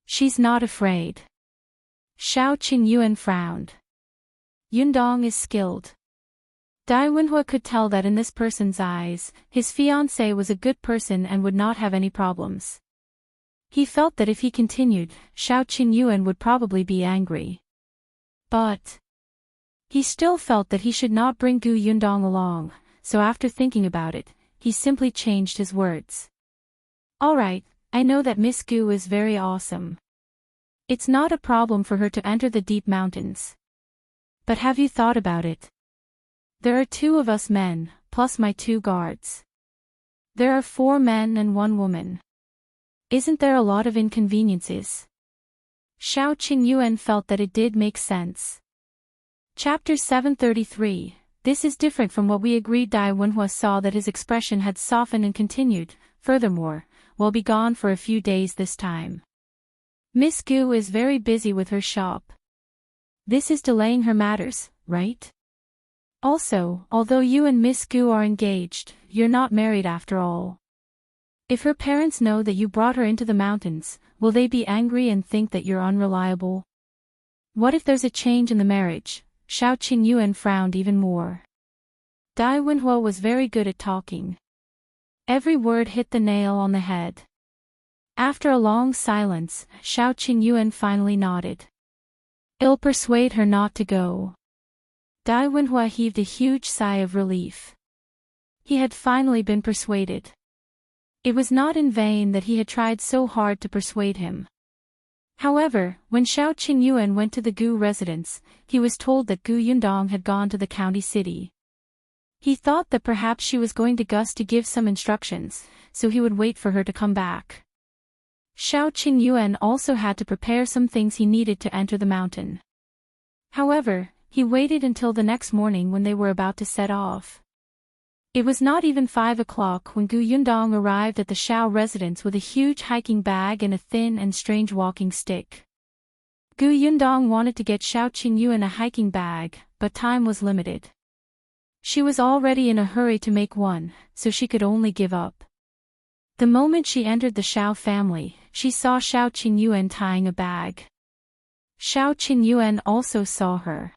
She's not afraid. Shao Qingyuan frowned. Yundong is skilled. Wenhuo could tell that in this person's eyes, his fiancée was a good person and would not have any problems. He felt that if he continued, Shao Qingyuan would probably be angry. But he still felt that he should not bring Gu Yundong along, so after thinking about it, he simply changed his words. Alright, I know that Miss Gu is very awesome. It's not a problem for her to enter the deep mountains. But have you thought about it? There are 2 of us men, plus my 2 guards. There are 4 men and 1 woman. Isn't there a lot of inconveniences? Shao Qingyuan felt that it did make sense. Chapter 733. This is different from what we agreed. Wenhuo saw that his expression had softened and continued, furthermore, we'll be gone for a few days this time. Miss Gu is very busy with her shop. This is delaying her matters, right? Also, although you and Miss Gu are engaged, you're not married after all. If her parents know that you brought her into the mountains, will they be angry and think that you're unreliable? What if there's a change in the marriage? Shao Qingyuan frowned even more. Wenhuo was very good at talking. Every word hit the nail on the head. After a long silence, Shao Qingyuan finally nodded. I'll persuade her not to go. Wenhuo heaved a huge sigh of relief. He had finally been persuaded. It was not in vain that he had tried so hard to persuade him. However, when Shao Qingyuan went to the Gu residence, he was told that Gu Yundong had gone to the county city. He thought that perhaps she was going to Gus to give some instructions, so he would wait for her to come back. Shao Qingyuan also had to prepare some things he needed to enter the mountain. However, he waited until the next morning when they were about to set off. It was not even 5 o'clock when Gu Yundong arrived at the Shao residence with a huge hiking bag and a thin and strange walking stick. Gu Yundong wanted to get Shao Qingyuan a hiking bag, but time was limited. She was already in a hurry to make one, so she could only give up. The moment she entered the Shao family, she saw Shao Qingyuan tying a bag. Shao Qingyuan also saw her.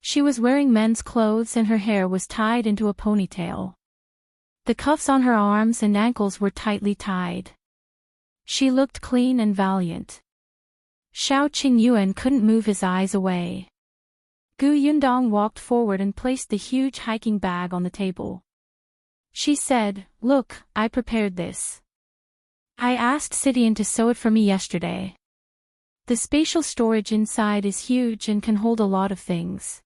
She was wearing men's clothes and her hair was tied into a ponytail. The cuffs on her arms and ankles were tightly tied. She looked clean and valiant. Shao Qingyuan couldn't move his eyes away. Gu Yundong walked forward and placed the huge hiking bag on the table. She said, "Look, I prepared this. I asked Sidian to sew it for me yesterday. The spatial storage inside is huge and can hold a lot of things.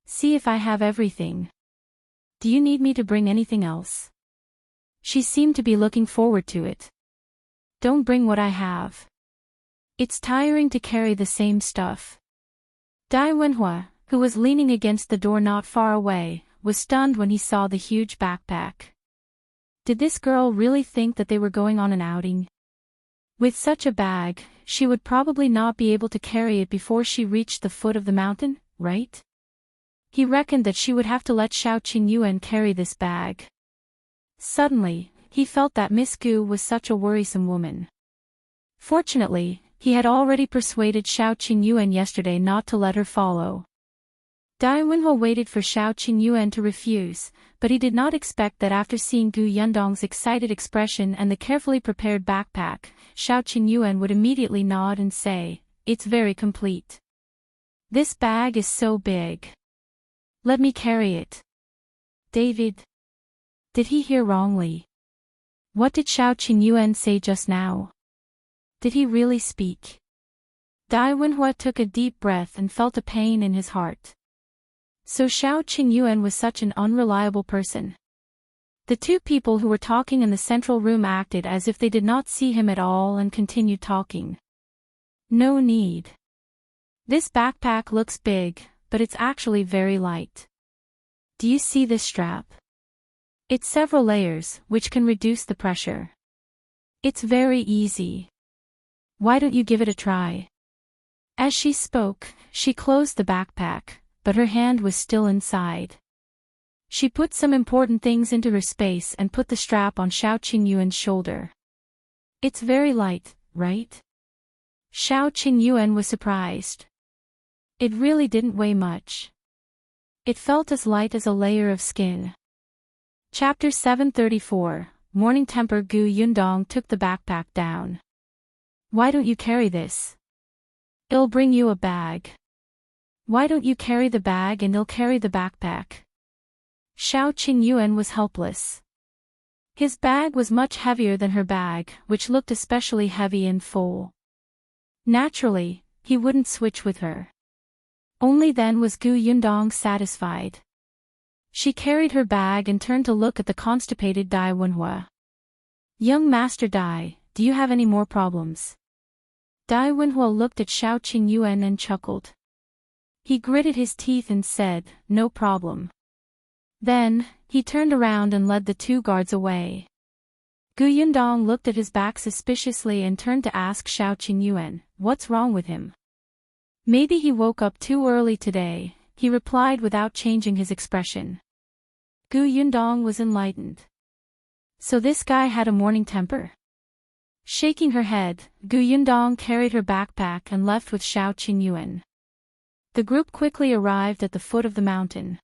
See if I have everything. Do you need me to bring anything else?" She seemed to be looking forward to it. "Don't bring what I have. It's tiring to carry the same stuff." Wenhuo, who was leaning against the door not far away, was stunned when he saw the huge backpack. Did this girl really think that they were going on an outing? With such a bag, she would probably not be able to carry it before she reached the foot of the mountain, right? He reckoned that she would have to let Shao Qingyuan carry this bag. Suddenly, he felt that Miss Gu was such a worrisome woman. Fortunately, he had already persuaded Shao Qingyuan yesterday not to let her follow. Wenhuo waited for Shao Qingyuan to refuse, but he did not expect that after seeing Gu Yundong's excited expression and the carefully prepared backpack, Shao Qingyuan would immediately nod and say, "It's very complete. This bag is so big. Let me carry it." David. Did he hear wrongly? What did Shao Qingyuan say just now? Did he really speak? Wenhuo took a deep breath and felt a pain in his heart. So Shao Qingyuan was such an unreliable person. The 2 people who were talking in the central room acted as if they did not see him at all and continued talking. No need. This backpack looks big, but it's actually very light. Do you see this strap? It's several layers, which can reduce the pressure. It's very easy. Why don't you give it a try? As she spoke, she closed the backpack, but her hand was still inside. She put some important things into her space and put the strap on Shao Qingyuan's shoulder. It's very light, right? Shao Qingyuan was surprised. It really didn't weigh much. It felt as light as a layer of skin. Chapter 734, Morning Temper. Gu Yundong took the backpack down. Why don't you carry this? It'll bring you a bag. Why don't you carry the bag and I'll carry the backpack? Shao Qingyuan was helpless. His bag was much heavier than her bag, which looked especially heavy and full. Naturally, he wouldn't switch with her. Only then was Gu Yundong satisfied. She carried her bag and turned to look at the constipated Dai Wenhuo. Young Master Dai, do you have any more problems? Dai Wenhuo looked at Shao Qingyuan and chuckled. He gritted his teeth and said, no problem. Then, he turned around and led the two guards away. Gu Yundong looked at his back suspiciously and turned to ask Shao Qingyuan, what's wrong with him? Maybe he woke up too early today, he replied without changing his expression. Gu Yundong was enlightened. So this guy had a morning temper? Shaking her head, Gu Yundong carried her backpack and left with Shao Qingyuan. The group quickly arrived at the foot of the mountain.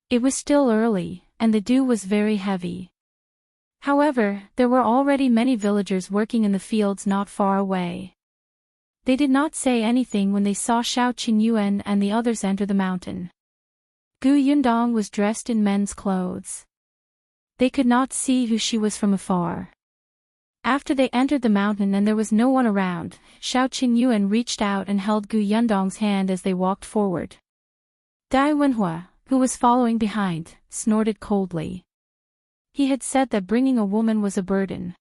It was still early, and the dew was very heavy. However, there were already many villagers working in the fields not far away. They did not say anything when they saw Shao Qingyuan and the others enter the mountain. Gu Yundong was dressed in men's clothes. They could not see who she was from afar. After they entered the mountain and there was no one around, Shao Qingyuan reached out and held Gu Yundong's hand as they walked forward. Dai Wenhuo, who was following behind, snorted coldly. He had said that bringing a woman was a burden.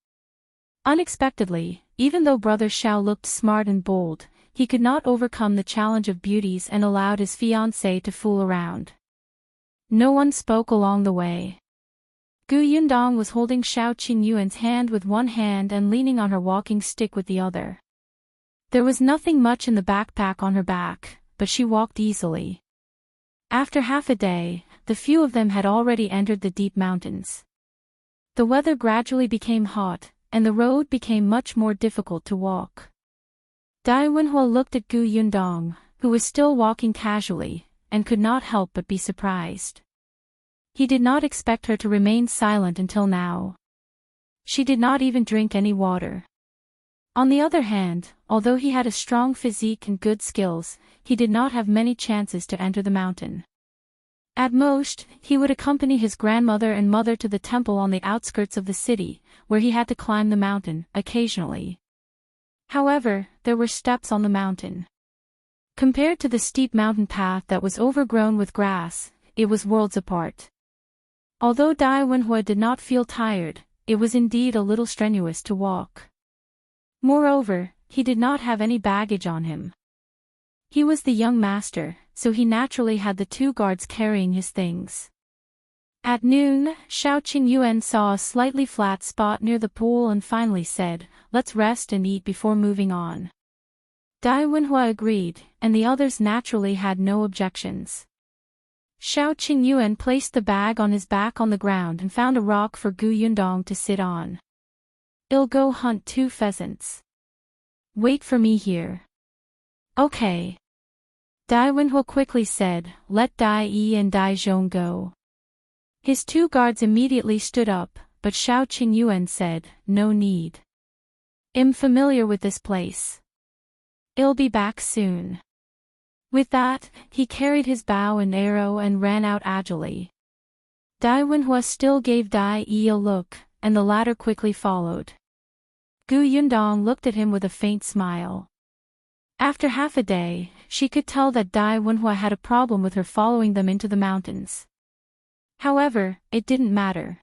Unexpectedly, even though Brother Shao looked smart and bold, he could not overcome the challenge of beauties and allowed his fiancée to fool around. No one spoke along the way. Gu Yundong was holding Shao Qingyuan's hand with one hand and leaning on her walking stick with the other. There was nothing much in the backpack on her back, but she walked easily. After half a day, the few of them had already entered the deep mountains. The weather gradually became hot, and the road became much more difficult to walk. Dai Wenhuo looked at Gu Yundong, who was still walking casually, and could not help but be surprised. He did not expect her to remain silent until now. She did not even drink any water. On the other hand, although he had a strong physique and good skills, he did not have many chances to enter the mountain. At most, he would accompany his grandmother and mother to the temple on the outskirts of the city, where he had to climb the mountain, occasionally. However, there were steps on the mountain. Compared to the steep mountain path that was overgrown with grass, it was worlds apart. Although Dai Wenhuo did not feel tired, it was indeed a little strenuous to walk. Moreover, he did not have any baggage on him. He was the young master, so he naturally had the two guards carrying his things. At noon, Shao Qingyuan saw a slightly flat spot near the pool and finally said, let's rest and eat before moving on. Dai Wenhuo agreed, and the others naturally had no objections. Shao Qingyuan placed the bag on his back on the ground and found a rock for Gu Yundong to sit on. I'll go hunt 2 pheasants. Wait for me here. Okay. Dai Wenhuo quickly said, let Dai Yi and Dai Zhong go. His 2 guards immediately stood up, but Shao Qingyuan said, no need. I'm familiar with this place. I'll be back soon. With that, he carried his bow and arrow and ran out agilely. Dai Wenhuo still gave Dai Yi a look, and the latter quickly followed. Gu Yundong looked at him with a faint smile. After half a day, she could tell that Dai Wenhuo had a problem with her following them into the mountains. However, it didn't matter.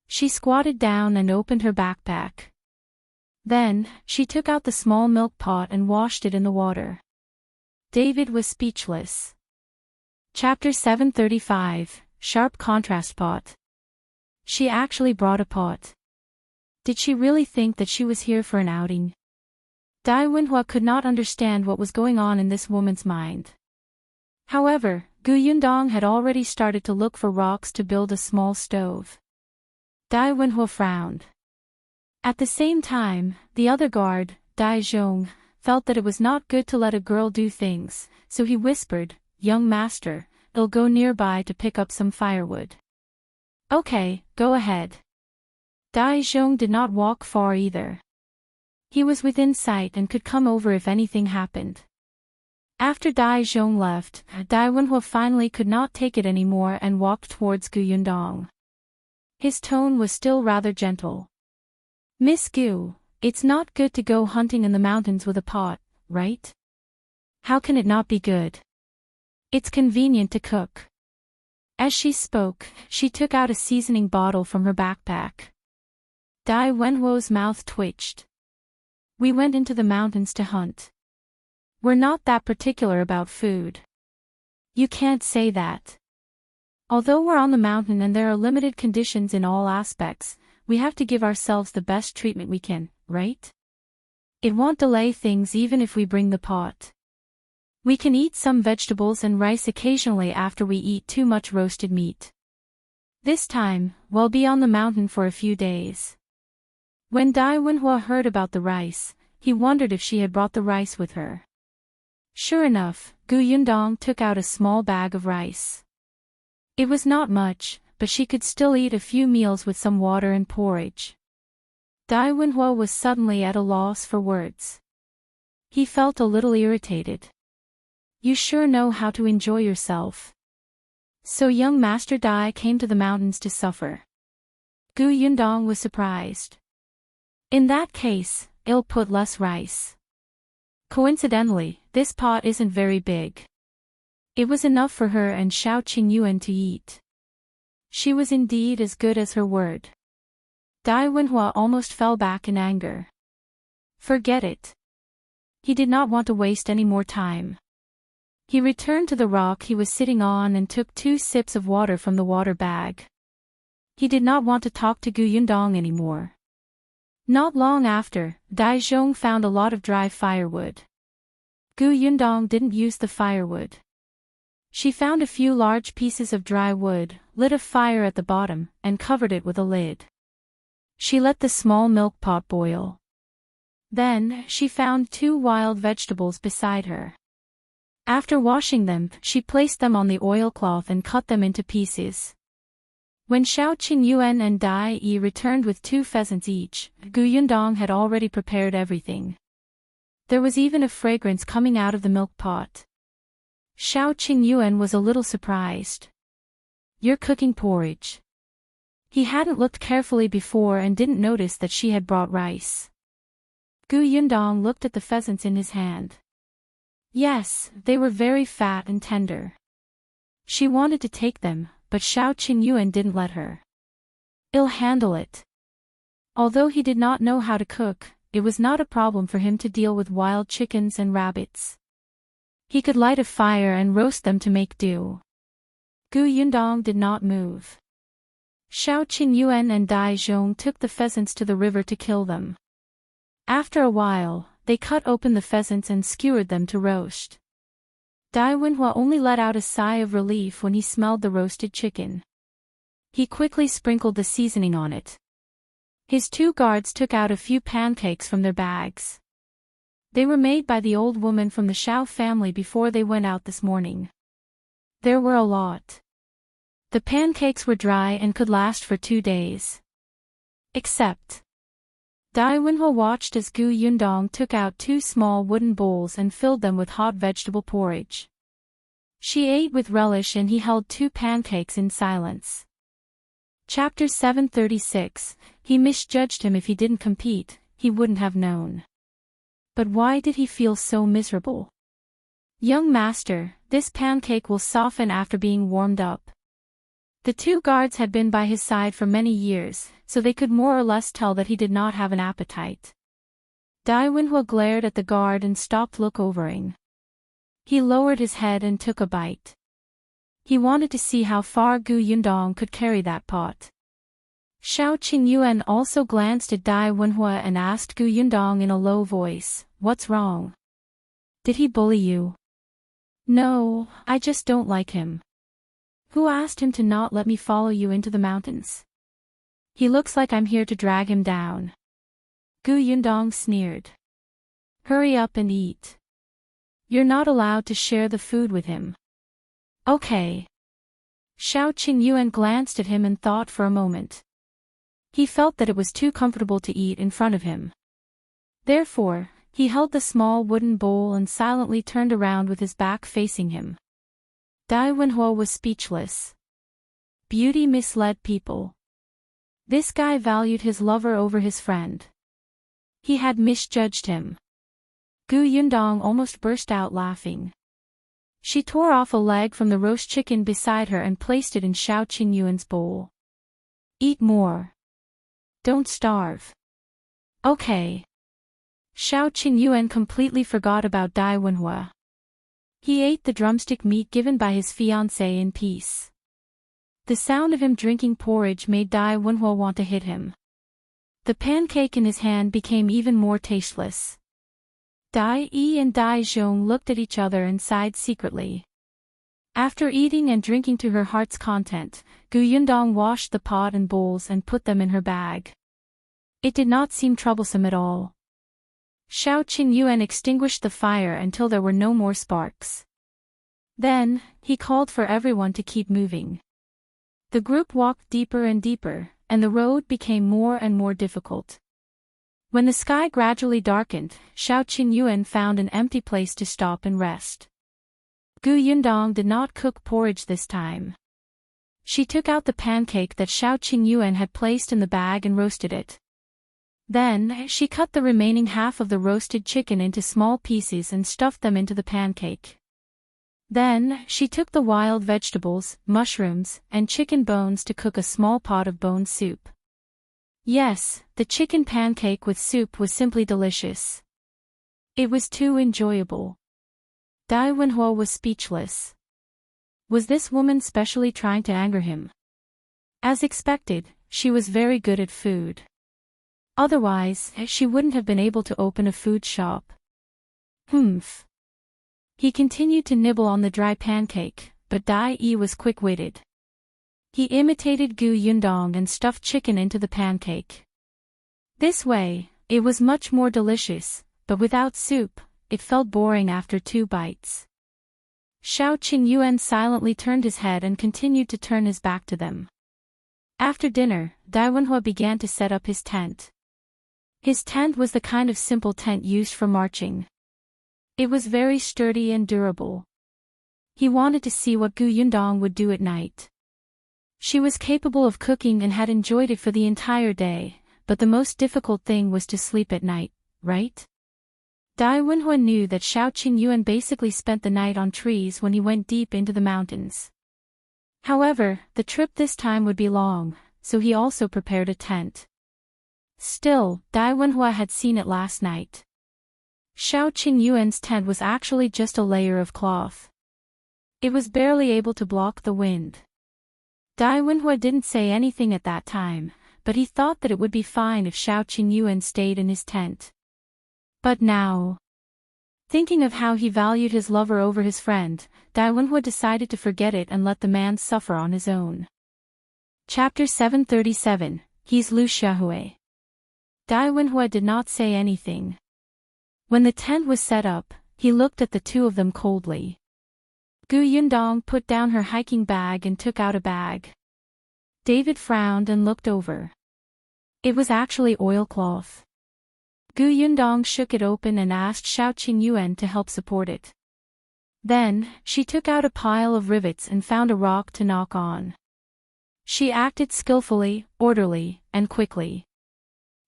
She squatted down and opened her backpack. Then, she took out the small milk pot and washed it in the water. David was speechless. Chapter 735, Sharp Contrast Pot. She actually brought a pot. Did she really think that she was here for an outing? Dai Wenhuo could not understand what was going on in this woman's mind. However, Gu Yundong had already started to look for rocks to build a small stove. Dai Wenhuo frowned. At the same time, the other guard, Dai Zhong, felt that it was not good to let a girl do things, so he whispered, "Young master, I'll go nearby to pick up some firewood." "Okay, go ahead." Dai Zhong did not walk far either. He was within sight and could come over if anything happened. After Dai Zhong left, Dai Wenhuo finally could not take it anymore and walked towards Gu Yundong. His tone was still rather gentle. "Miss Gu, it's not good to go hunting in the mountains with a pot, right? How can it not be good? It's convenient to cook." As she spoke, she took out a seasoning bottle from her backpack. Dai Wenhuo's mouth twitched. "We went into the mountains to hunt. We're not that particular about food." "You can't say that. Although we're on the mountain and there are limited conditions in all aspects, we have to give ourselves the best treatment we can, right? It won't delay things even if we bring the pot. We can eat some vegetables and rice occasionally after we eat too much roasted meat. This time, we'll be on the mountain for a few days." When Dai Wenhuo heard about the rice, he wondered if she had brought the rice with her. Sure enough, Gu Yundong took out a small bag of rice. It was not much, but she could still eat a few meals with some water and porridge. Dai Wenhuo was suddenly at a loss for words. He felt a little irritated. "You sure know how to enjoy yourself. So young Master Dai came to the mountains to suffer." Gu Yundong was surprised. "In that case, I'll put less rice. Coincidentally, this pot isn't very big." It was enough for her and Shao Qingyuan to eat. She was indeed as good as her word. Dai Wenhuo almost fell back in anger. Forget it. He did not want to waste any more time. He returned to the rock he was sitting on and took 2 sips of water from the water bag. He did not want to talk to Gu Yundong anymore. Not long after, Dai Zhong found a lot of dry firewood. Gu Yundong didn't use the firewood. She found a few large pieces of dry wood, lit a fire at the bottom, and covered it with a lid. She let the small milk pot boil. Then, she found 2 wild vegetables beside her. After washing them, she placed them on the oilcloth and cut them into pieces. When Shao Qingyuan and Dai Yi returned with 2 pheasants each, Gu Yundong had already prepared everything. There was even a fragrance coming out of the milk pot. Shao Qingyuan was a little surprised. "You're cooking porridge." He hadn't looked carefully before and didn't notice that she had brought rice. Gu Yundong looked at the pheasants in his hand. Yes, they were very fat and tender. She wanted to take them, but Shao Qingyuan didn't let her. "I'll handle it." Although he did not know how to cook, it was not a problem for him to deal with wild chickens and rabbits. He could light a fire and roast them to make do. Gu Yundong did not move. Shao Qingyuan and Dai Zhong took the pheasants to the river to kill them. After a while, they cut open the pheasants and skewered them to roast. Dai Wenhuo only let out a sigh of relief when he smelled the roasted chicken. He quickly sprinkled the seasoning on it. His 2 guards took out a few pancakes from their bags. They were made by the old woman from the Shao family before they went out this morning. There were a lot. The pancakes were dry and could last for 2 days. Except Dai Wenhuo watched as Gu Yundong took out 2 small wooden bowls and filled them with hot vegetable porridge. She ate with relish and he held 2 pancakes in silence. Chapter 736, He misjudged him. If he didn't compete, he wouldn't have known. But why did he feel so miserable? "Young master, this pancake will soften after being warmed up." The 2 guards had been by his side for many years, so they could more or less tell that he did not have an appetite. Dai Wenhuo glared at the guard and stopped lookovering. He lowered his head and took a bite. He wanted to see how far Gu Yundong could carry that pot. Shao Qingyuan also glanced at Dai Wenhuo and asked Gu Yundong in a low voice, "What's wrong? Did he bully you?" No, I just don't like him. Who asked him to not let me follow you into the mountains? He looks like I'm here to drag him down. Gu Yundong sneered. Hurry up and eat. You're not allowed to share the food with him. Okay. Shao Qingyuan glanced at him and thought for a moment. He felt that it was too comfortable to eat in front of him. Therefore, he held the small wooden bowl and silently turned around with his back facing him. Wenhuo was speechless. Beauty misled people. This guy valued his lover over his friend. He had misjudged him. Gu Yundong almost burst out laughing. She tore off a leg from the roast chicken beside her and placed it in Shao Qingyuan's bowl. Eat more. Don't starve. Okay. Shao Qingyuan completely forgot about Wenhuo. He ate the drumstick meat given by his fiancée in peace. The sound of him drinking porridge made Wenhuo want to hit him. The pancake in his hand became even more tasteless. Yi and Zhong looked at each other and sighed secretly. After eating and drinking to her heart's content, Gu Yundong washed the pot and bowls and put them in her bag. It did not seem troublesome at all. Shao Qingyuan extinguished the fire until there were no more sparks. Then, he called for everyone to keep moving. The group walked deeper and deeper, and the road became more and more difficult. When the sky gradually darkened, Shao Qingyuan found an empty place to stop and rest. Gu Yundong did not cook porridge this time. She took out the pancake that Shao Qingyuan had placed in the bag and roasted it. Then, she cut the remaining half of the roasted chicken into small pieces and stuffed them into the pancake. Then, she took the wild vegetables, mushrooms, and chicken bones to cook a small pot of bone soup. Yes, the chicken pancake with soup was simply delicious. It was too enjoyable. Wenhuo was speechless. Was this woman specially trying to anger him? As expected, she was very good at food. Otherwise, she wouldn't have been able to open a food shop. Humph. He continued to nibble on the dry pancake, but Yi was quick-witted. He imitated Gu Yundong and stuffed chicken into the pancake. This way, it was much more delicious, but without soup, it felt boring after 2 bites. Shao Qingyuan silently turned his head and continued to turn his back to them. After dinner, Wenhuo began to set up his tent. His tent was the kind of simple tent used for marching. It was very sturdy and durable. He wanted to see what Gu Yundong would do at night. She was capable of cooking and had enjoyed it for the entire day, but the most difficult thing was to sleep at night, right? Wenhuo knew that Shao Qingyuan basically spent the night on trees when he went deep into the mountains. However, the trip this time would be long, so he also prepared a tent. Still, Wenhuo had seen it last night. Shao Qingyuan's tent was actually just a layer of cloth. It was barely able to block the wind. Wenhuo didn't say anything at that time, but he thought that it would be fine if Shao Qingyuan stayed in his tent. But now, thinking of how he valued his lover over his friend, Wenhuo decided to forget it and let the man suffer on his own. Chapter 737, He's Liu Xiahui. Wenhuo did not say anything. When the tent was set up, he looked at the two of them coldly. Gu Yundong put down her hiking bag and took out a bag. David frowned and looked over. It was actually oilcloth. Gu Yundong shook it open and asked Shao Qingyuan to help support it. Then, she took out a pile of rivets and found a rock to knock on. She acted skillfully, orderly, and quickly.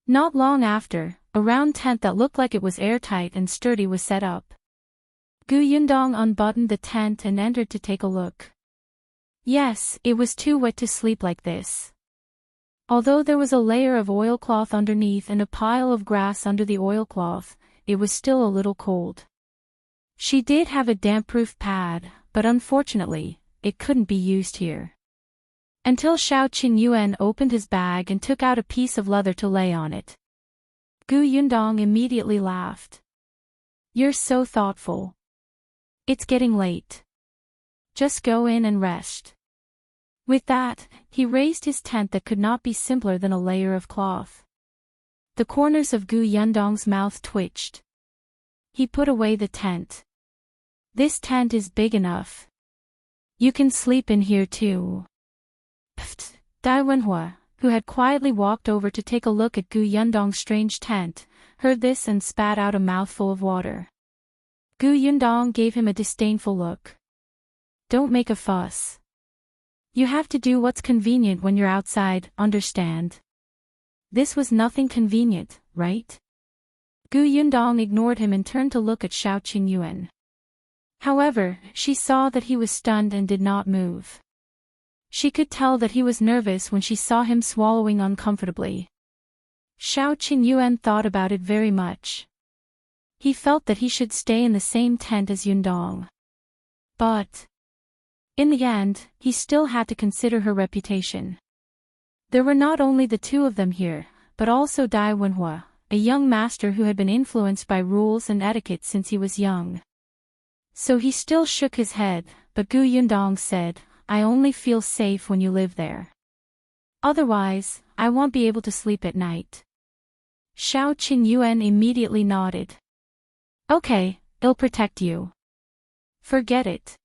Not long after, a round tent that looked like it was airtight and sturdy was set up. Gu Yundong unbuttoned the tent and entered to take a look. Yes, it was too wet to sleep like this. Although there was a layer of oilcloth underneath and a pile of grass under the oilcloth, it was still a little cold. She did have a damp-proof pad, but unfortunately, it couldn't be used here. Until Shao Qingyuan opened his bag and took out a piece of leather to lay on it. Gu Yundong immediately laughed. You're so thoughtful. It's getting late. Just go in and rest. With that, he raised his tent that could not be simpler than a layer of cloth. The corners of Gu Yundong's mouth twitched. He put away the tent. This tent is big enough. You can sleep in here too. Pfft. Dai Wenhuo, who had quietly walked over to take a look at Gu Yundong's strange tent, heard this and spat out a mouthful of water. Gu Yundong gave him a disdainful look. Don't make a fuss. You have to do what's convenient when you're outside, understand? This was nothing convenient, right? Gu Yundong ignored him and turned to look at Shao Qingyuan. However, she saw that he was stunned and did not move. She could tell that he was nervous when she saw him swallowing uncomfortably. Shao Qingyuan thought about it very much. He felt that he should stay in the same tent as Yundong. But in the end, he still had to consider her reputation. There were not only the two of them here, but also Dai Wenhuo, a young master who had been influenced by rules and etiquette since he was young. So he still shook his head, but Gu Yundong said, I only feel safe when you live there. Otherwise, I won't be able to sleep at night. Shao Qingyuan immediately nodded. Okay, I'll protect you. Forget it.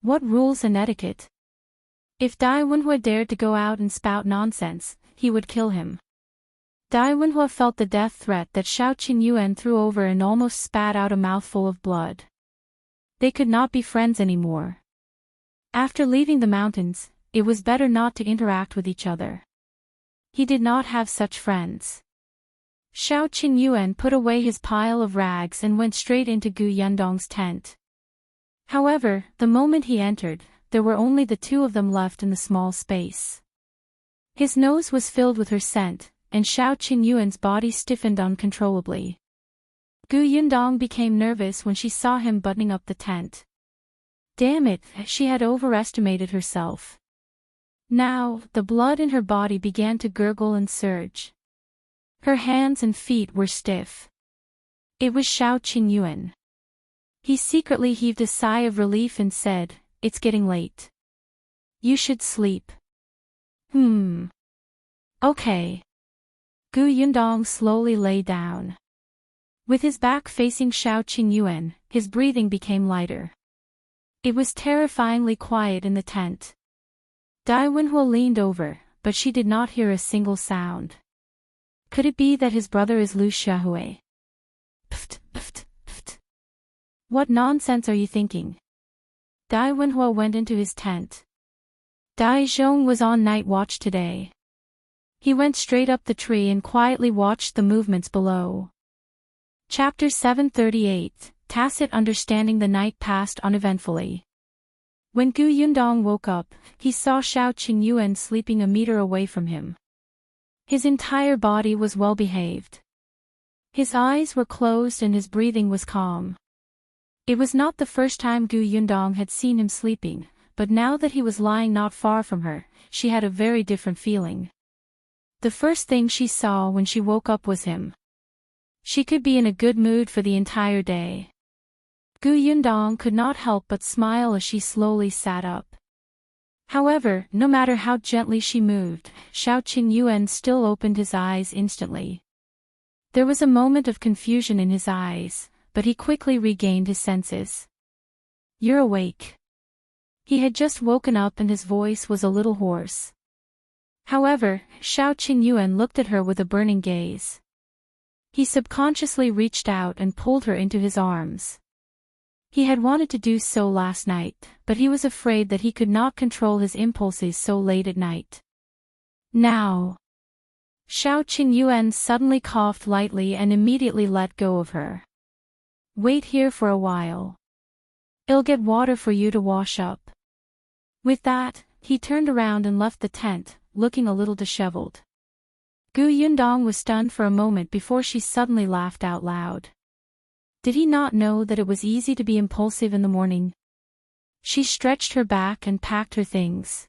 What rules and etiquette? If Dai Wenhuo dared to go out and spout nonsense, he would kill him. Dai Wenhuo felt the death threat that Shao Qingyuan threw over and almost spat out a mouthful of blood. They could not be friends anymore. After leaving the mountains, it was better not to interact with each other. He did not have such friends. Shao Qingyuan put away his pile of rags and went straight into Gu Yundong's tent. However, the moment he entered, there were only the two of them left in the small space. His nose was filled with her scent, and Shao Qingyuan's body stiffened uncontrollably. Gu Yundong became nervous when she saw him buttoning up the tent. Damn it, she had overestimated herself. Now, the blood in her body began to gurgle and surge. Her hands and feet were stiff. It was Shao Qingyuan. He secretly heaved a sigh of relief and said, It's getting late. You should sleep. Okay. Gu Yundong slowly lay down. With his back facing Shao Qingyuan, his breathing became lighter. It was terrifyingly quiet in the tent. Dai Wenhuo leaned over, but she did not hear a single sound. Could it be that his brother is Liu Xiahui? Pft, pft, pft. What nonsense are you thinking? Dai Wenhuo went into his tent. Dai Zhong was on night watch today. He went straight up the tree and quietly watched the movements below. Chapter 738, Tacit Understanding. The night passed uneventfully. When Gu Yundong woke up, he saw Shao Qingyuan sleeping a meter away from him. His entire body was well behaved. His eyes were closed and his breathing was calm. It was not the first time Gu Yundong had seen him sleeping, but now that he was lying not far from her, she had a very different feeling. The first thing she saw when she woke up was him. She could be in a good mood for the entire day. Gu Yundong could not help but smile as she slowly sat up. However, no matter how gently she moved, Shao Qingyuan still opened his eyes instantly. There was a moment of confusion in his eyes, but he quickly regained his senses. You're awake. He had just woken up and his voice was a little hoarse. However, Shao Qingyuan looked at her with a burning gaze. He subconsciously reached out and pulled her into his arms. He had wanted to do so last night, but he was afraid that he could not control his impulses so late at night. Now. Shao Qingyuan suddenly coughed lightly and immediately let go of her. Wait here for a while. I'll get water for you to wash up. With that, he turned around and left the tent, looking a little disheveled. Gu Yundong was stunned for a moment before she suddenly laughed out loud. Did he not know that it was easy to be impulsive in the morning? She stretched her back and packed her things.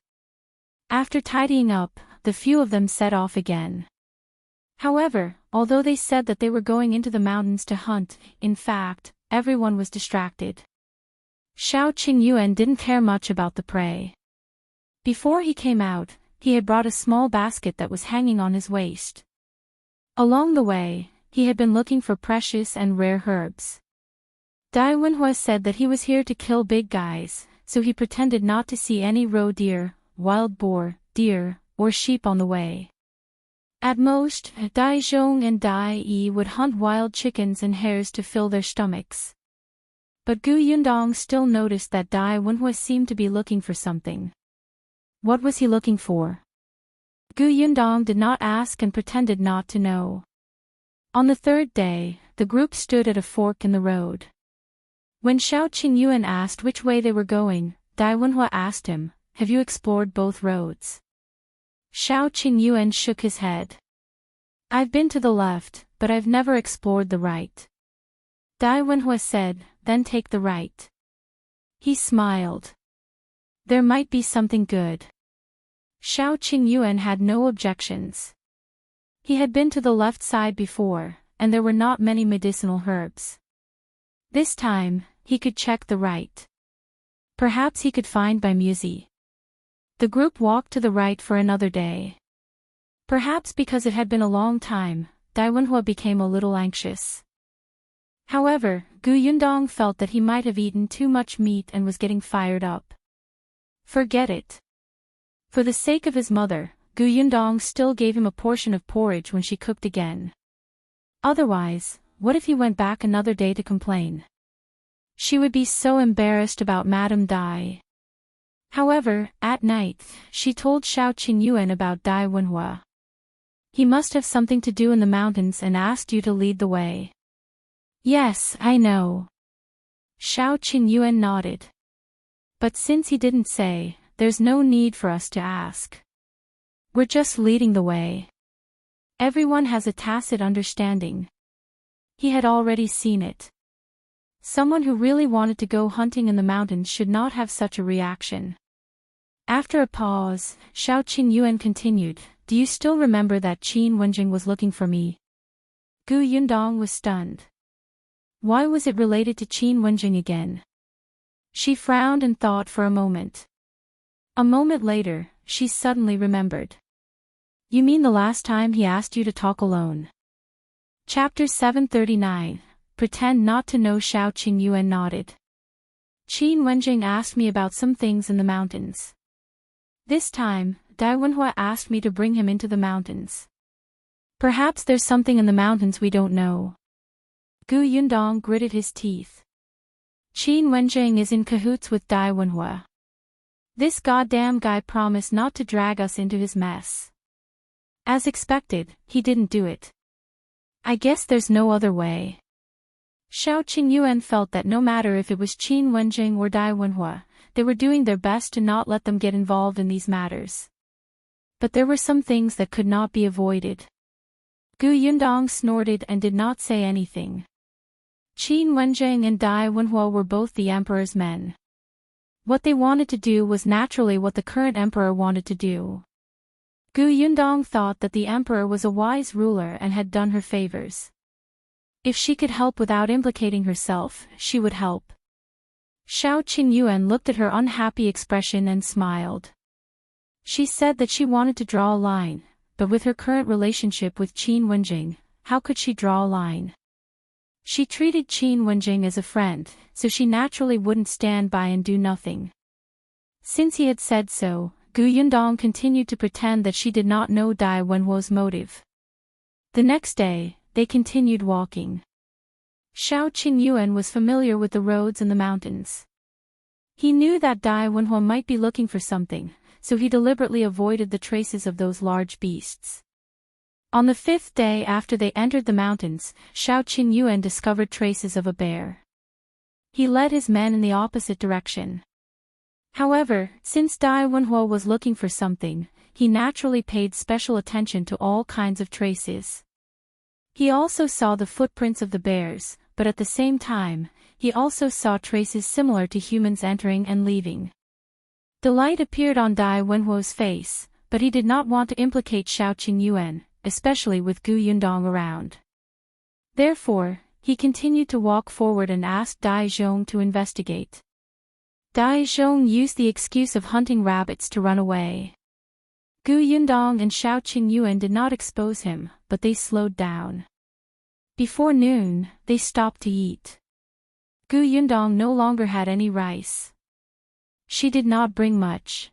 After tidying up, the few of them set off again. However, although they said that they were going into the mountains to hunt, in fact, everyone was distracted. Shao Qingyuan didn't care much about the prey. Before he came out, he had brought a small basket that was hanging on his waist. Along the way, he had been looking for precious and rare herbs. Wenhuo said that he was here to kill big guys, so he pretended not to see any roe deer, wild boar, deer, or sheep on the way. At most, Dai Zhong and Dai Yi would hunt wild chickens and hares to fill their stomachs. But Gu Yundong still noticed that Wenhuo seemed to be looking for something. What was he looking for? Gu Yundong did not ask and pretended not to know. On the third day, the group stood at a fork in the road. When Shao Qingyuan asked which way they were going, Wenhuo asked him, "Have you explored both roads?" Shao Qingyuan shook his head. "I've been to the left, but I've never explored the right." Wenhuo said, "Then take the right." He smiled. There might be something good. Shao Qingyuan had no objections. He had been to the left side before, and there were not many medicinal herbs. This time, he could check the right. Perhaps he could find by Musi. The group walked to the right for another day. Perhaps because it had been a long time, Wenhuo became a little anxious. However, Gu Yundong felt that he might have eaten too much meat and was getting fired up. Forget it. For the sake of his mother, Gu Yundong still gave him a portion of porridge when she cooked again. Otherwise, what if he went back another day to complain? She would be so embarrassed about Madame Dai. However, at night, she told Shao Qingyuan about Wenhuo. He must have something to do in the mountains and asked you to lead the way. Yes, I know. Shao Qingyuan nodded. But since he didn't say, there's no need for us to ask. We're just leading the way. Everyone has a tacit understanding. He had already seen it. Someone who really wanted to go hunting in the mountains should not have such a reaction. After a pause, Shao Qingyuan continued, "Do you still remember that Qin Wenjing was looking for me?" Gu Yundong was stunned. Why was it related to Qin Wenjing again? She frowned and thought for a moment. A moment later, she suddenly remembered. You mean the last time he asked you to talk alone? Chapter 739, Pretend Not to Know. Shao Qingyuan nodded. Qin Wenjing asked me about some things in the mountains. This time, Wenhuo asked me to bring him into the mountains. Perhaps there's something in the mountains we don't know. Gu Yundong gritted his teeth. Qin Wenjing is in cahoots with Wenhuo. This goddamn guy promised not to drag us into his mess. As expected, he didn't do it. I guess there's no other way. Shao Qingyuan felt that no matter if it was Qin Wenjing or Wenhuo, they were doing their best to not let them get involved in these matters. But there were some things that could not be avoided. Gu Yundong snorted and did not say anything. Qin Wenjing and Wenhuo were both the emperor's men. What they wanted to do was naturally what the current emperor wanted to do. Gu Yundong thought that the emperor was a wise ruler and had done her favors. If she could help without implicating herself, she would help. Shao Qingyuan looked at her unhappy expression and smiled. She said that she wanted to draw a line, but with her current relationship with Qin Wenjing, how could she draw a line? She treated Qin Wenjing as a friend, so she naturally wouldn't stand by and do nothing. Since he had said so, Gu Yundong continued to pretend that she did not know Wenhuo's motive. The next day, they continued walking. Shao Qingyuan was familiar with the roads and the mountains. He knew that Wenhuo might be looking for something, so he deliberately avoided the traces of those large beasts. On the fifth day after they entered the mountains, Shao Qingyuan discovered traces of a bear. He led his men in the opposite direction. However, since Wenhuo was looking for something, he naturally paid special attention to all kinds of traces. He also saw the footprints of the bears, but at the same time, he also saw traces similar to humans entering and leaving. Delight appeared on Wenhuo's face, but he did not want to implicate Shao Qingyuan, especially with Gu Yundong around. Therefore, he continued to walk forward and asked Zhong to investigate. Dai Zhong used the excuse of hunting rabbits to run away. Gu Yundong and Shao Qingyuan did not expose him, but they slowed down. Before noon, they stopped to eat. Gu Yundong no longer had any rice. She did not bring much.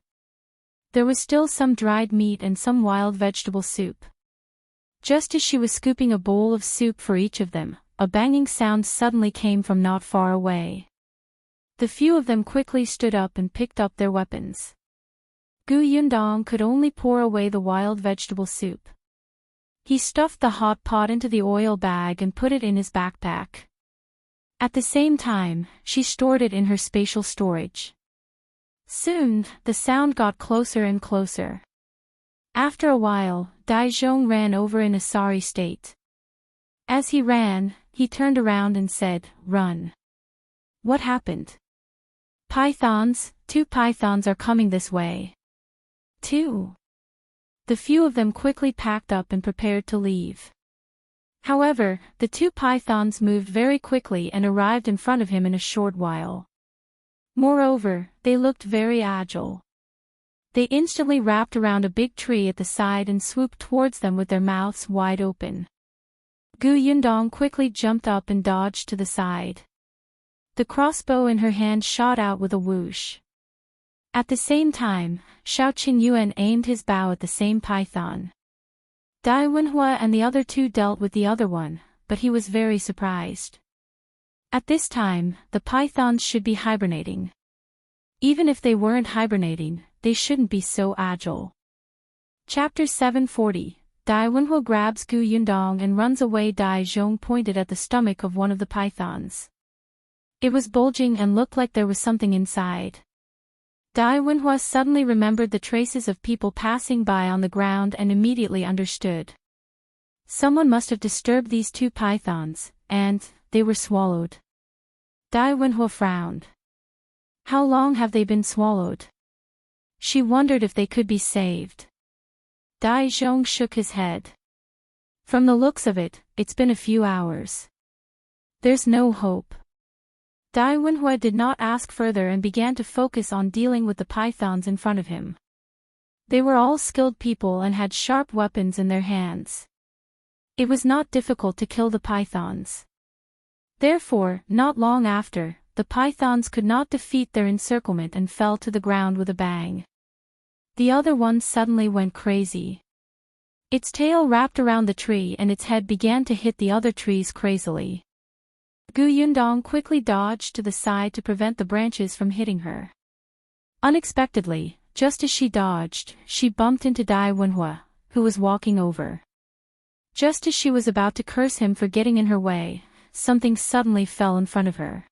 There was still some dried meat and some wild vegetable soup. Just as she was scooping a bowl of soup for each of them, a banging sound suddenly came from not far away. The few of them quickly stood up and picked up their weapons. Gu Yundong could only pour away the wild vegetable soup. He stuffed the hot pot into the oil bag and put it in his backpack. At the same time, she stored it in her spatial storage. Soon, the sound got closer and closer. After a while, Dai Zhong ran over in a sorry state. As he ran, he turned around and said, "Run." What happened? Pythons, 2 pythons are coming this way. 2. The few of them quickly packed up and prepared to leave. However, the 2 pythons moved very quickly and arrived in front of him in a short while. Moreover, they looked very agile. They instantly wrapped around a big tree at the side and swooped towards them with their mouths wide open. Gu Yundong quickly jumped up and dodged to the side. The crossbow in her hand shot out with a whoosh. At the same time, Shao Qingyuan aimed his bow at the same python. Dai Wenhuo and the other 2 dealt with the other one, but he was very surprised. At this time, the pythons should be hibernating. Even if they weren't hibernating, they shouldn't be so agile. Chapter 740. Dai Wenhuo grabs Gu Yundong and runs away. Dai Zhong pointed at the stomach of one of the pythons. It was bulging and looked like there was something inside. Dai Wenhuo suddenly remembered the traces of people passing by on the ground and immediately understood. Someone must have disturbed these 2 pythons, and they were swallowed. Dai Wenhuo frowned. How long have they been swallowed? She wondered if they could be saved. Dai Zhong shook his head. From the looks of it, it's been a few hours. There's no hope. Dai Wenhuo did not ask further and began to focus on dealing with the pythons in front of him. They were all skilled people and had sharp weapons in their hands. It was not difficult to kill the pythons. Therefore, not long after, the pythons could not defeat their encirclement and fell to the ground with a bang. The other one suddenly went crazy. Its tail wrapped around the tree and its head began to hit the other trees crazily. Gu Yundong quickly dodged to the side to prevent the branches from hitting her. Unexpectedly, just as she dodged, she bumped into Dai Wenhuo, who was walking over. Just as she was about to curse him for getting in her way, something suddenly fell in front of her.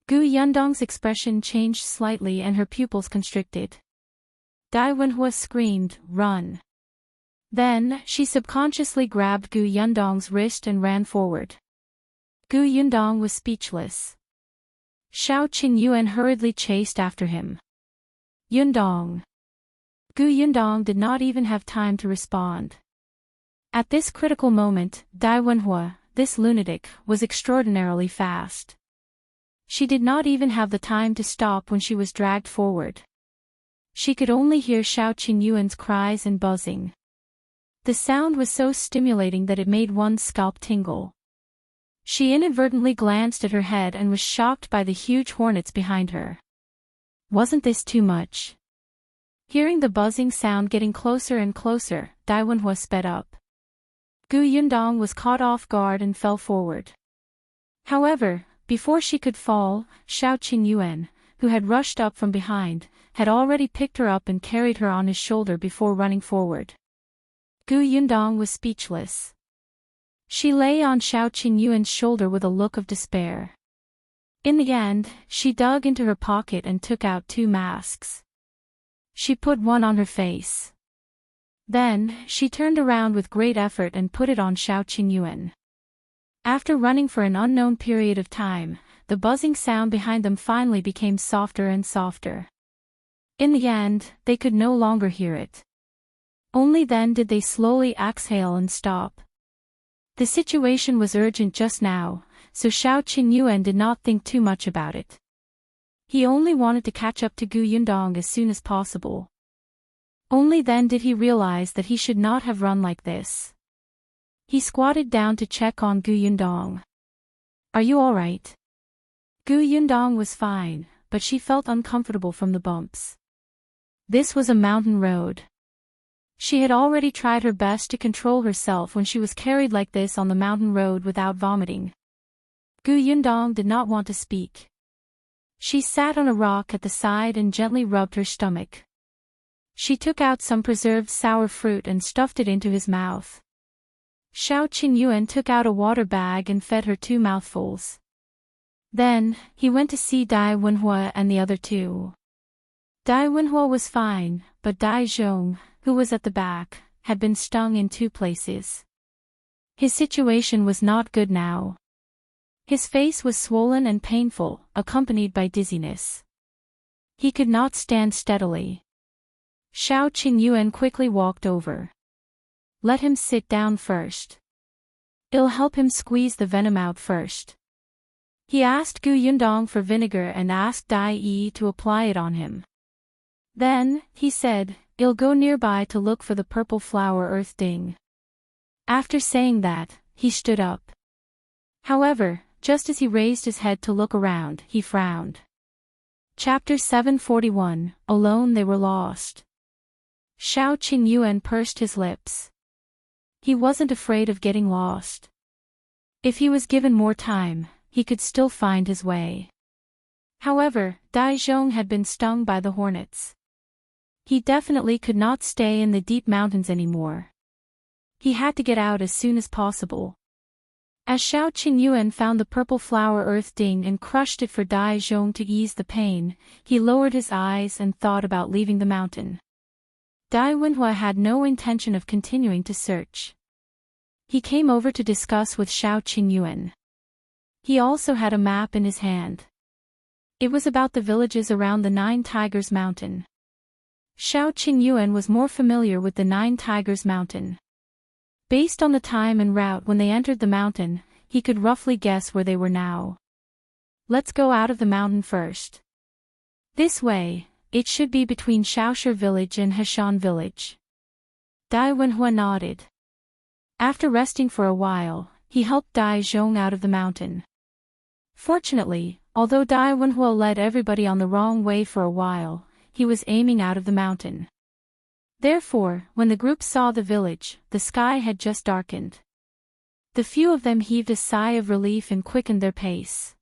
Gu Yundong's expression changed slightly and her pupils constricted. Dai Wenhuo screamed, "Run!" Then, she subconsciously grabbed Gu Yundong's wrist and ran forward. Gu Yundong was speechless. Shao Qingyuan hurriedly chased after him. Yundong. Gu Yundong did not even have time to respond. At this critical moment, Dai Wenhuo, this lunatic, was extraordinarily fast. She did not even have the time to stop when she was dragged forward. She could only hear Shao Qingyuan's cries and buzzing. The sound was so stimulating that it made one's scalp tingle. She inadvertently glanced at her head and was shocked by the huge hornets behind her. Wasn't this too much? Hearing the buzzing sound getting closer and closer, Dai Wenhuo sped up. Gu Yundong was caught off guard and fell forward. However, before she could fall, Shao Qingyuan, who had rushed up from behind, had already picked her up and carried her on his shoulder before running forward. Gu Yundong was speechless. She lay on Shao Qingyuan's shoulder with a look of despair. In the end, she dug into her pocket and took out 2 masks. She put one on her face. Then, she turned around with great effort and put it on Shao Qingyuan. After running for an unknown period of time, the buzzing sound behind them finally became softer and softer. In the end, they could no longer hear it. Only then did they slowly exhale and stop. The situation was urgent just now, so Shao Qingyuan did not think too much about it. He only wanted to catch up to Gu Yundong as soon as possible. Only then did he realize that he should not have run like this. He squatted down to check on Gu Yundong. "Are you alright?" Gu Yundong was fine, but she felt uncomfortable from the bumps. This was a mountain road. She had already tried her best to control herself when she was carried like this on the mountain road without vomiting. Gu Yundong did not want to speak. She sat on a rock at the side and gently rubbed her stomach. She took out some preserved sour fruit and stuffed it into his mouth. Shao Qingyuan took out a water bag and fed her 2 mouthfuls. Then, he went to see Dai Wenhuo and the other 2. Dai Wenhuo was fine, but Dai Zhong, who was at the back, had been stung in 2 places. His situation was not good now. His face was swollen and painful, accompanied by dizziness. He could not stand steadily. Shao Qingyuan quickly walked over. "Let him sit down first. It'll help him squeeze the venom out first." He asked Gu Yundong for vinegar and asked Dai Yi to apply it on him. Then, he said, "I'll go nearby to look for the purple flower earth ding." After saying that, he stood up. However, just as he raised his head to look around, he frowned. Chapter 741, Alone they were lost. Shao Qingyuan pursed his lips. He wasn't afraid of getting lost. If he was given more time, he could still find his way. However, Dai Zhong had been stung by the hornets. He definitely could not stay in the deep mountains anymore. He had to get out as soon as possible. As Shao Qingyuan found the purple flower earth ding and crushed it for Dai Zhong to ease the pain, he lowered his eyes and thought about leaving the mountain. Dai Wenhuo had no intention of continuing to search. He came over to discuss with Shao Qingyuan. He also had a map in his hand. It was about the villages around the 9 Tigers Mountain. Shao Qingyuan was more familiar with the 9 Tigers Mountain. Based on the time and route when they entered the mountain, he could roughly guess where they were now. "Let's go out of the mountain first. This way, it should be between Shaoshi village and Heshan village." Dai Wenhuo nodded. After resting for a while, he helped Dai Zhong out of the mountain. Fortunately, although Dai Wenhuo led everybody on the wrong way for a while, he was aiming out of the mountain. Therefore, when the group saw the village, the sky had just darkened. The few of them heaved a sigh of relief and quickened their pace.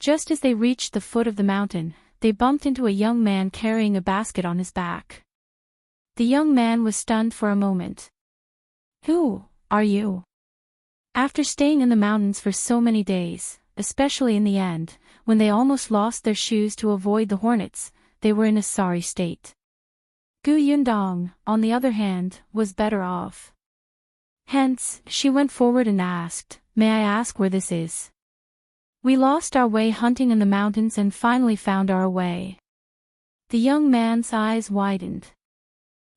Just as they reached the foot of the mountain, they bumped into a young man carrying a basket on his back. The young man was stunned for a moment. "Who are you?" After staying in the mountains for so many days, especially in the end, when they almost lost their shoes to avoid the hornets, they were in a sorry state. Gu Yundong, on the other hand, was better off. Hence, she went forward and asked, "May I ask where this is?" "We lost our way hunting in the mountains and finally found our way." The young man's eyes widened.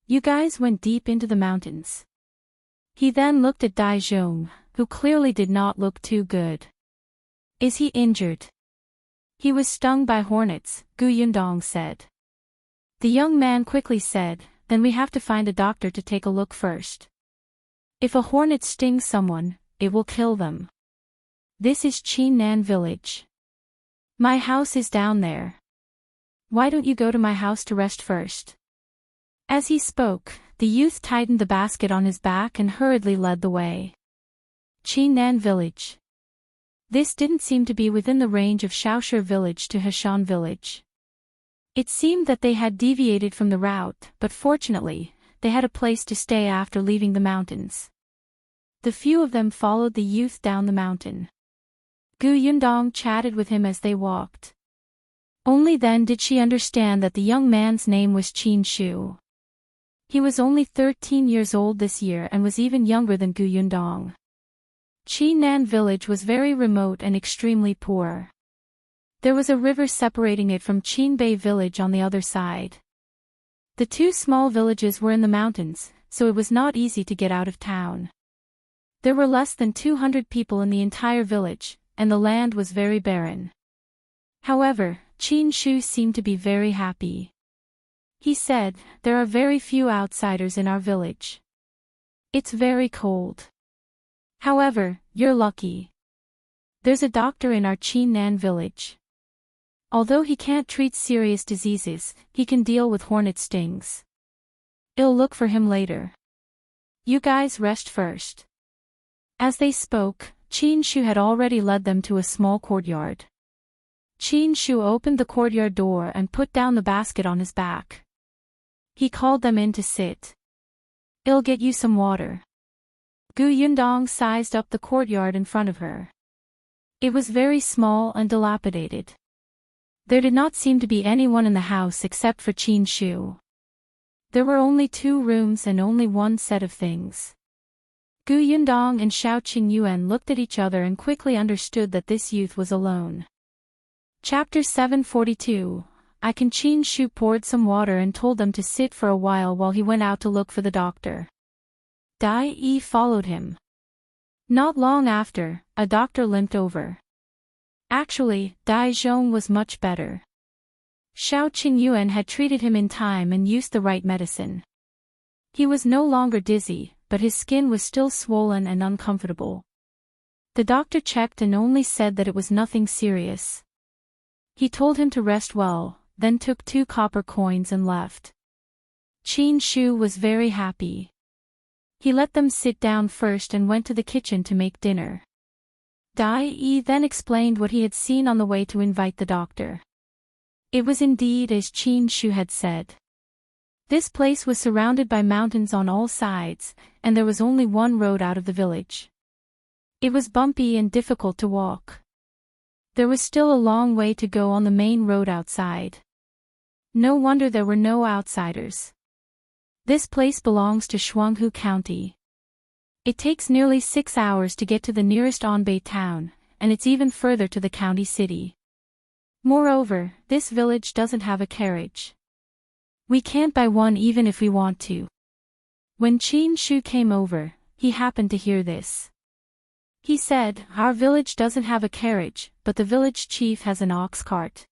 "You guys went deep into the mountains." He then looked at Dai Zhong, who clearly did not look too good. "Is he injured?" "He was stung by hornets," Gu Yundong said. The young man quickly said, "Then we have to find a doctor to take a look first. If a hornet stings someone, it will kill them. This is Qingyuan village. My house is down there. Why don't you go to my house to rest first?" As he spoke, the youth tightened the basket on his back and hurriedly led the way. Qingyuan village. This didn't seem to be within the range of Shaoshi village to Heshan village. It seemed that they had deviated from the route, but fortunately, they had a place to stay after leaving the mountains. The few of them followed the youth down the mountain. Gu Yundong chatted with him as they walked. Only then did she understand that the young man's name was Qin Shu. He was only 13 years old this year and was even younger than Gu Yundong. Qingyuan village was very remote and extremely poor. There was a river separating it from Qinbei village on the other side. The 2 small villages were in the mountains, so it was not easy to get out of town. There were less than 200 people in the entire village, and the land was very barren. However, Qin Shu seemed to be very happy. He said, "There are very few outsiders in our village. It's very cold. However, you're lucky. There's a doctor in our Qingyuan village. Although he can't treat serious diseases, he can deal with hornet stings. I'll look for him later. You guys rest first." As they spoke, Qin Shu had already led them to a small courtyard. Qin Shu opened the courtyard door and put down the basket on his back. He called them in to sit. "I'll get you some water." Yundong sized up the courtyard in front of her. It was very small and dilapidated. There did not seem to be anyone in the house except for Qin Shu. There were only 2 rooms and only one set of things. Yundong and Shao Qingyuan looked at each other and quickly understood that this youth was alone. Chapter 742. Qin Shu poured some water and told them to sit for a while he went out to look for the doctor. Dai Yi followed him. Not long after, a doctor limped over. Actually, Dai Zhong was much better. Shao Qingyuan had treated him in time and used the right medicine. He was no longer dizzy, but his skin was still swollen and uncomfortable. The doctor checked and only said that it was nothing serious. He told him to rest well, then took 2 copper coins and left. Qin Shu was very happy. He let them sit down first and went to the kitchen to make dinner. Dai Yi then explained what he had seen on the way to invite the doctor. It was indeed as Qin Shu had said. This place was surrounded by mountains on all sides, and there was only one road out of the village. It was bumpy and difficult to walk. There was still a long way to go on the main road outside. No wonder there were no outsiders. This place belongs to Shuanghu County. It takes nearly 6 hours to get to the nearest Anbei town, and it's even further to the county city. Moreover, this village doesn't have a carriage. We can't buy one even if we want to. When Qin Shu came over, he happened to hear this. He said, "Our village doesn't have a carriage, but the village chief has an ox cart.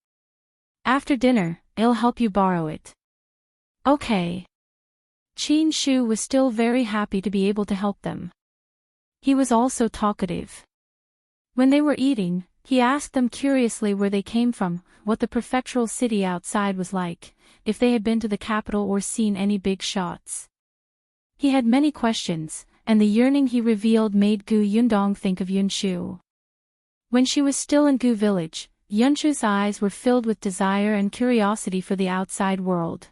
After dinner, I'll help you borrow it." Okay. Qin Shu was still very happy to be able to help them. He was also talkative. When they were eating, he asked them curiously where they came from, what the prefectural city outside was like, if they had been to the capital or seen any big shots. He had many questions, and the yearning he revealed made Yundong think of Yunfu. When she was still in Gu village, Yunfu's eyes were filled with desire and curiosity for the outside world.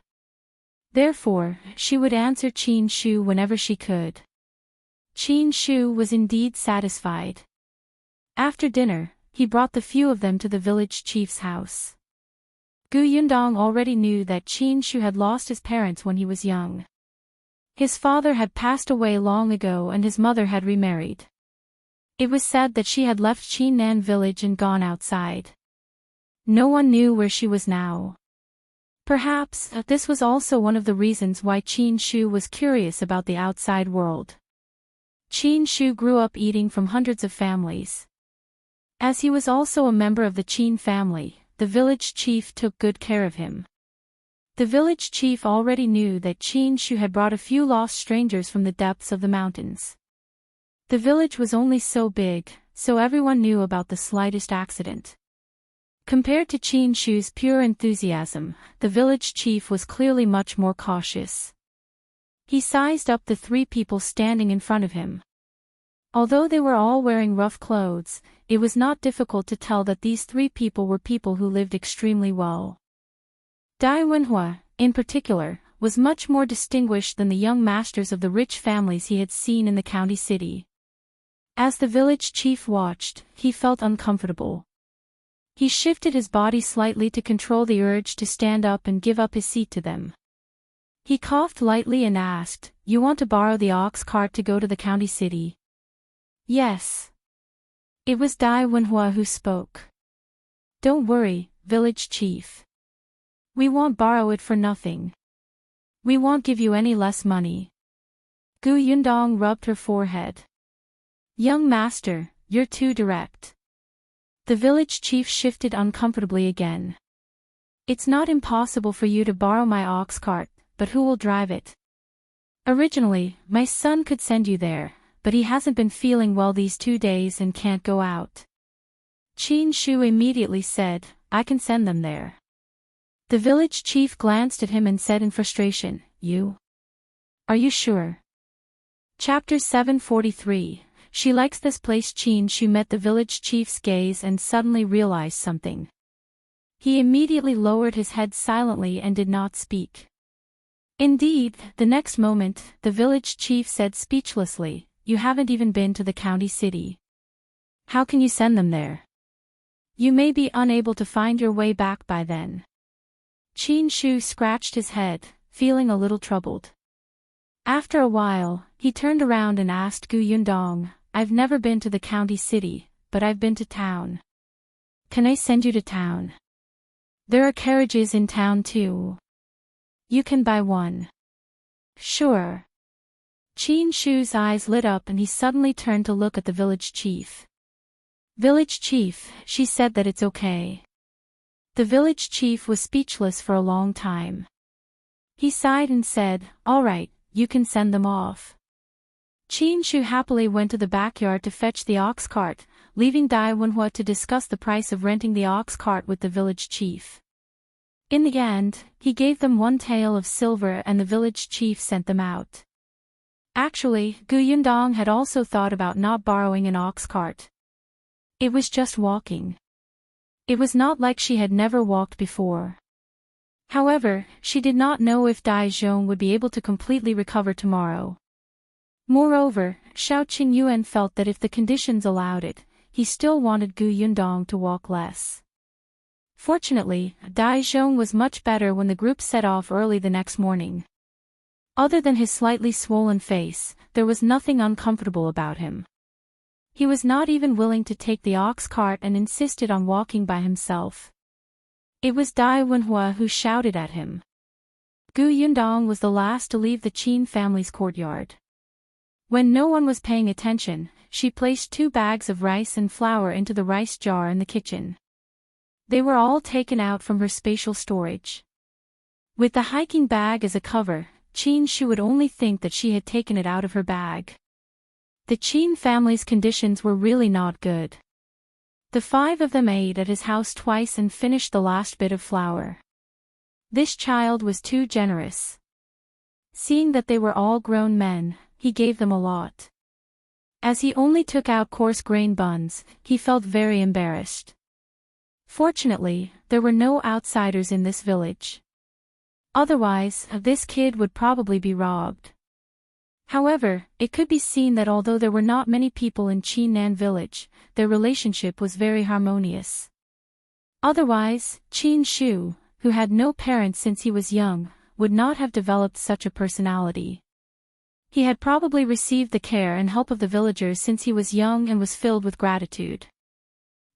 Therefore, she would answer Qin Shu whenever she could. Qin Shu was indeed satisfied. After dinner, he brought the few of them to the village chief's house. Yundong already knew that Qin Shu had lost his parents when he was young. His father had passed away long ago and his mother had remarried. It was said that she had left Qingyuan village and gone outside. No one knew where she was now. Perhaps this was also one of the reasons why Qin Shu was curious about the outside world. Qin Shu grew up eating from hundreds of families. As he was also a member of the Qin family, the village chief took good care of him. The village chief already knew that Qin Shu had brought a few lost strangers from the depths of the mountains. The village was only so big, so everyone knew about the slightest accident. Compared to Qin Shu's pure enthusiasm, the village chief was clearly much more cautious. He sized up the 3 people standing in front of him. Although they were all wearing rough clothes, it was not difficult to tell that these 3 people were people who lived extremely well. Wenhuo, in particular, was much more distinguished than the young masters of the rich families he had seen in the county city. As the village chief watched, he felt uncomfortable. He shifted his body slightly to control the urge to stand up and give up his seat to them. He coughed lightly and asked, "You want to borrow the ox cart to go to the county city?" "Yes." It was Wenhuo who spoke. "Don't worry, village chief. We won't borrow it for nothing. We won't give you any less money." Yundong rubbed her forehead. "Young master, you're too direct." The village chief shifted uncomfortably again. It's not impossible for you to borrow my ox cart, but who will drive it? Originally, my son could send you there, but he hasn't been feeling well these 2 days and can't go out. Qingshu immediately said, I can send them there. The village chief glanced at him and said in frustration, You? Are you sure? Chapter 743. She likes this place. Qingshu met the village chief's gaze and suddenly realized something. He immediately lowered his head silently and did not speak. Indeed, the next moment, the village chief said speechlessly, You haven't even been to the county city. How can you send them there? You may be unable to find your way back by then. Qingshu scratched his head, feeling a little troubled. After a while, he turned around and asked Gu Yundong, I've never been to the county city, but I've been to town. Can I send you to town? There are carriages in town too. You can buy one. Sure. Qingshu's eyes lit up and he suddenly turned to look at the village chief. Village chief, she said that it's okay. The village chief was speechless for a long time. He sighed and said, All right, you can send them off. Qingshu happily went to the backyard to fetch the ox cart, leaving Wenhuo to discuss the price of renting the ox cart with the village chief. In the end, he gave them 1 tael of silver and the village chief sent them out. Actually, Gu Yundong had also thought about not borrowing an ox cart. It was just walking. It was not like she had never walked before. However, she did not know if Dai Zhong would be able to completely recover tomorrow. Moreover, Shao Qingyuan felt that if the conditions allowed it, he still wanted Gu Yundong to walk less. Fortunately, Dai Zhong was much better when the group set off early the next morning. Other than his slightly swollen face, there was nothing uncomfortable about him. He was not even willing to take the ox cart and insisted on walking by himself. It was Wenhuo who shouted at him. Gu Yundong was the last to leave the Qin family's courtyard. When no one was paying attention, she placed 2 bags of rice and flour into the rice jar in the kitchen. They were all taken out from her spatial storage. With the hiking bag as a cover, Qingshu would only think that she had taken it out of her bag. The Qin family's conditions were really not good. The 5 of them ate at his house twice and finished the last bit of flour. This child was too generous. Seeing that they were all grown men, he gave them a lot. As he only took out coarse grain buns, he felt very embarrassed. Fortunately, there were no outsiders in this village. Otherwise, this kid would probably be robbed. However, it could be seen that although there were not many people in Qinnan village, their relationship was very harmonious. Otherwise, Qingshu, who had no parents since he was young, would not have developed such a personality. He had probably received the care and help of the villagers since he was young and was filled with gratitude.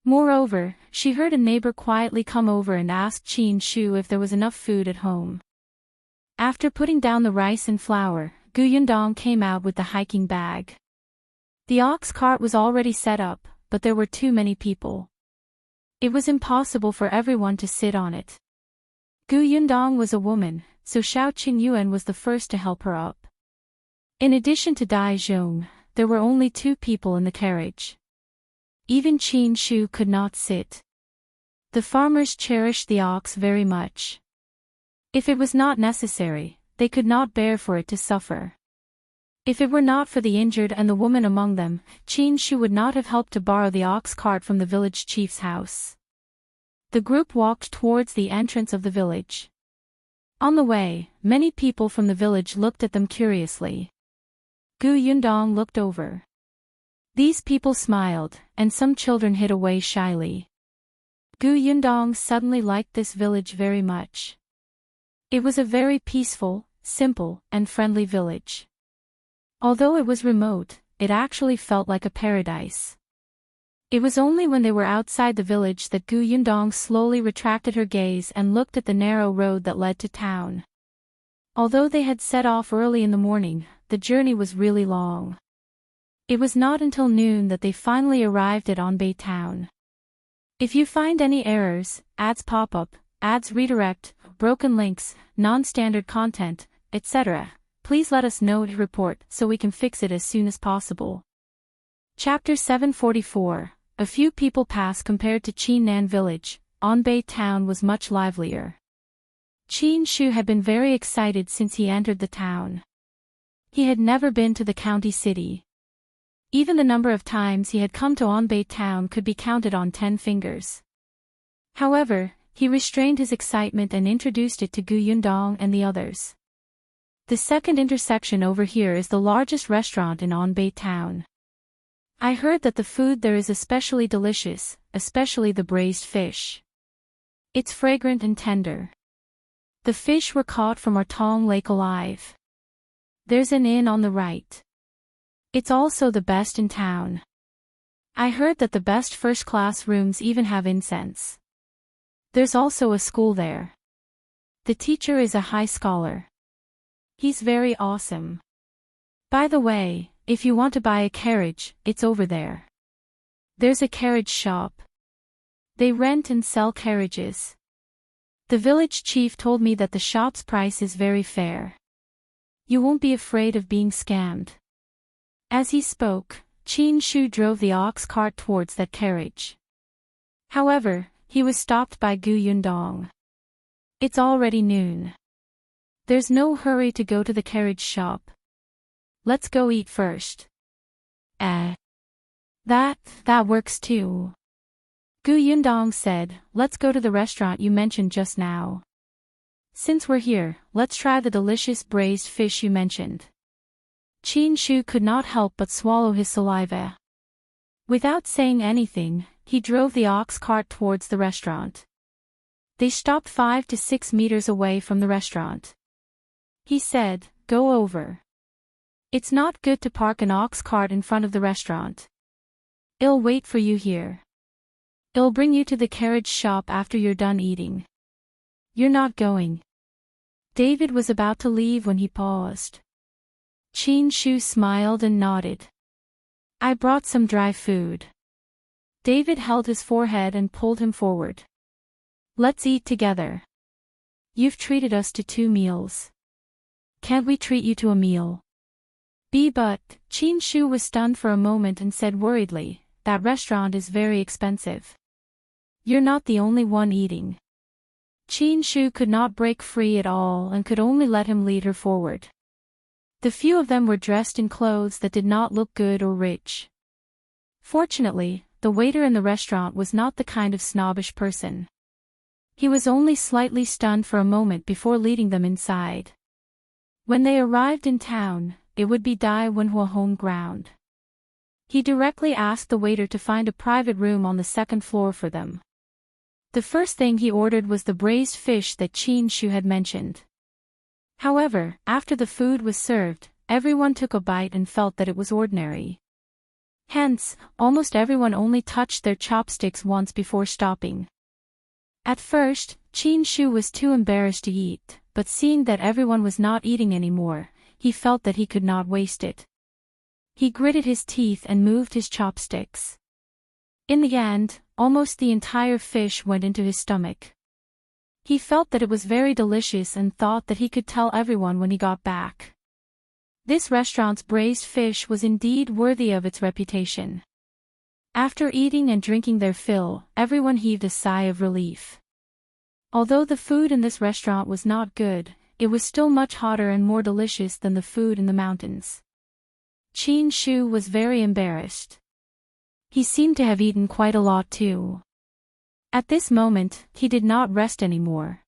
Moreover, she heard a neighbor quietly come over and ask Qingshu if there was enough food at home. After putting down the rice and flour, Gu Yundong came out with the hiking bag. The ox cart was already set up, but there were too many people. It was impossible for everyone to sit on it. Gu Yundong was a woman, so Shao Qingyuan was the first to help her up. In addition to Dai Zhong, there were only 2 people in the carriage. Even Qingshu could not sit. The farmers cherished the ox very much. If it was not necessary, they could not bear for it to suffer. If it were not for the injured and the woman among them, Qingshu would not have helped to borrow the ox cart from the village chief's house. The group walked towards the entrance of the village. On the way, many people from the village looked at them curiously. Gu Yundong looked over. These people smiled, and some children hid away shyly. Gu Yundong suddenly liked this village very much. It was a very peaceful, simple, and friendly village. Although it was remote, it actually felt like a paradise. It was only when they were outside the village that Gu Yundong slowly retracted her gaze and looked at the narrow road that led to town. Although they had set off early in the morning, the journey was really long. It was not until noon that they finally arrived at Anbei town. If you find any errors, ads pop up, ads redirect, broken links, non-standard content, etc. Please let us know to report so we can fix it as soon as possible. Chapter 744. A few people pass. Compared to Qingyuan village, Anbei town was much livelier. Qin Shu had been very excited since he entered the town. He had never been to the county city. Even the number of times he had come to Anbei town could be counted on 10 fingers. However, he restrained his excitement and introduced it to Yundong and the others. The second intersection over here is the largest restaurant in Anbei town. I heard that the food there is especially delicious, especially the braised fish. It's fragrant and tender. The fish were caught from Artong Lake alive. There's an inn on the right. It's also the best in town. I heard that the best first-class rooms even have incense. There's also a school there. The teacher is a high scholar. He's very awesome. By the way, if you want to buy a carriage, it's over there. There's a carriage shop. They rent and sell carriages. The village chief told me that the shop's price is very fair. You won't be afraid of being scammed. As he spoke, Qin Shu drove the ox cart towards that carriage. However, he was stopped by Gu Yundong. It's already noon. There's no hurry to go to the carriage shop. Let's go eat first. That works too. Gu Yundong said, let's go to the restaurant you mentioned just now. Since we're here, let's try the delicious braised fish you mentioned. Qin Shu could not help but swallow his saliva. Without saying anything, he drove the ox cart towards the restaurant. They stopped 5 to 6 meters away from the restaurant. He said, go over. It's not good to park an ox cart in front of the restaurant. It'll wait for you here. It'll bring you to the carriage shop after you're done eating. You're not going. David was about to leave when he paused. Qin Shu smiled and nodded. I brought some dry food. David held his forehead and pulled him forward. Let's eat together. You've treated us to 2 meals. Can't we treat you to a meal? But, Qin Shu was stunned for a moment and said worriedly, that restaurant is very expensive. You're not the only one eating. Qin Shu could not break free at all and could only let him lead her forward. The few of them were dressed in clothes that did not look good or rich. Fortunately, the waiter in the restaurant was not the kind of snobbish person. He was only slightly stunned for a moment before leading them inside. When they arrived in town, it would be Wenhuo home ground. He directly asked the waiter to find a private room on the 2nd floor for them. The first thing he ordered was the braised fish that Qin Shu had mentioned. However, after the food was served, everyone took a bite and felt that it was ordinary. Hence, almost everyone only touched their chopsticks once before stopping. At first, Qin Shu was too embarrassed to eat, but seeing that everyone was not eating anymore, he felt that he could not waste it. He gritted his teeth and moved his chopsticks. In the end, almost the entire fish went into his stomach. He felt that it was very delicious and thought that he could tell everyone when he got back. This restaurant's braised fish was indeed worthy of its reputation. After eating and drinking their fill, everyone heaved a sigh of relief. Although the food in this restaurant was not good, it was still much hotter and more delicious than the food in the mountains. Qin Shu was very embarrassed. He seemed to have eaten quite a lot too. At this moment, he did not rest anymore.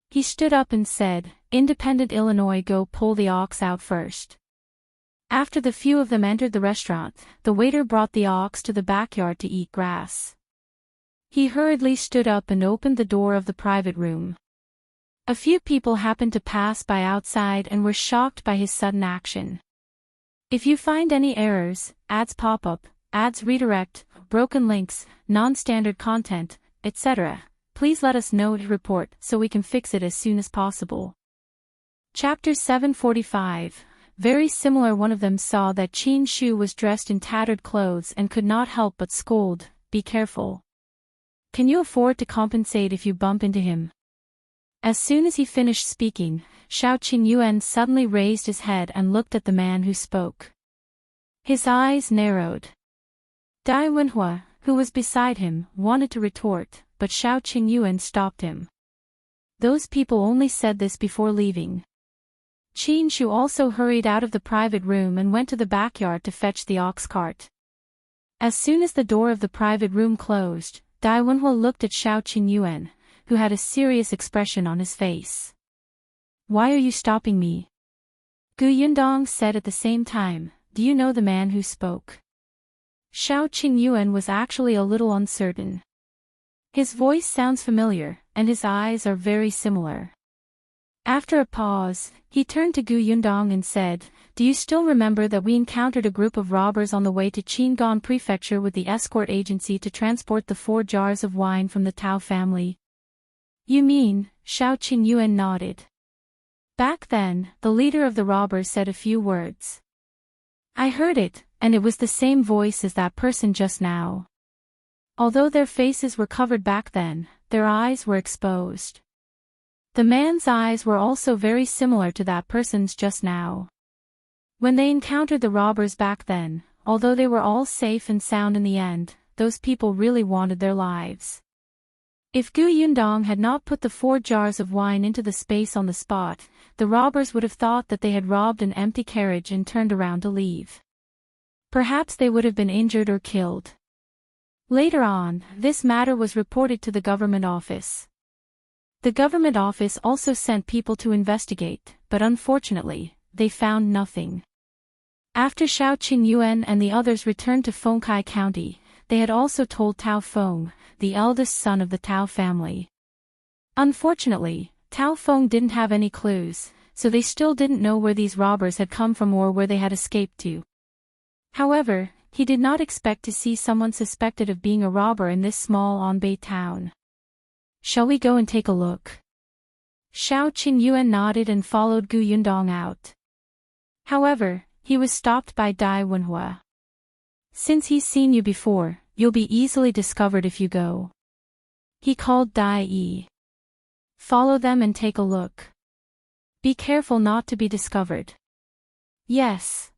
He stood up and said, Independent Illinois, go pull the ox out first. After the few of them entered the restaurant, the waiter brought the ox to the backyard to eat grass. He hurriedly stood up and opened the door of the private room. A few people happened to pass by outside and were shocked by his sudden action. If you find any errors, ads pop up, ads redirect, broken links, non-standard content, etc., please let us know to report so we can fix it as soon as possible. Chapter 745. Very similar. One of them saw that Qin Shu was dressed in tattered clothes and could not help but scold, be careful. Can you afford to compensate if you bump into him? As soon as he finished speaking, Qingyuan suddenly raised his head and looked at the man who spoke. His eyes narrowed. Wenhuo, who was beside him, wanted to retort, but Qingyuan stopped him. Those people only said this before leaving. Shu also hurried out of the private room and went to the backyard to fetch the ox cart. As soon as the door of the private room closed, Wenhuo looked at Qingyuan, who had a serious expression on his face. Why are you stopping me? Yundong said at the same time, do you know the man who spoke? Qingyuan was actually a little uncertain. His voice sounds familiar, and his eyes are very similar. After a pause, he turned to Yundong and said, do you still remember that we encountered a group of robbers on the way to Qingyuan Prefecture with the escort agency to transport the 4 jars of wine from the Tao family? You mean? Qingyuan nodded. Back then, the leader of the robbers said a few words. I heard it, and it was the same voice as that person just now. Although their faces were covered back then, their eyes were exposed. The man's eyes were also very similar to that person's just now. When they encountered the robbers back then, although they were all safe and sound in the end, those people really wanted their lives. If Yundong had not put the 4 jars of wine into the space on the spot, the robbers would have thought that they had robbed an empty carriage and turned around to leave. Perhaps they would have been injured or killed. Later on, this matter was reported to the government office. The government office also sent people to investigate, but unfortunately, they found nothing. After Qingyuan and the others returned to Fengkai County, they had also told Tao Feng, the eldest son of the Tao family. Unfortunately, Tao Feng didn't have any clues, so they still didn't know where these robbers had come from or where they had escaped to. However, he did not expect to see someone suspected of being a robber in this small Anbei town. Shall we go and take a look? Qingyuan nodded and followed Yundong out. However, he was stopped by Wenhuo. Since he's seen you before, you'll be easily discovered if you go. He called Yi. Follow them and take a look. Be careful not to be discovered. Yes.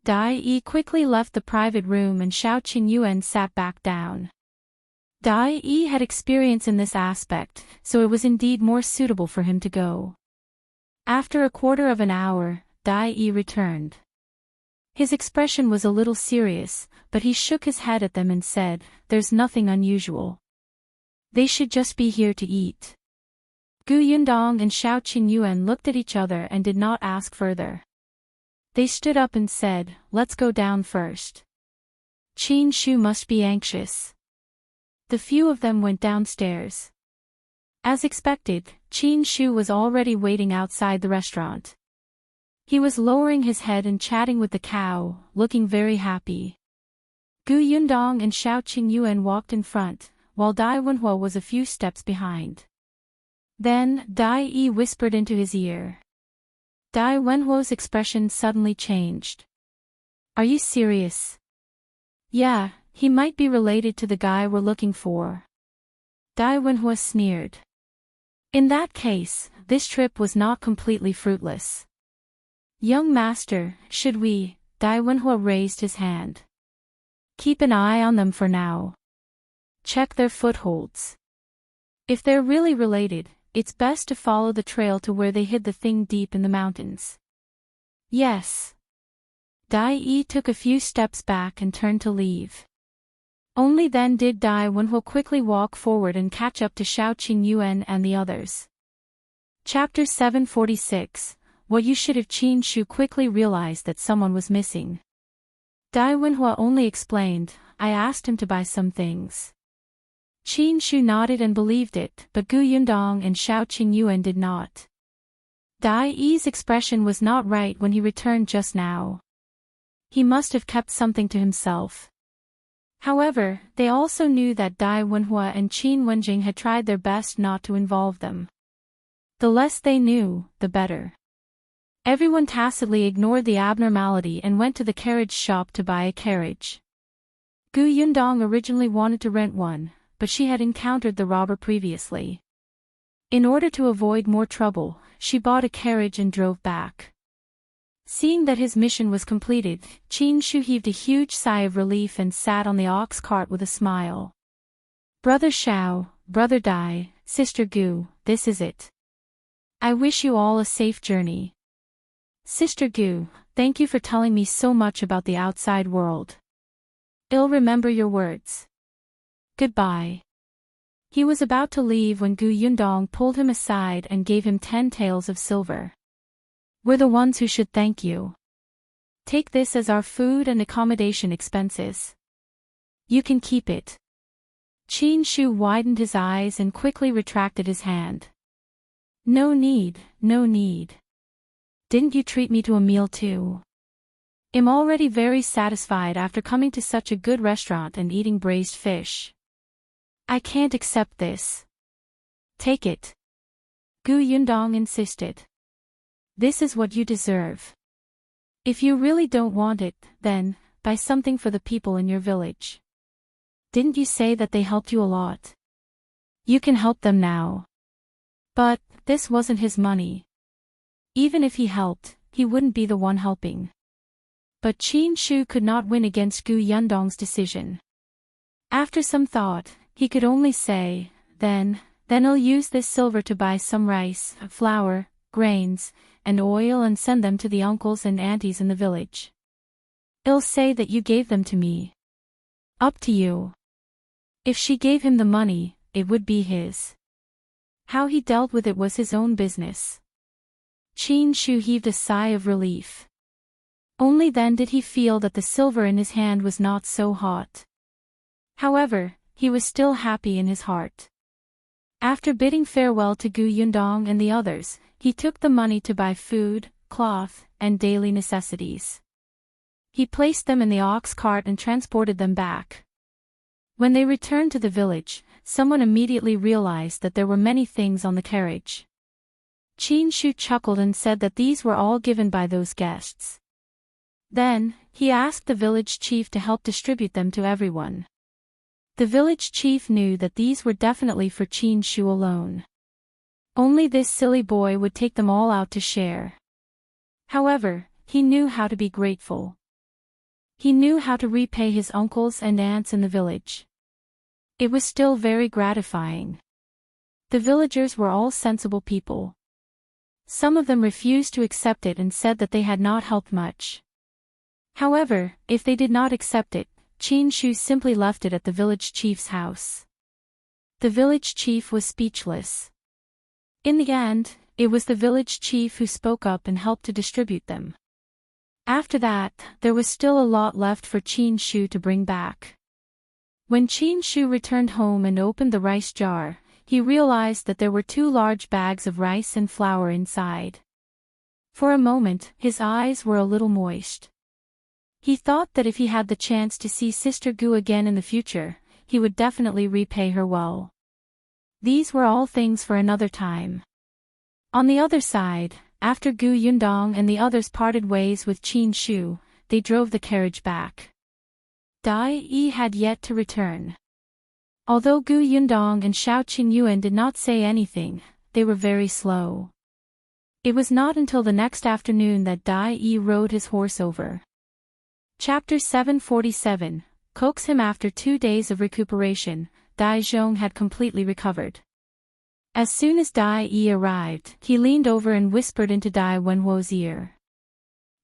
Yi quickly left the private room and Qingyuan sat back down. Yi had experience in this aspect, so it was indeed more suitable for him to go. After a quarter of an hour, Yi returned. His expression was a little serious, but he shook his head at them and said, there's nothing unusual. They should just be here to eat. Yundong and Qingyuan looked at each other and did not ask further. They stood up and said, let's go down first. Shu must be anxious. The few of them went downstairs. As expected, Shu was already waiting outside the restaurant. He was lowering his head and chatting with the cow, looking very happy. Yundong and Qingyuan walked in front, while Wenhuo was a few steps behind. Then, Yi whispered into his ear. Wenhuo's expression suddenly changed. Are you serious? Yeah, he might be related to the guy we're looking for. Wenhuo sneered. In that case, this trip was not completely fruitless. Young master, should we? Wenhuo raised his hand. Keep an eye on them for now. Check their footholds. If they're really related, it's best to follow the trail to where they hid the thing deep in the mountains. Yes. Yi took a few steps back and turned to leave. Only then did Wenhuo quickly walk forward and catch up to Qingyuan and the others. Chapter 746, What You Should Have. Shu quickly realized that someone was missing. Wenhuo only explained, I asked him to buy some things. Shu nodded and believed it, but Yundong and Qingyuan did not. Yi's expression was not right when he returned just now. He must have kept something to himself. However, they also knew that Wenhuo and Wenjing had tried their best not to involve them. The less they knew, the better. Everyone tacitly ignored the abnormality and went to the carriage shop to buy a carriage. Yundong originally wanted to rent one, but she had encountered the robber previously. In order to avoid more trouble, she bought a carriage and drove back. Seeing that his mission was completed, Qingshu heaved a huge sigh of relief and sat on the ox cart with a smile. Brother Shao, Brother Dai, Sister Gu, this is it. I wish you all a safe journey. Sister Gu, thank you for telling me so much about the outside world. I'll remember your words. Goodbye. He was about to leave when Gu Yundong pulled him aside and gave him 10 taels of silver. We're the ones who should thank you. Take this as our food and accommodation expenses. You can keep it. Qingshu widened his eyes and quickly retracted his hand. No need, no need. Didn't you treat me to a meal too? I'm already very satisfied after coming to such a good restaurant and eating braised fish. I can't accept this. Take it. Gu Yundong insisted. This is what you deserve. If you really don't want it, then, buy something for the people in your village. Didn't you say that they helped you a lot? You can help them now. But, this wasn't his money. Even if he helped, he wouldn't be the one helping. But Qingshu could not win against Gu Yundong's decision. After some thought, he could only say, then I'll use this silver to buy some rice, flour, grains, and oil and send them to the uncles and aunties in the village. I'll say that you gave them to me. Up to you. If she gave him the money, it would be his. How he dealt with it was his own business. Qingshu heaved a sigh of relief. Only then did he feel that the silver in his hand was not so hot. However, he was still happy in his heart. After bidding farewell to Gu Yundong and the others, he took the money to buy food, cloth, and daily necessities. He placed them in the ox cart and transported them back. When they returned to the village, someone immediately realized that there were many things on the carriage. Qingshu chuckled and said that these were all given by those guests. Then, he asked the village chief to help distribute them to everyone. The village chief knew that these were definitely for Qingshu alone. Only this silly boy would take them all out to share. However, he knew how to be grateful. He knew how to repay his uncles and aunts in the village. It was still very gratifying. The villagers were all sensible people. Some of them refused to accept it and said that they had not helped much. However, if they did not accept it, Qingshu simply left it at the village chief's house. The village chief was speechless. In the end, it was the village chief who spoke up and helped to distribute them. After that, there was still a lot left for Qingshu to bring back. When Qingshu returned home and opened the rice jar, he realized that there were 2 large bags of rice and flour inside. For a moment, his eyes were a little moist. He thought that if he had the chance to see Sister Gu again in the future, he would definitely repay her well. These were all things for another time. On the other side, after Gu Yundong and the others parted ways with Qingshu, they drove the carriage back. Dai Yi had yet to return. Although Gu Yundong and Shao Qingyuan did not say anything, they were very slow. It was not until the next afternoon that Dai Yi rode his horse over. Chapter 747, Coax Him. After 2 days of recuperation, Dai Zhong had completely recovered. As soon as Dai Yi arrived, he leaned over and whispered into Dai Wenhuo's ear.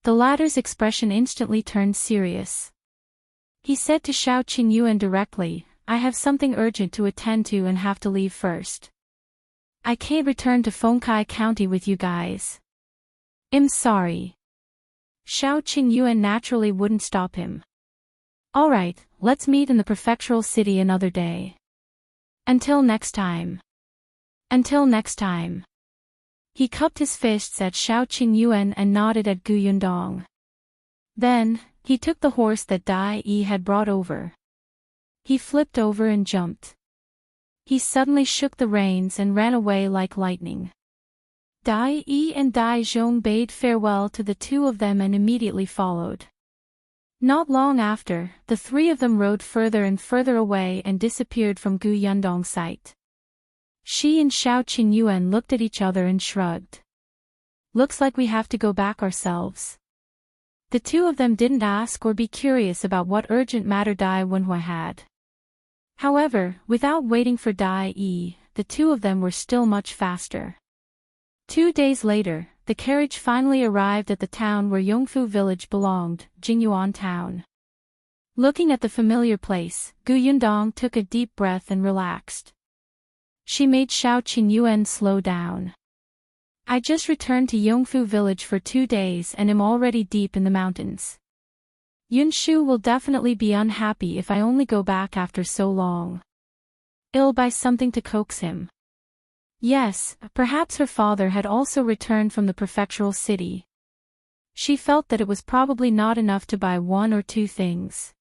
The latter's expression instantly turned serious. He said to Shao Qingyuan directly, I have something urgent to attend to and have to leave first. I can't return to Fengkai County with you guys. I'm sorry. Shao Qingyuan naturally wouldn't stop him. Alright, let's meet in the prefectural city another day. Until next time. Until next time. He cupped his fists at Shao Qingyuan and nodded at Gu Yundong. Then, he took the horse that Dai Yi had brought over. He flipped over and jumped. He suddenly shook the reins and ran away like lightning. Dai Yi and Dai Zhong bade farewell to the 2 of them and immediately followed. Not long after, the three of them rode further and further away and disappeared from Gu Yundong's sight. She and Shao Qingyuan looked at each other and shrugged. Looks like we have to go back ourselves. The two of them didn't ask or be curious about what urgent matter Dai Wenhuo had. However, without waiting for Dai Yi, the two of them were still much faster. 2 days later, the carriage finally arrived at the town where Yongfu village belonged, Qingyuan town. Looking at the familiar place, Gu Yundong took a deep breath and relaxed. She made Shao Qingyuan slow down. I just returned to Yongfu village for 2 days and am already deep in the mountains. Yunshu will definitely be unhappy if I only go back after so long. I'll buy something to coax him. Yes, perhaps her father had also returned from the prefectural city. She felt that it was probably not enough to buy 1 or 2 things.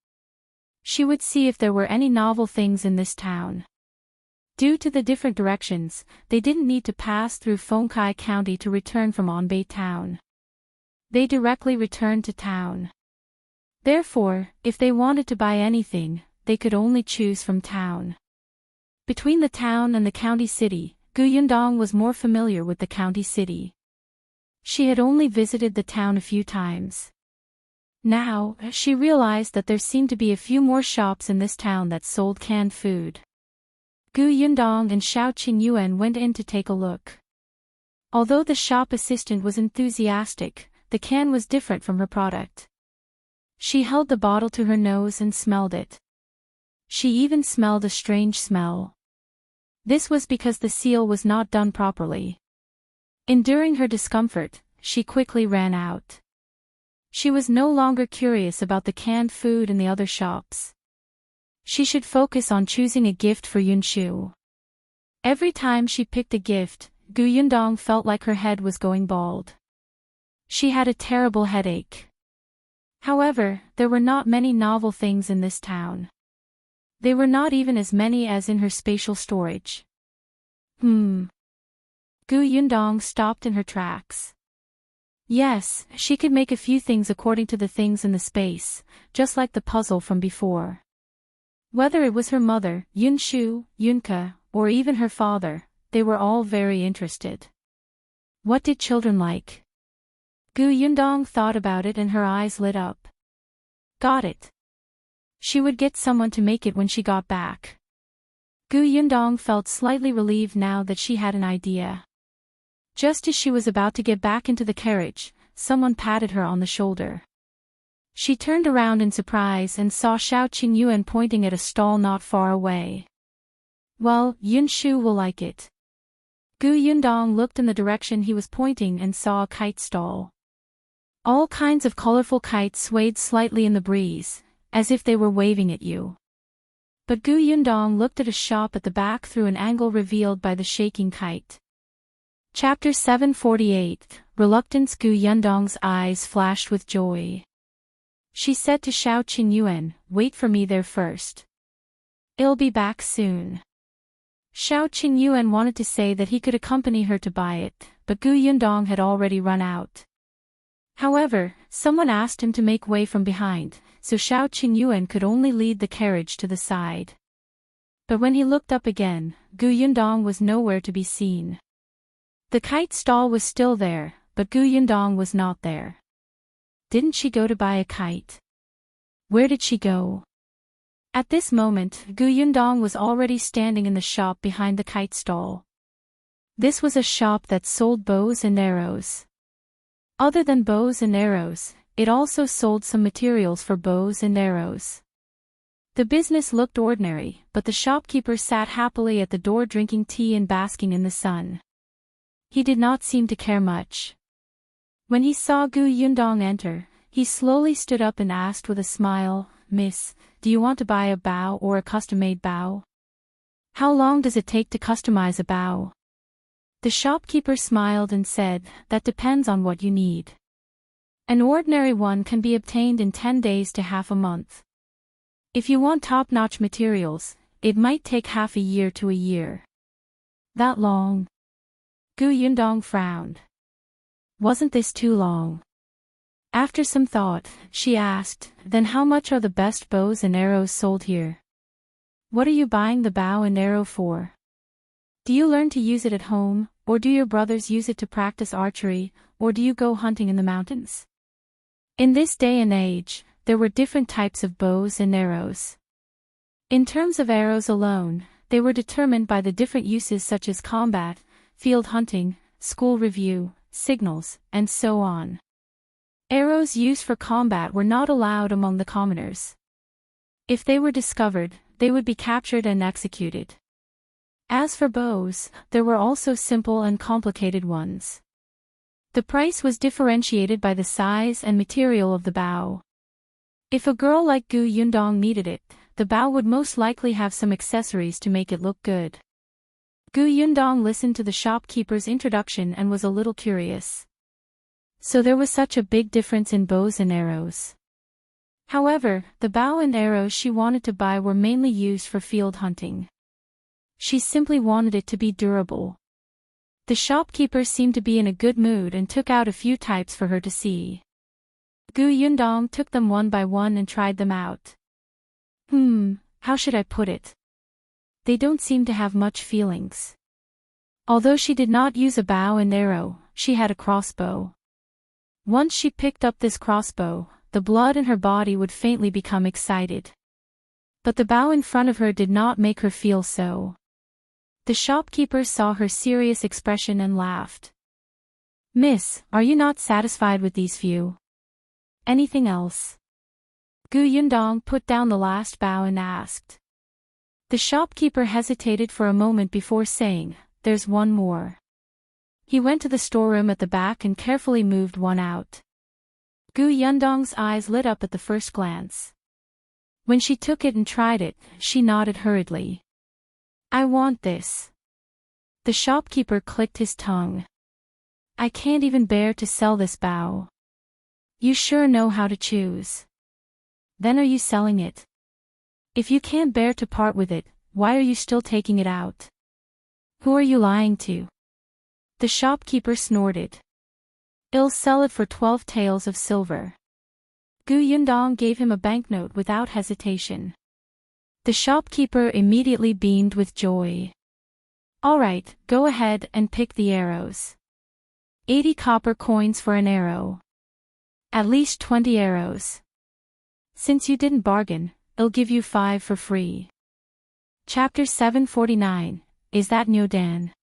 She would see if there were any novel things in this town. Due to the different directions, they didn't need to pass through Fengkai County to return from Anbei town. They directly returned to town. Therefore, if they wanted to buy anything, they could only choose from town. Between the town and the county city, Gu Yundong was more familiar with the county city. She had only visited the town a few times. Now, she realized that there seemed to be a few more shops in this town that sold canned food. Gu Yundong and Shao Qingyuan went in to take a look. Although the shop assistant was enthusiastic, the can was different from her product. She held the bottle to her nose and smelled it. She even smelled a strange smell. This was because the seal was not done properly. Enduring her discomfort, she quickly ran out. She was no longer curious about the canned food in the other shops. She should focus on choosing a gift for Yunshu. Every time she picked a gift, Gu Yundong felt like her head was going bald. She had a terrible headache. However, there were not many novel things in this town. They were not even as many as in her spatial storage. Gu Yundong stopped in her tracks. Yes, she could make a few things according to the things in the space, just like the puzzle from before. Whether it was her mother, Yunshu, Yunke, or even her father, they were all very interested. What did children like? Gu Yundong thought about it and her eyes lit up. Got it. She would get someone to make it when she got back. Gu Yundong felt slightly relieved now that she had an idea. Just as she was about to get back into the carriage, someone patted her on the shoulder. She turned around in surprise and saw Shao Qingyuan pointing at a stall not far away. Well, Yunshu will like it. Gu Yundong looked in the direction he was pointing and saw a kite stall. All kinds of colorful kites swayed slightly in the breeze, as if they were waving at you. But Gu Yundong looked at a shop at the back through an angle revealed by the shaking kite. Chapter 748, Reluctance. Gu Yundong's eyes flashed with joy. She said to Shao Qingyuan, wait for me there first. I'll be back soon. Shao Qingyuan wanted to say that he could accompany her to buy it, but Gu Yundong had already run out. However, someone asked him to make way from behind, so Shao Qingyuan could only lead the carriage to the side. But when he looked up again, Gu Yundong was nowhere to be seen. The kite stall was still there, but Gu Yundong was not there. Didn't she go to buy a kite? Where did she go? At this moment, Gu Yundong was already standing in the shop behind the kite stall. This was a shop that sold bows and arrows. Other than bows and arrows, it also sold some materials for bows and arrows. The business looked ordinary, but the shopkeeper sat happily at the door drinking tea and basking in the sun. He did not seem to care much. When he saw Gu Yundong enter, he slowly stood up and asked with a smile, Miss, do you want to buy a bow or a custom-made bow? How long does it take to customize a bow? The shopkeeper smiled and said, that depends on what you need. An ordinary one can be obtained in 10 days to half a month. If you want top-notch materials, it might take half a year to a year. That long? Gu Yundong frowned. Wasn't this too long? After some thought, she asked, "Then how much are the best bows and arrows sold here? What are you buying the bow and arrow for? Do you learn to use it at home, or do your brothers use it to practice archery, or do you go hunting in the mountains?" In this day and age, there were different types of bows and arrows. In terms of arrows alone, they were determined by the different uses such as combat, field hunting, school review, signals, and so on. Arrows used for combat were not allowed among the commoners. If they were discovered, they would be captured and executed. As for bows, there were also simple and complicated ones. The price was differentiated by the size and material of the bow. If a girl like Gu Yundong needed it, the bow would most likely have some accessories to make it look good. Gu Yundong listened to the shopkeeper's introduction and was a little curious. So there was such a big difference in bows and arrows. However, the bow and arrows she wanted to buy were mainly used for field hunting. She simply wanted it to be durable. The shopkeeper seemed to be in a good mood and took out a few types for her to see. Gu Yundong took them one by one and tried them out. How should I put it? They don't seem to have much feelings. Although she did not use a bow and arrow, she had a crossbow. Once she picked up this crossbow, the blood in her body would faintly become excited. But the bow in front of her did not make her feel so. The shopkeeper saw her serious expression and laughed. "Miss, are you not satisfied with these few? Anything else?" Gu Yundong put down the last bow and asked. The shopkeeper hesitated for a moment before saying, "There's one more." He went to the storeroom at the back and carefully moved one out. Gu Yundong's eyes lit up at the first glance. When she took it and tried it, she nodded hurriedly. "I want this." The shopkeeper clicked his tongue. "I can't even bear to sell this bow. You sure know how to choose. Then are you selling it? If you can't bear to part with it, why are you still taking it out? Who are you lying to?" The shopkeeper snorted. "I'll sell it for 12 taels of silver." Gu Yundong gave him a banknote without hesitation. The shopkeeper immediately beamed with joy. "All right, go ahead and pick the arrows. 80 copper coins for an arrow. At least 20 arrows. Since you didn't bargain, I'll give you 5 for free." Chapter 749, Is That Niu Dan?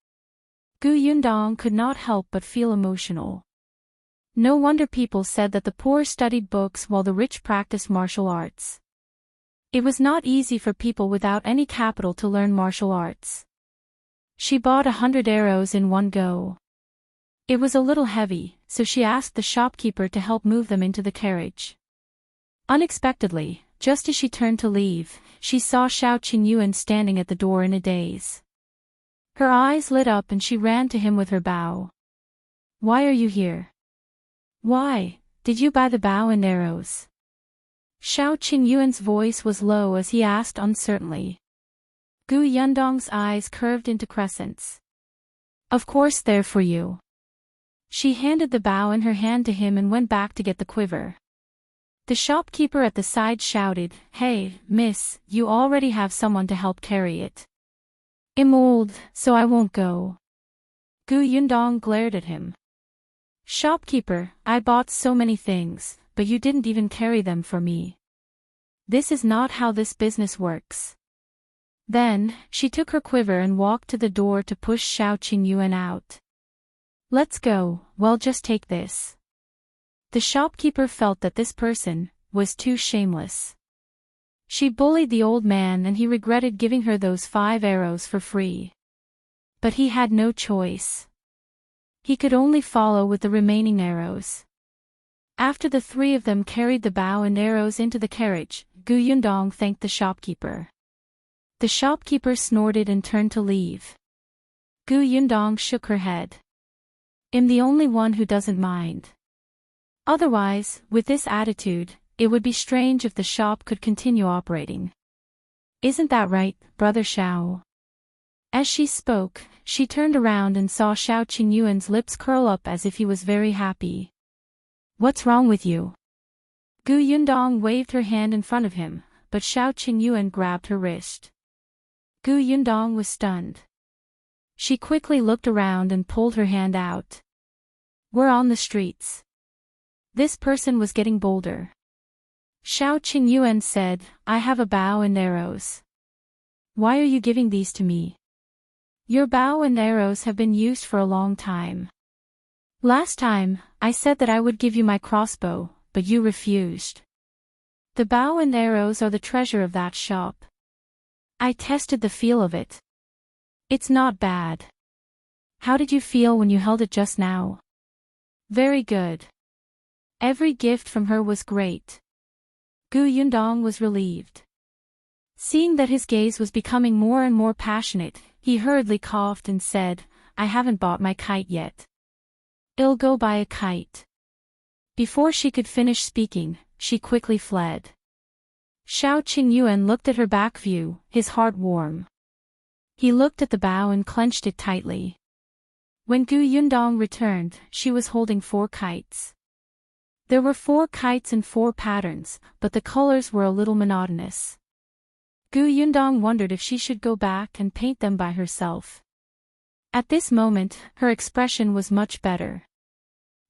Gu Yundong could not help but feel emotional. No wonder people said that the poor studied books while the rich practiced martial arts. It was not easy for people without any capital to learn martial arts. She bought 100 arrows in one go. It was a little heavy, so she asked the shopkeeper to help move them into the carriage. Unexpectedly, just as she turned to leave, she saw Qingyuan standing at the door in a daze. Her eyes lit up and she ran to him with her bow. "Why are you here? Why, did you buy the bow and arrows?" Qingyuan's voice was low as he asked uncertainly. Gu Yundong's eyes curved into crescents. "Of course they're for you." She handed the bow in her hand to him and went back to get the quiver. The shopkeeper at the side shouted, "Hey, miss, you already have someone to help carry it." "I'm old, so I won't go." Gu Yundong glared at him. "Shopkeeper, I bought so many things, but you didn't even carry them for me. This is not how this business works." Then, she took her quiver and walked to the door to push Qingyuan out. "Let's go, well just take this." The shopkeeper felt that this person was too shameless. She bullied the old man and he regretted giving her those 5 arrows for free. But he had no choice. He could only follow with the remaining arrows. After the 3 of them carried the bow and arrows into the carriage, Gu Yundong thanked the shopkeeper. The shopkeeper snorted and turned to leave. Gu Yundong shook her head. "I'm the only one who doesn't mind." Otherwise, with this attitude, it would be strange if the shop could continue operating. "Isn't that right, Brother Shao?" As she spoke, she turned around and saw Qingyuan's lips curl up as if he was very happy. What's wrong with you? Gu Yundong waved her hand in front of him, but Shao Qingyuan grabbed her wrist. Gu Yundong was stunned. She quickly looked around and pulled her hand out. We're on the streets. This person was getting bolder. Shao Qingyuan said, I have a bow and arrows. Why are you giving these to me? Your bow and arrows have been used for a long time. Last time, I said that I would give you my crossbow, but you refused. The bow and arrows are the treasure of that shop. I tested the feel of it. It's not bad. How did you feel when you held it just now? Very good. Every gift from her was great. Gu Yundong was relieved. Seeing that his gaze was becoming more and more passionate, he hurriedly coughed and said, I haven't bought my kite yet. I'll go buy a kite. Before she could finish speaking, she quickly fled. Shao Qingyuan looked at her back view, his heart warm. He looked at the bow and clenched it tightly. When Gu Yundong returned, she was holding 4 kites. There were 4 kites and 4 patterns, but the colors were a little monotonous. Gu Yundong wondered if she should go back and paint them by herself. At this moment, her expression was much better.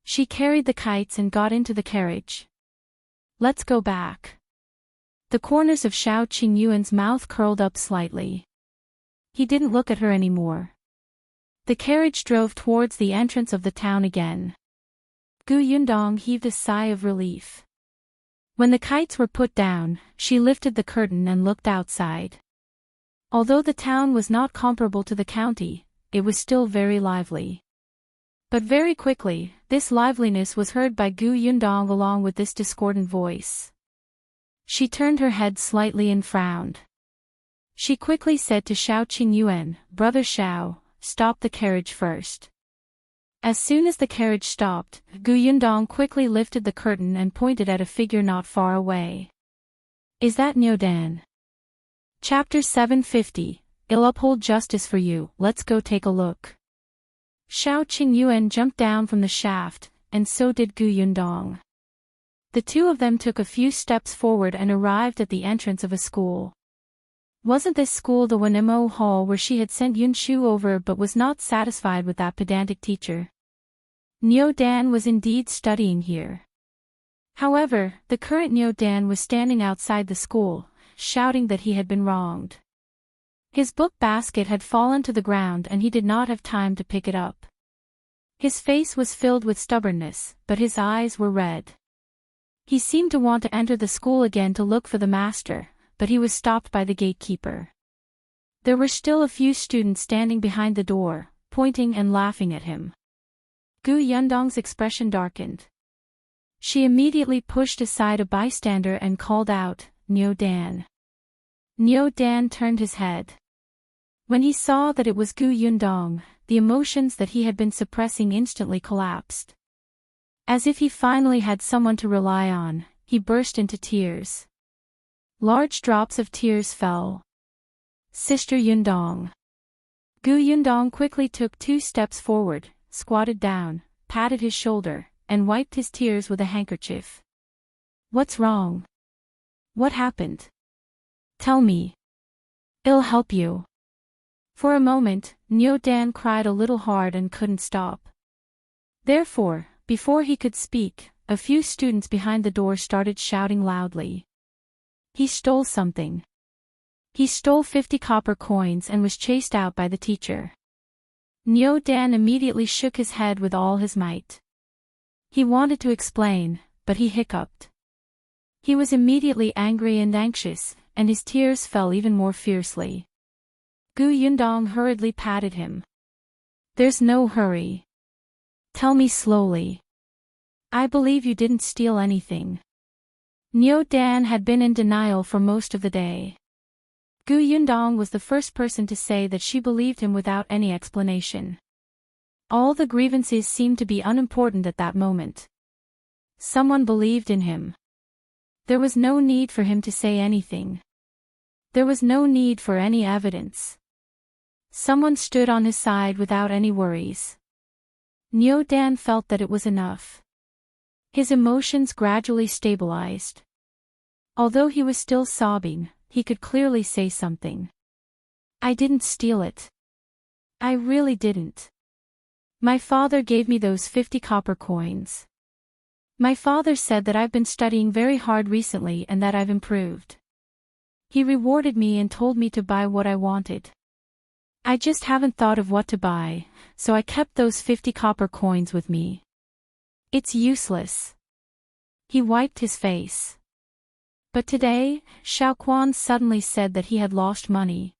She carried the kites and got into the carriage. Let's go back. The corners of Shao Qingyuan's mouth curled up slightly. He didn't look at her anymore. The carriage drove towards the entrance of the town again. Gu Yundong heaved a sigh of relief. When the kites were put down, she lifted the curtain and looked outside. Although the town was not comparable to the county, it was still very lively. But very quickly, this liveliness was heard by Gu Yundong along with this discordant voice. She turned her head slightly and frowned. She quickly said to Shao Qingyuan, Brother Shao, stop the carriage first. As soon as the carriage stopped, Gu Yundong quickly lifted the curtain and pointed at a figure not far away. Is that Niu Dan? Chapter 750, I'll uphold justice for you, let's go take a look. Shao Qingyuan jumped down from the shaft, and so did Gu Yundong. The two of them took a few steps forward and arrived at the entrance of a school. Wasn't this school the Wenhuo hall where she had sent Yunxu over but was not satisfied with that pedantic teacher? Niu Dan was indeed studying here. However, the current Niu Dan was standing outside the school, shouting that he had been wronged. His book basket had fallen to the ground and he did not have time to pick it up. His face was filled with stubbornness, but his eyes were red. He seemed to want to enter the school again to look for the master, but he was stopped by the gatekeeper. There were still a few students standing behind the door, pointing and laughing at him. Gu Yundong's expression darkened. She immediately pushed aside a bystander and called out, Niu Dan. Niu Dan turned his head. When he saw that it was Gu Yundong, the emotions that he had been suppressing instantly collapsed. As if he finally had someone to rely on, he burst into tears. Large drops of tears fell. Sister Yundong. Gu Yundong quickly took 2 steps forward, squatted down, patted his shoulder, and wiped his tears with a handkerchief. What's wrong? What happened? Tell me. I'll help you. For a moment, Niu Dan cried a little hard and couldn't stop. Therefore, before he could speak, a few students behind the door started shouting loudly. He stole something. He stole 50 copper coins and was chased out by the teacher. Niu Dan immediately shook his head with all his might. He wanted to explain, but he hiccuped. He was immediately angry and anxious, and his tears fell even more fiercely. Gu Yundong hurriedly patted him. There's no hurry. Tell me slowly. I believe you didn't steal anything. Niu Dan had been in denial for most of the day. Gu Yundong was the first person to say that she believed him without any explanation. All the grievances seemed to be unimportant at that moment. Someone believed in him. There was no need for him to say anything. There was no need for any evidence. Someone stood on his side without any worries. Niu Dan felt that it was enough. His emotions gradually stabilized. Although he was still sobbing, he could clearly say something. I didn't steal it. I really didn't. My father gave me those 50 copper coins. My father said that I've been studying very hard recently and that I've improved. He rewarded me and told me to buy what I wanted. I just haven't thought of what to buy, so I kept those 50 copper coins with me. It's useless. He wiped his face. But today, Xiaoquan suddenly said that he had lost money.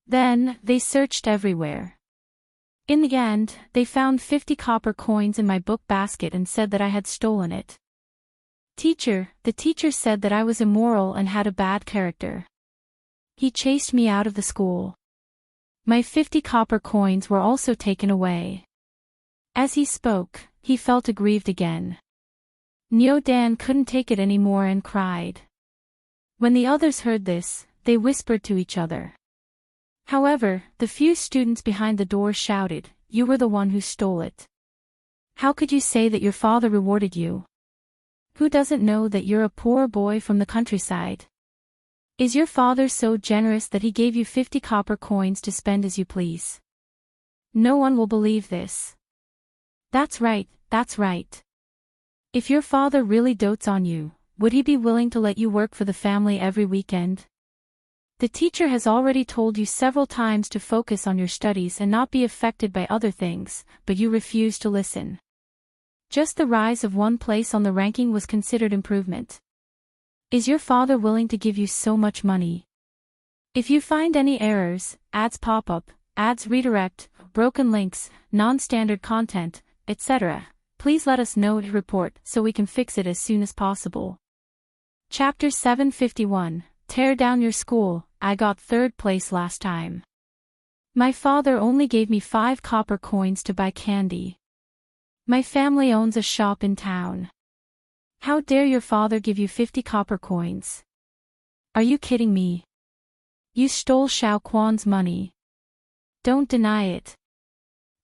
Then, they searched everywhere. In the end, they found 50 copper coins in my book basket and said that I had stolen it. The teacher said that I was immoral and had a bad character. He chased me out of the school. My 50 copper coins were also taken away. As he spoke, he felt aggrieved again. Niu Dan couldn't take it anymore and cried. When the others heard this, they whispered to each other. However, the few students behind the door shouted, "You were the one who stole it. How could you say that your father rewarded you? Who doesn't know that you're a poor boy from the countryside? Is your father so generous that he gave you 50 copper coins to spend as you please? No one will believe this." That's right, that's right. If your father really dotes on you, would he be willing to let you work for the family every weekend? The teacher has already told you several times to focus on your studies and not be affected by other things, but you refuse to listen. Just the rise of one place on the ranking was considered improvement. Is your father willing to give you so much money? If you find any errors, ads pop up, ads redirect, broken links, non-standard content, etc., please let us know and report so we can fix it as soon as possible. Chapter 751, Tear Down Your School. I got 3rd place last time. My father only gave me 5 copper coins to buy candy. My family owns a shop in town. How dare your father give you 50 copper coins? Are you kidding me? You stole Xiaoquan's money. Don't deny it.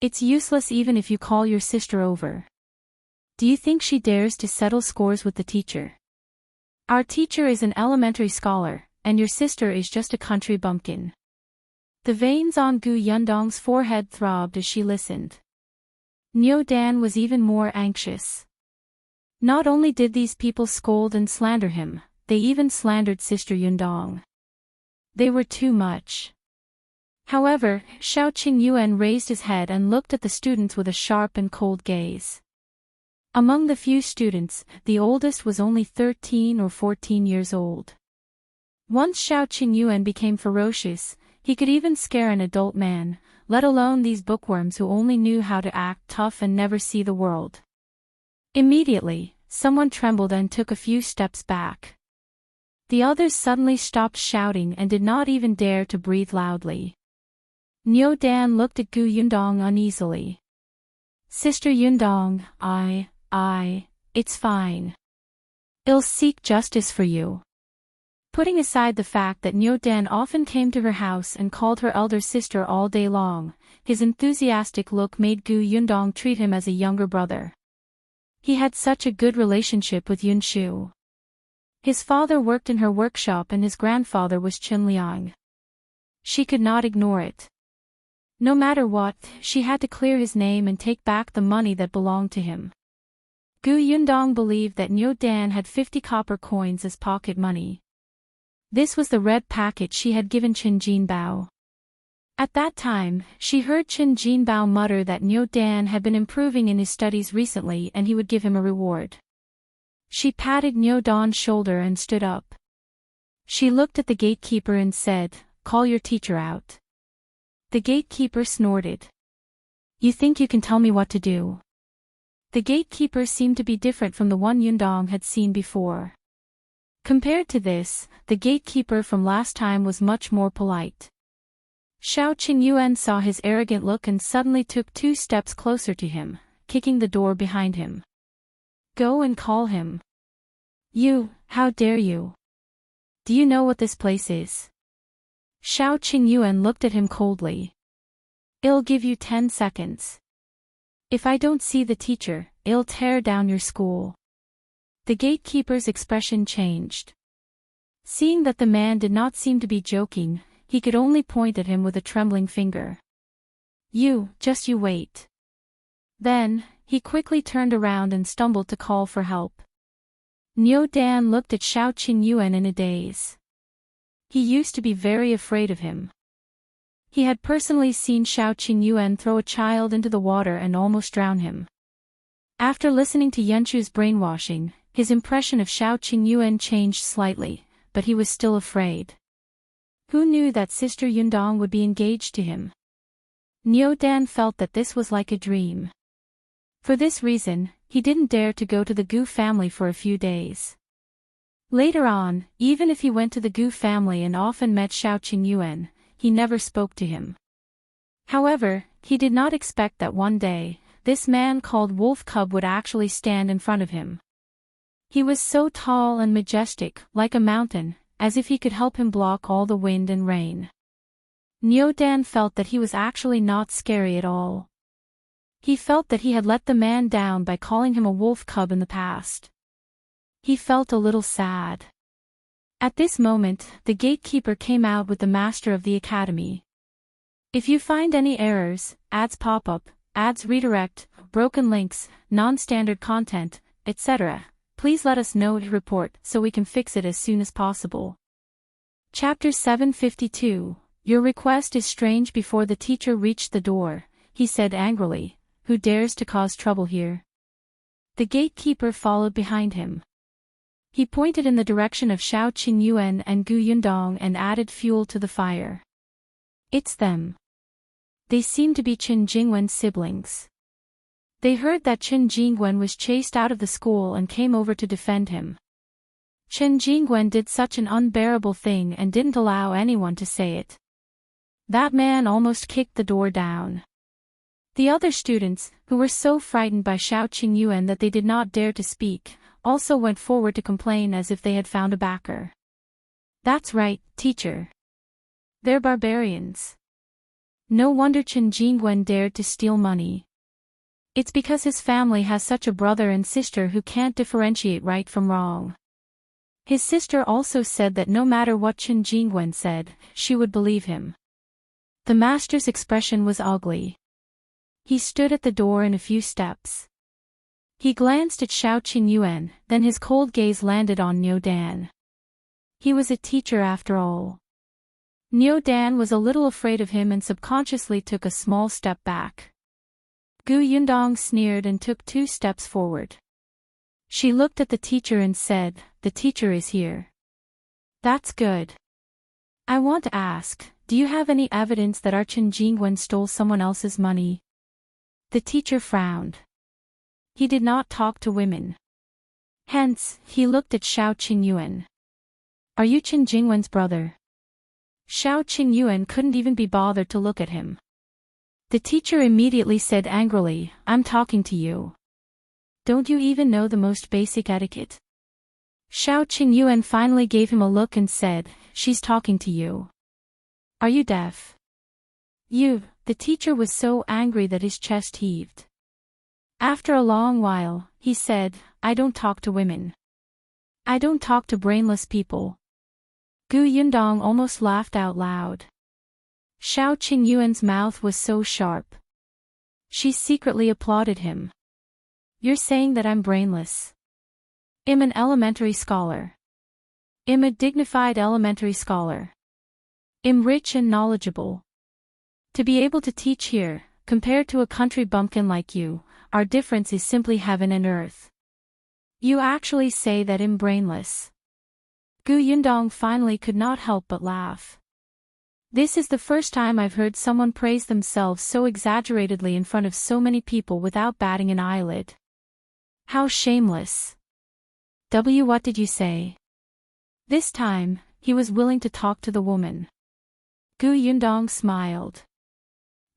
It's useless even if you call your sister over. Do you think she dares to settle scores with the teacher? Our teacher is an elementary scholar, and your sister is just a country bumpkin. The veins on Gu Yundong's forehead throbbed as she listened. Niu Dan was even more anxious. Not only did these people scold and slander him, they even slandered Sister Yundong. They were too much. However, Qingyuan raised his head and looked at the students with a sharp and cold gaze. Among the few students, the oldest was only 13 or 14 years old. Once Qingyuan became ferocious, he could even scare an adult man, let alone these bookworms who only knew how to act tough and never see the world. Immediately, someone trembled and took a few steps back. The others suddenly stopped shouting and did not even dare to breathe loudly. Niu Dan looked at Gu Yundong uneasily. Sister Yundong, it's fine. I'll seek justice for you. Putting aside the fact that Niu Dan often came to her house and called her elder sister all day long, his enthusiastic look made Gu Yundong treat him as a younger brother. He had such a good relationship with Yunfu. His father worked in her workshop and his grandfather was Qin Liang. She could not ignore it. No matter what, she had to clear his name and take back the money that belonged to him. Gu Yundong believed that Niu Dan had 50 copper coins as pocket money. This was the red packet she had given Qin Jinbao. At that time, she heard Qin Jinbao mutter that Niu Dan had been improving in his studies recently and he would give him a reward. She patted Niu Dan's shoulder and stood up. She looked at the gatekeeper and said, "Call your teacher out." The gatekeeper snorted. "You think you can tell me what to do?" The gatekeeper seemed to be different from the one Yundong had seen before. Compared to this, the gatekeeper from last time was much more polite. Qingyuan saw his arrogant look and suddenly took 2 steps closer to him, kicking the door behind him. "Go and call him." "You, how dare you? Do you know what this place is?" Qingyuan looked at him coldly. "I'll give you 10 seconds. If I don't see the teacher, I'll tear down your school." The gatekeeper's expression changed. Seeing that the man did not seem to be joking, he could only point at him with a trembling finger. You wait. Then, he quickly turned around and stumbled to call for help. Niu Dan looked at Shao Qingyuan in a daze. He used to be very afraid of him. He had personally seen Shao Qingyuan throw a child into the water and almost drown him. After listening to Yunchu's brainwashing, his impression of Shao Qingyuan changed slightly, but he was still afraid. Who knew that Sister Yundong would be engaged to him? Niu Dan felt that this was like a dream. For this reason, he didn't dare to go to the Gu family for a few days. Later on, even if he went to the Gu family and often met Shao Qingyuan, he never spoke to him. However, he did not expect that one day, this man called Wolf Cub would actually stand in front of him. He was so tall and majestic, like a mountain, as if he could help him block all the wind and rain. Niu Dan felt that he was actually not scary at all. He felt that he had let the man down by calling him a wolf cub in the past. He felt a little sad. At this moment, the gatekeeper came out with the master of the academy. If you find any errors, ads pop up, ads redirect, broken links, non-standard content, etc., please let us know to report so we can fix it as soon as possible. Chapter 752. Your request is strange. Before the teacher reached the door, he said angrily, "Who dares to cause trouble here?" The gatekeeper followed behind him. He pointed in the direction of Shao Qingyuan and Gu Yundong and added fuel to the fire. It's them. They seem to be Qin Jingwen's siblings. They heard that Qin Jingwen was chased out of the school and came over to defend him. Qin Jingwen did such an unbearable thing and didn't allow anyone to say it. That man almost kicked the door down. The other students, who were so frightened by Shao Qingyuan that they did not dare to speak, also went forward to complain as if they had found a backer. That's right, teacher. They're barbarians. No wonder Qin Jingwen dared to steal money. It's because his family has such a brother and sister who can't differentiate right from wrong. His sister also said that no matter what Qin Jingwen said, she would believe him. The master's expression was ugly. He stood at the door in a few steps. He glanced at Shao Qingyuan, then his cold gaze landed on Niu Dan. He was a teacher after all. Niu Dan was a little afraid of him and subconsciously took a small step back. Gu Yundong sneered and took 2 steps forward. She looked at the teacher and said, "The teacher is here." That's good. I want to ask, do you have any evidence that our Qin Jingwen stole someone else's money? The teacher frowned. He did not talk to women. Hence, he looked at Shao Qingyuan. Are you Qin Jingwen's brother? Shao Qingyuan couldn't even be bothered to look at him. The teacher immediately said angrily, "I'm talking to you. Don't you even know the most basic etiquette?" Shao Qingyuan finally gave him a look and said, "She's talking to you. Are you deaf?" The teacher was so angry that his chest heaved. After a long while, he said, "I don't talk to women. I don't talk to brainless people." Gu Yundong almost laughed out loud. Shao Qingyuan's mouth was so sharp. She secretly applauded him. You're saying that I'm brainless? I'm an elementary scholar. I'm a dignified elementary scholar. I'm rich and knowledgeable. To be able to teach here, compared to a country bumpkin like you, our difference is simply heaven and earth. You actually say that I'm brainless. Gu Yundong finally could not help but laugh. This is the first time I've heard someone praise themselves so exaggeratedly in front of so many people without batting an eyelid. How shameless. What did you say? This time, he was willing to talk to the woman. Gu Yundong smiled.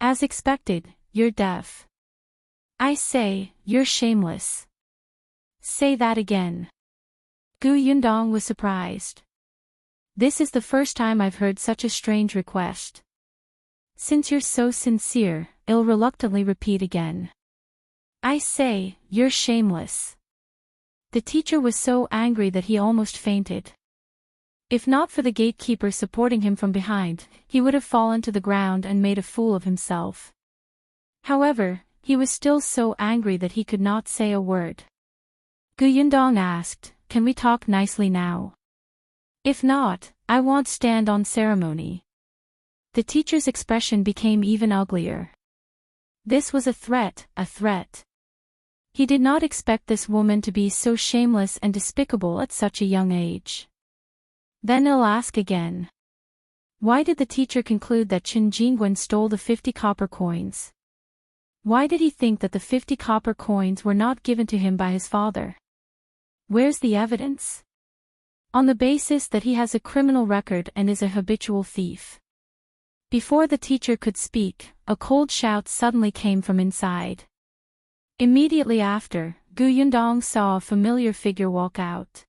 As expected, you're deaf. I say, you're shameless. Say that again. Gu Yundong was surprised. This is the first time I've heard such a strange request. Since you're so sincere, I'll reluctantly repeat again. I say, you're shameless. The teacher was so angry that he almost fainted. If not for the gatekeeper supporting him from behind, he would have fallen to the ground and made a fool of himself. However, he was still so angry that he could not say a word. Yundong asked, "Can we talk nicely now? If not, I won't stand on ceremony." The teacher's expression became even uglier. This was a threat, a threat. He did not expect this woman to be so shameless and despicable at such a young age. Then he'll ask again. Why did the teacher conclude that Qingyuan stole the 50 copper coins? Why did he think that the 50 copper coins were not given to him by his father? Where's the evidence? On the basis that he has a criminal record and is a habitual thief. Before the teacher could speak, a cold shout suddenly came from inside. Immediately after, Yundong saw a familiar figure walk out.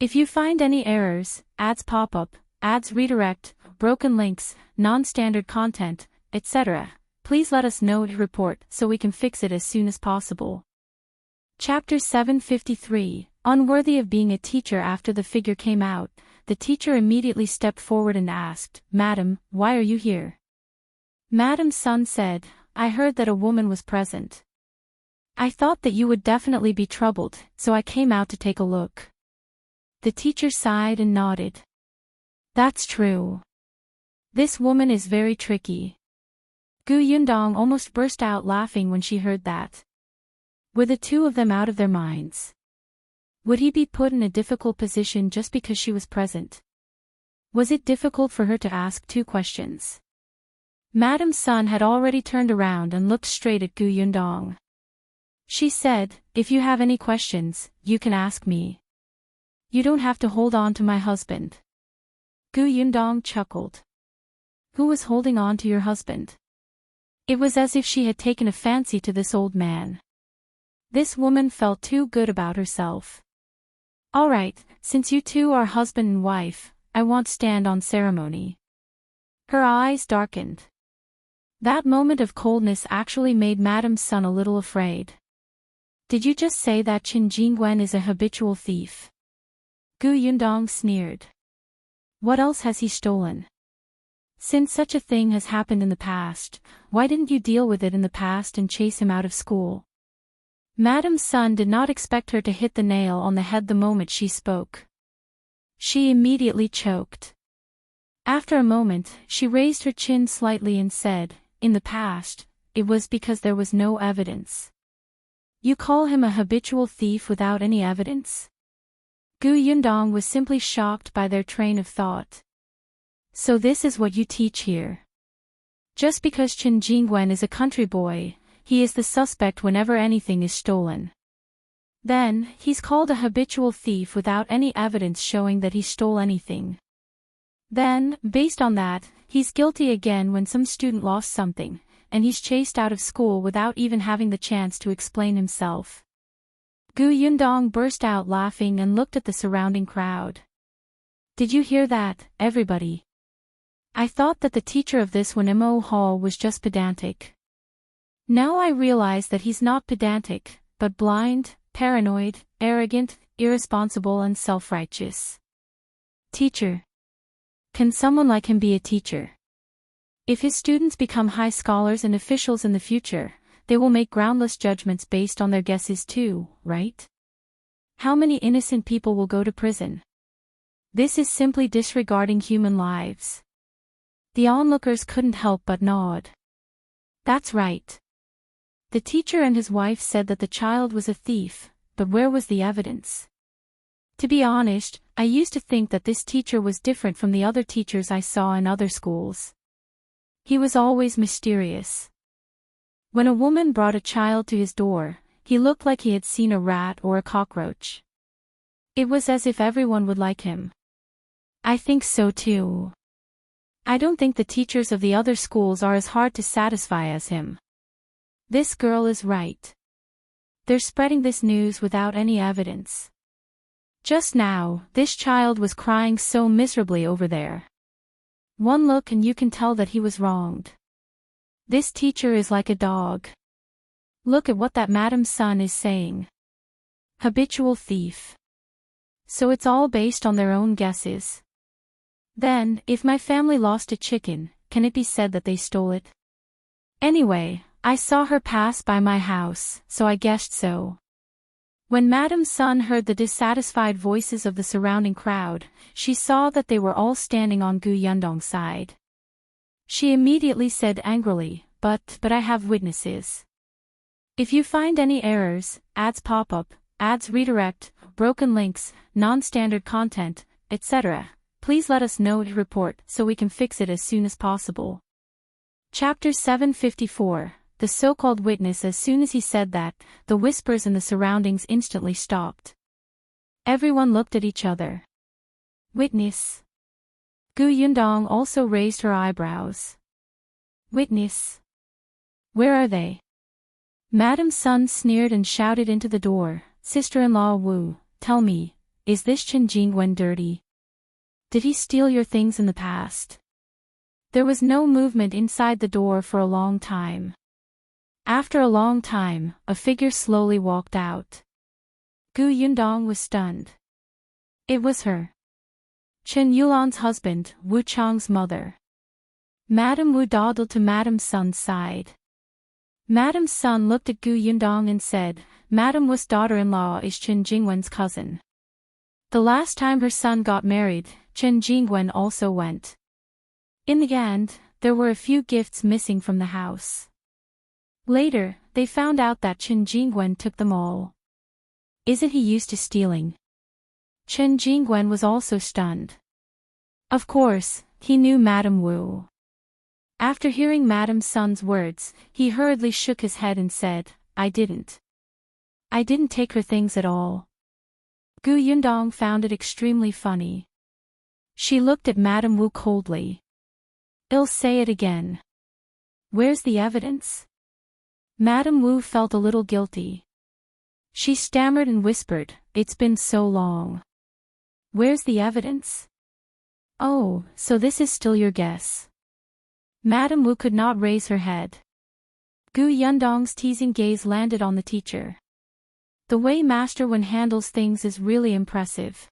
If you find any errors, ads pop up, ads redirect, broken links, non-standard content, etc., please let us know to report so we can fix it as soon as possible. Chapter 753, Unworthy of Being a Teacher. After the figure came out, the teacher immediately stepped forward and asked, "Madam, why are you here?" Madam Sun said, "I heard that a woman was present. I thought that you would definitely be troubled, so I came out to take a look." The teacher sighed and nodded. "That's true. This woman is very tricky." Yundong almost burst out laughing when she heard that. Were the two of them out of their minds? Would he be put in a difficult position just because she was present? Was it difficult for her to ask 2 questions? Madam Sun had already turned around and looked straight at Yundong. She said, "If you have any questions, you can ask me. You don't have to hold on to my husband." Yundong chuckled. Who was holding on to your husband? It was as if she had taken a fancy to this old man. This woman felt too good about herself. "All right, since you two are husband and wife, I won't stand on ceremony." Her eyes darkened. That moment of coldness actually made Madam Sun a little afraid. "Did you just say that Qingyuan is a habitual thief?" Yundong sneered. "What else has he stolen? Since such a thing has happened in the past, why didn't you deal with it in the past and chase him out of school?" Madam Sun did not expect her to hit the nail on the head the moment she spoke. She immediately choked. After a moment, she raised her chin slightly and said, "In the past, it was because there was no evidence." "You call him a habitual thief without any evidence?" Yundong was simply shocked by their train of thought. "So this is what you teach here? Just because Qingyuan is a country boy, he is the suspect whenever anything is stolen. Then, he's called a habitual thief without any evidence showing that he stole anything. Then, based on that, he's guilty again when some student lost something, and he's chased out of school without even having the chance to explain himself." Yundong burst out laughing and looked at the surrounding crowd. "Did you hear that, everybody? I thought that the teacher of this Wenhuo hall was just pedantic. Now I realize that he's not pedantic, but blind, paranoid, arrogant, irresponsible and self-righteous. Teacher. Can someone like him be a teacher? If his students become high scholars and officials in the future, they will make groundless judgments based on their guesses too, right? How many innocent people will go to prison? This is simply disregarding human lives." The onlookers couldn't help but nod. "That's right. The teacher and his wife said that the child was a thief, but where was the evidence? To be honest, I used to think that this teacher was different from the other teachers I saw in other schools. He was always mysterious. When a woman brought a child to his door, he looked like he had seen a rat or a cockroach. It was as if everyone would like him." "I think so too. I don't think the teachers of the other schools are as hard to satisfy as him. This girl is right. They're spreading this news without any evidence. Just now, this child was crying so miserably over there. One look and you can tell that he was wronged. This teacher is like a dog. Look at what that Madam Sun is saying. Habitual thief. So it's all based on their own guesses. Then, if my family lost a chicken, can it be said that they stole it? Anyway, I saw her pass by my house, so I guessed so. When Madame Sun heard the dissatisfied voices of the surrounding crowd, she saw that they were all standing on Gu Yundong's side. She immediately said angrily, but I have witnesses. If you find any errors, ads pop up, ads redirect, broken links, non-standard content, etc., please let us know to report so we can fix it as soon as possible. Chapter 754. The so-called witness. As soon as he said that, the whispers in the surroundings instantly stopped. Everyone looked at each other. Witness. Gu Yundong also raised her eyebrows. Witness. Where are they? Madame Sun sneered and shouted into the door, Sister-in-law Wu, tell me, is this Qingyuan dirty? Did he steal your things in the past? There was no movement inside the door for a long time. After a long time, a figure slowly walked out. Gu Yundong was stunned. It was her. Qingyuan's husband, Wu Chang's mother. Madame Wu dawdled to Madame Sun's side. Madame Sun looked at Gu Yundong and said, Madame Wu's daughter-in-law is Qingyuan's cousin. The last time her son got married, Qingyuan also went. In the end, there were a few gifts missing from the house. Later, they found out that Qingyuan took them all. Isn't he used to stealing? Qingyuan was also stunned. Of course, he knew Madame Wu. After hearing Madame Sun's words, he hurriedly shook his head and said, I didn't take her things at all. Gu Yundong found it extremely funny. She looked at Madame Wu coldly. I'll say it again. Where's the evidence? Madame Wu felt a little guilty. She stammered and whispered, it's been so long. Where's the evidence? Oh, so this is still your guess. Madame Wu could not raise her head. Gu Yundong's teasing gaze landed on the teacher. The way Master Wen handles things is really impressive.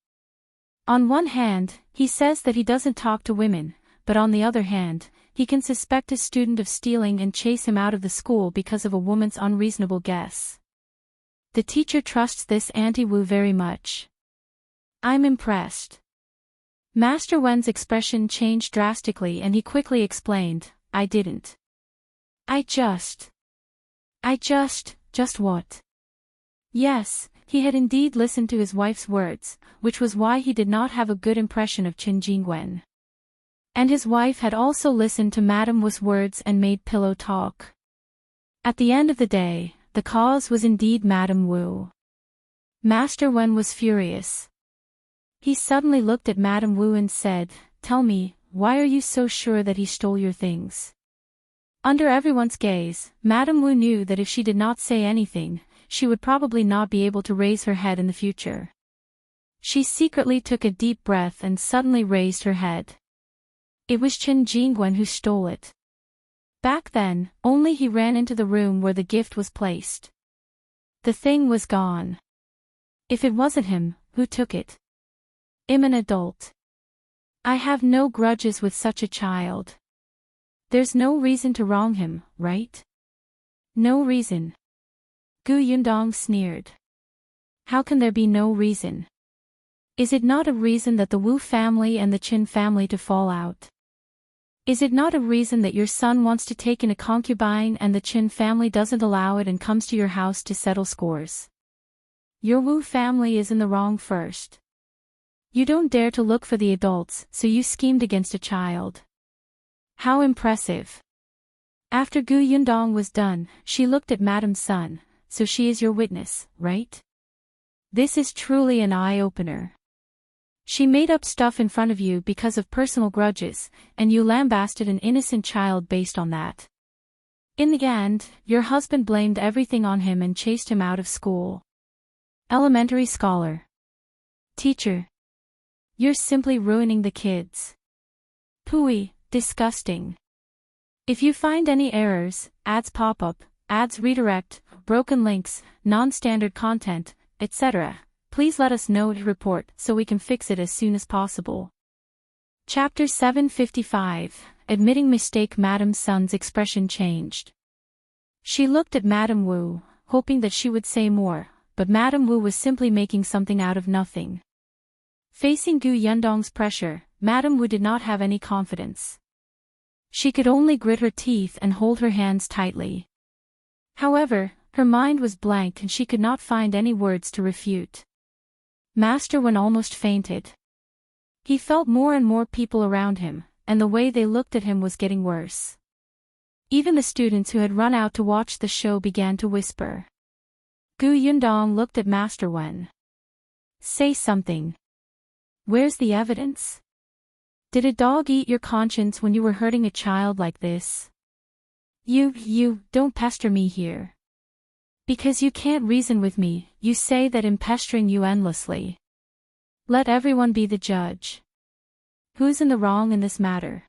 On one hand, he says that he doesn't talk to women, but on the other hand, he can suspect a student of stealing and chase him out of the school because of a woman's unreasonable guess. The teacher trusts this Auntie Wu very much. I'm impressed. Master Wen's expression changed drastically and he quickly explained, I didn't. Just what? Yes, he had indeed listened to his wife's words, which was why he did not have a good impression of Qingyuan. And his wife had also listened to Madame Wu's words and made pillow talk. At the end of the day, the cause was indeed Madame Wu. Master Wen was furious. He suddenly looked at Madame Wu and said, tell me, why are you so sure that he stole your things? Under everyone's gaze, Madame Wu knew that if she did not say anything, she would probably not be able to raise her head in the future. She secretly took a deep breath and suddenly raised her head. It was Qingyuan who stole it. Back then, only he ran into the room where the gift was placed. The thing was gone. If it wasn't him, who took it? I'm an adult. I have no grudges with such a child. There's no reason to wrong him, right? No reason. Gu Yundong sneered. How can there be no reason? Is it not a reason that the Wu family and the Qin family to fall out? Is it not a reason that your son wants to take in a concubine and the Qin family doesn't allow it and comes to your house to settle scores? Your Wu family is in the wrong first. You don't dare to look for the adults, so you schemed against a child. How impressive. After Gu Yundong was done, she looked at Madame Sun, so she is your witness, right? This is truly an eye-opener. She made up stuff in front of you because of personal grudges, and you lambasted an innocent child based on that. In the end, your husband blamed everything on him and chased him out of school. Elementary scholar. Teacher. You're simply ruining the kids. Pooey, disgusting. If you find any errors, ads pop up, ads redirect, broken links, non-standard content, etc. Please let us know to report so we can fix it as soon as possible. Chapter 755. Admitting mistake. Madame Sun's expression changed. She looked at Madame Wu, hoping that she would say more, but Madame Wu was simply making something out of nothing. Facing Gu Yundong's pressure, Madame Wu did not have any confidence. She could only grit her teeth and hold her hands tightly. However, her mind was blank and she could not find any words to refute. Master Wen almost fainted. He felt more and more people around him, and the way they looked at him was getting worse. Even the students who had run out to watch the show began to whisper. Gu Yundong looked at Master Wen. Say something. Where's the evidence? Did a dog eat your conscience when you were hurting a child like this? You, don't pester me here. Because you can't reason with me, you say that I'm pestering you endlessly. Let everyone be the judge. Who's in the wrong in this matter?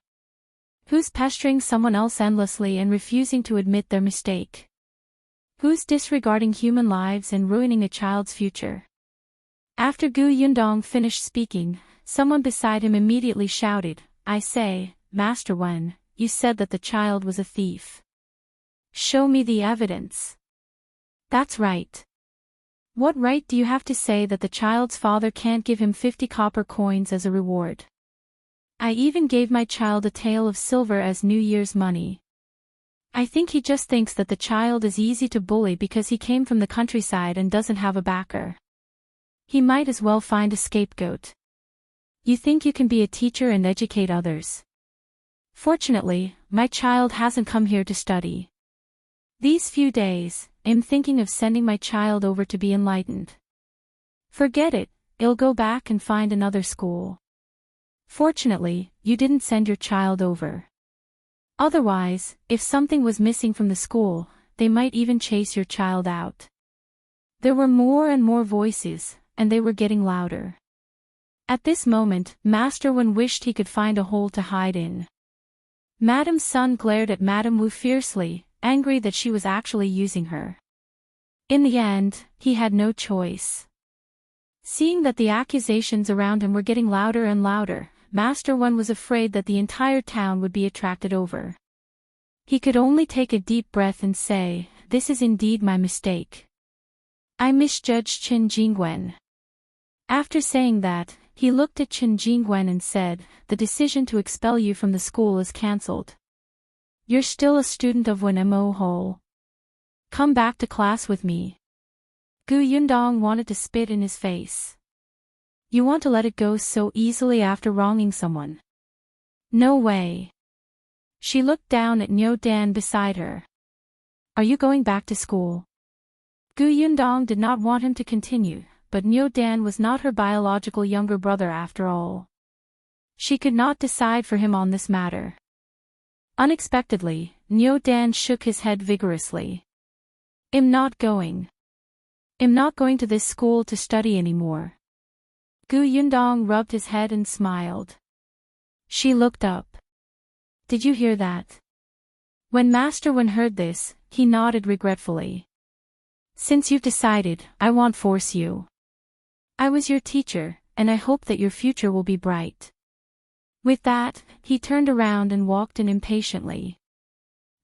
Who's pestering someone else endlessly and refusing to admit their mistake? Who's disregarding human lives and ruining a child's future? After Gu Yundong finished speaking, someone beside him immediately shouted, I say, Master Wen, you said that the child was a thief. Show me the evidence. That's right. What right do you have to say that the child's father can't give him 50 copper coins as a reward? I even gave my child a tael of silver as New Year's money. I think he just thinks that the child is easy to bully because he came from the countryside and doesn't have a backer. He might as well find a scapegoat. You think you can be a teacher and educate others? Fortunately, my child hasn't come here to study. These few days, I'm thinking of sending my child over to be enlightened. Forget it, I'll go back and find another school. Fortunately, you didn't send your child over. Otherwise, if something was missing from the school, they might even chase your child out. There were more and more voices, and they were getting louder. At this moment, Master Wen wished he could find a hole to hide in. Madame Sun glared at Madame Wu fiercely, angry that she was actually using her. In the end, he had no choice. Seeing that the accusations around him were getting louder and louder, Master Wen was afraid that the entire town would be attracted over. He could only take a deep breath and say, this is indeed my mistake. I misjudged Qingyuan. After saying that, he looked at Qingyuan and said, the decision to expel you from the school is cancelled. You're still a student of Wenhuo. Come back to class with me. Gu Yundong wanted to spit in his face. You want to let it go so easily after wronging someone? No way. She looked down at Niu Dan beside her. Are you going back to school? Gu Yundong did not want him to continue, but Niu Dan was not her biological younger brother after all. She could not decide for him on this matter. Unexpectedly, Niu Dan shook his head vigorously. I'm not going. I'm not going to this school to study anymore. Gu Yundong rubbed his head and smiled. She looked up. Did you hear that? When Master Wen heard this, he nodded regretfully. Since you've decided, I won't force you. I was your teacher, and I hope that your future will be bright. With that, he turned around and walked in impatiently.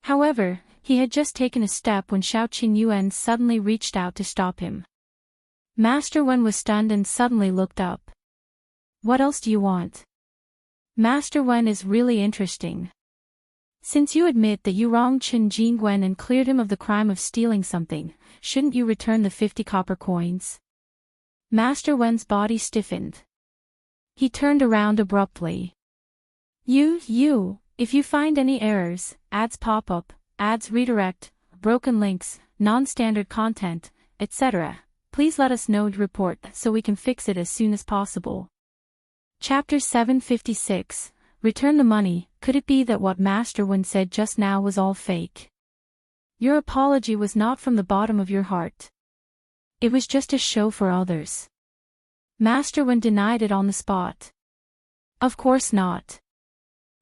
However, he had just taken a step when Shao Qingyuan suddenly reached out to stop him. Master Wen was stunned and suddenly looked up. What else do you want? Master Wen is really interesting. Since you admit that you wronged Qingyuan and cleared him of the crime of stealing something, shouldn't you return the 50 copper coins? Master Wen's body stiffened. He turned around abruptly. If you find any errors, ads pop up, ads redirect, broken links, non-standard content, etc., please let us know to report so we can fix it as soon as possible. Chapter 756. Return the money. Could it be that what Master Wen said just now was all fake? Your apology was not from the bottom of your heart. It was just a show for others. Master Wen denied it on the spot. Of course not.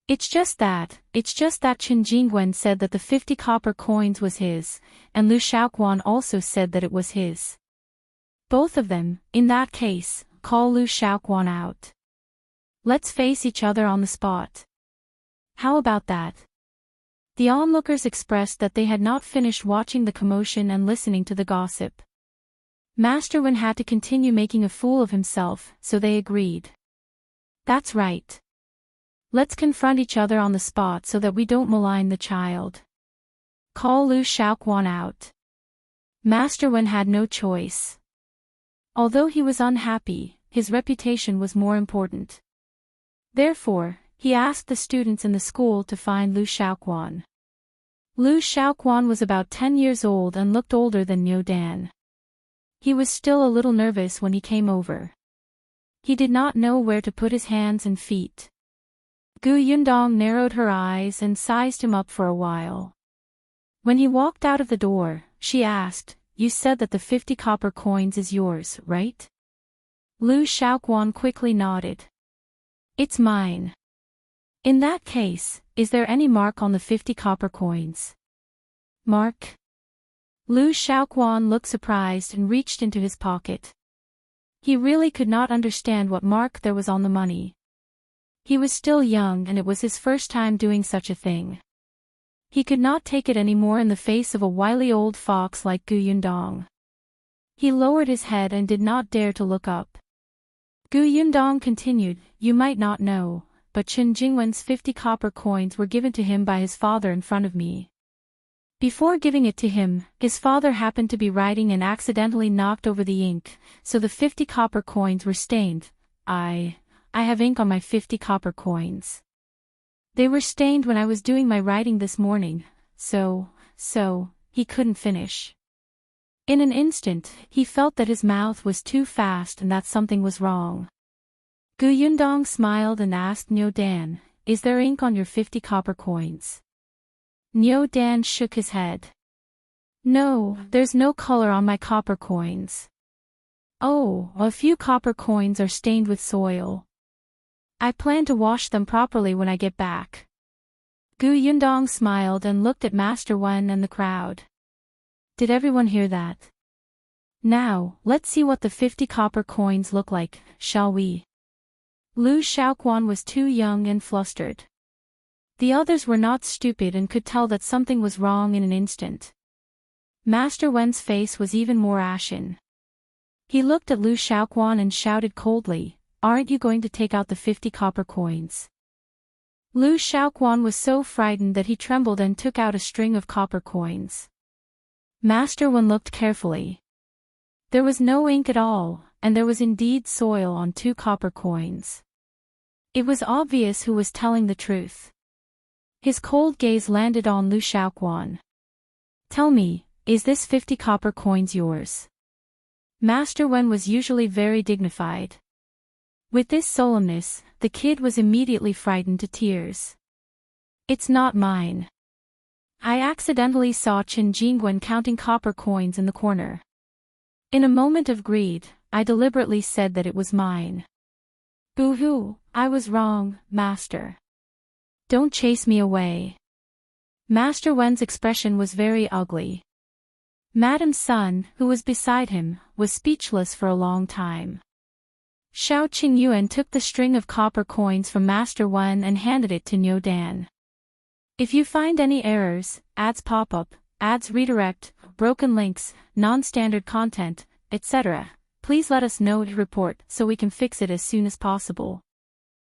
It's just that Qingyuan said that the 50 copper coins was his, and Liu Xiahui also said that it was his. Both of them, in that case, call Liu Xiahui out. Let's face each other on the spot. How about that? The onlookers expressed that they had not finished watching the commotion and listening to the gossip. Master Wen had to continue making a fool of himself, so they agreed. That's right. Let's confront each other on the spot so that we don't malign the child. Call Liu Xiahui out. Master Wen had no choice. Although he was unhappy, his reputation was more important. Therefore, he asked the students in the school to find Liu Xiahui. Liu Xiahui was about 10 years old and looked older than Niu Dan. He was still a little nervous when he came over. He did not know where to put his hands and feet. Yundong narrowed her eyes and sized him up for a while. When he walked out of the door, she asked, "You said that the 50 copper coins is yours, right?" Liu Xiahui quickly nodded. "It's mine." "In that case, is there any mark on the 50 copper coins?" "Mark?" Liu Xiahui looked surprised and reached into his pocket. He really could not understand what mark there was on the money. He was still young and it was his first time doing such a thing. He could not take it any more in the face of a wily old fox like Yundong. He lowered his head and did not dare to look up. Yundong continued, "You might not know, but Qingyuan's 50 copper coins were given to him by his father in front of me. Before giving it to him, his father happened to be writing and accidentally knocked over the ink, so the 50 copper coins were stained. I have ink on my 50 copper coins. They were stained when I was doing my writing this morning, so, he couldn't finish." In an instant, he felt that his mouth was too fast and that something was wrong. Yundong smiled and asked Niu Dan, "Is there ink on your 50 copper coins?" Niu Dan shook his head. "No, there's no color on my copper coins." "Oh, a few copper coins are stained with soil. I plan to wash them properly when I get back." Yundong smiled and looked at Master Wen and the crowd. Did everyone hear that? "Now, let's see what the 50 copper coins look like, shall we?" Liu Xiahui was too young and flustered. The others were not stupid and could tell that something was wrong in an instant. Master Wen's face was even more ashen. He looked at Liu Xiahui and shouted coldly, "Aren't you going to take out the 50 copper coins?" Liu Xiahui was so frightened that he trembled and took out a string of copper coins. Master Wen looked carefully. There was no ink at all, and there was indeed soil on 2 copper coins. It was obvious who was telling the truth. His cold gaze landed on Liu Xiahui. "Tell me, is this 50 copper coins yours?" Master Wen was usually very dignified. With this solemnness, the kid was immediately frightened to tears. "It's not mine. I accidentally saw Qingyuan counting copper coins in the corner. In a moment of greed, I deliberately said that it was mine. Boo-hoo, I was wrong, Master. Don't chase me away." Master Wen's expression was very ugly. Madame Sun, who was beside him, was speechless for a long time. Shao Qingyuan took the string of copper coins from Master Wen and handed it to Niu Dan. "If you find any errors, ads pop up, ads redirect, broken links, non-standard content, etc., please let us know to report so we can fix it as soon as possible."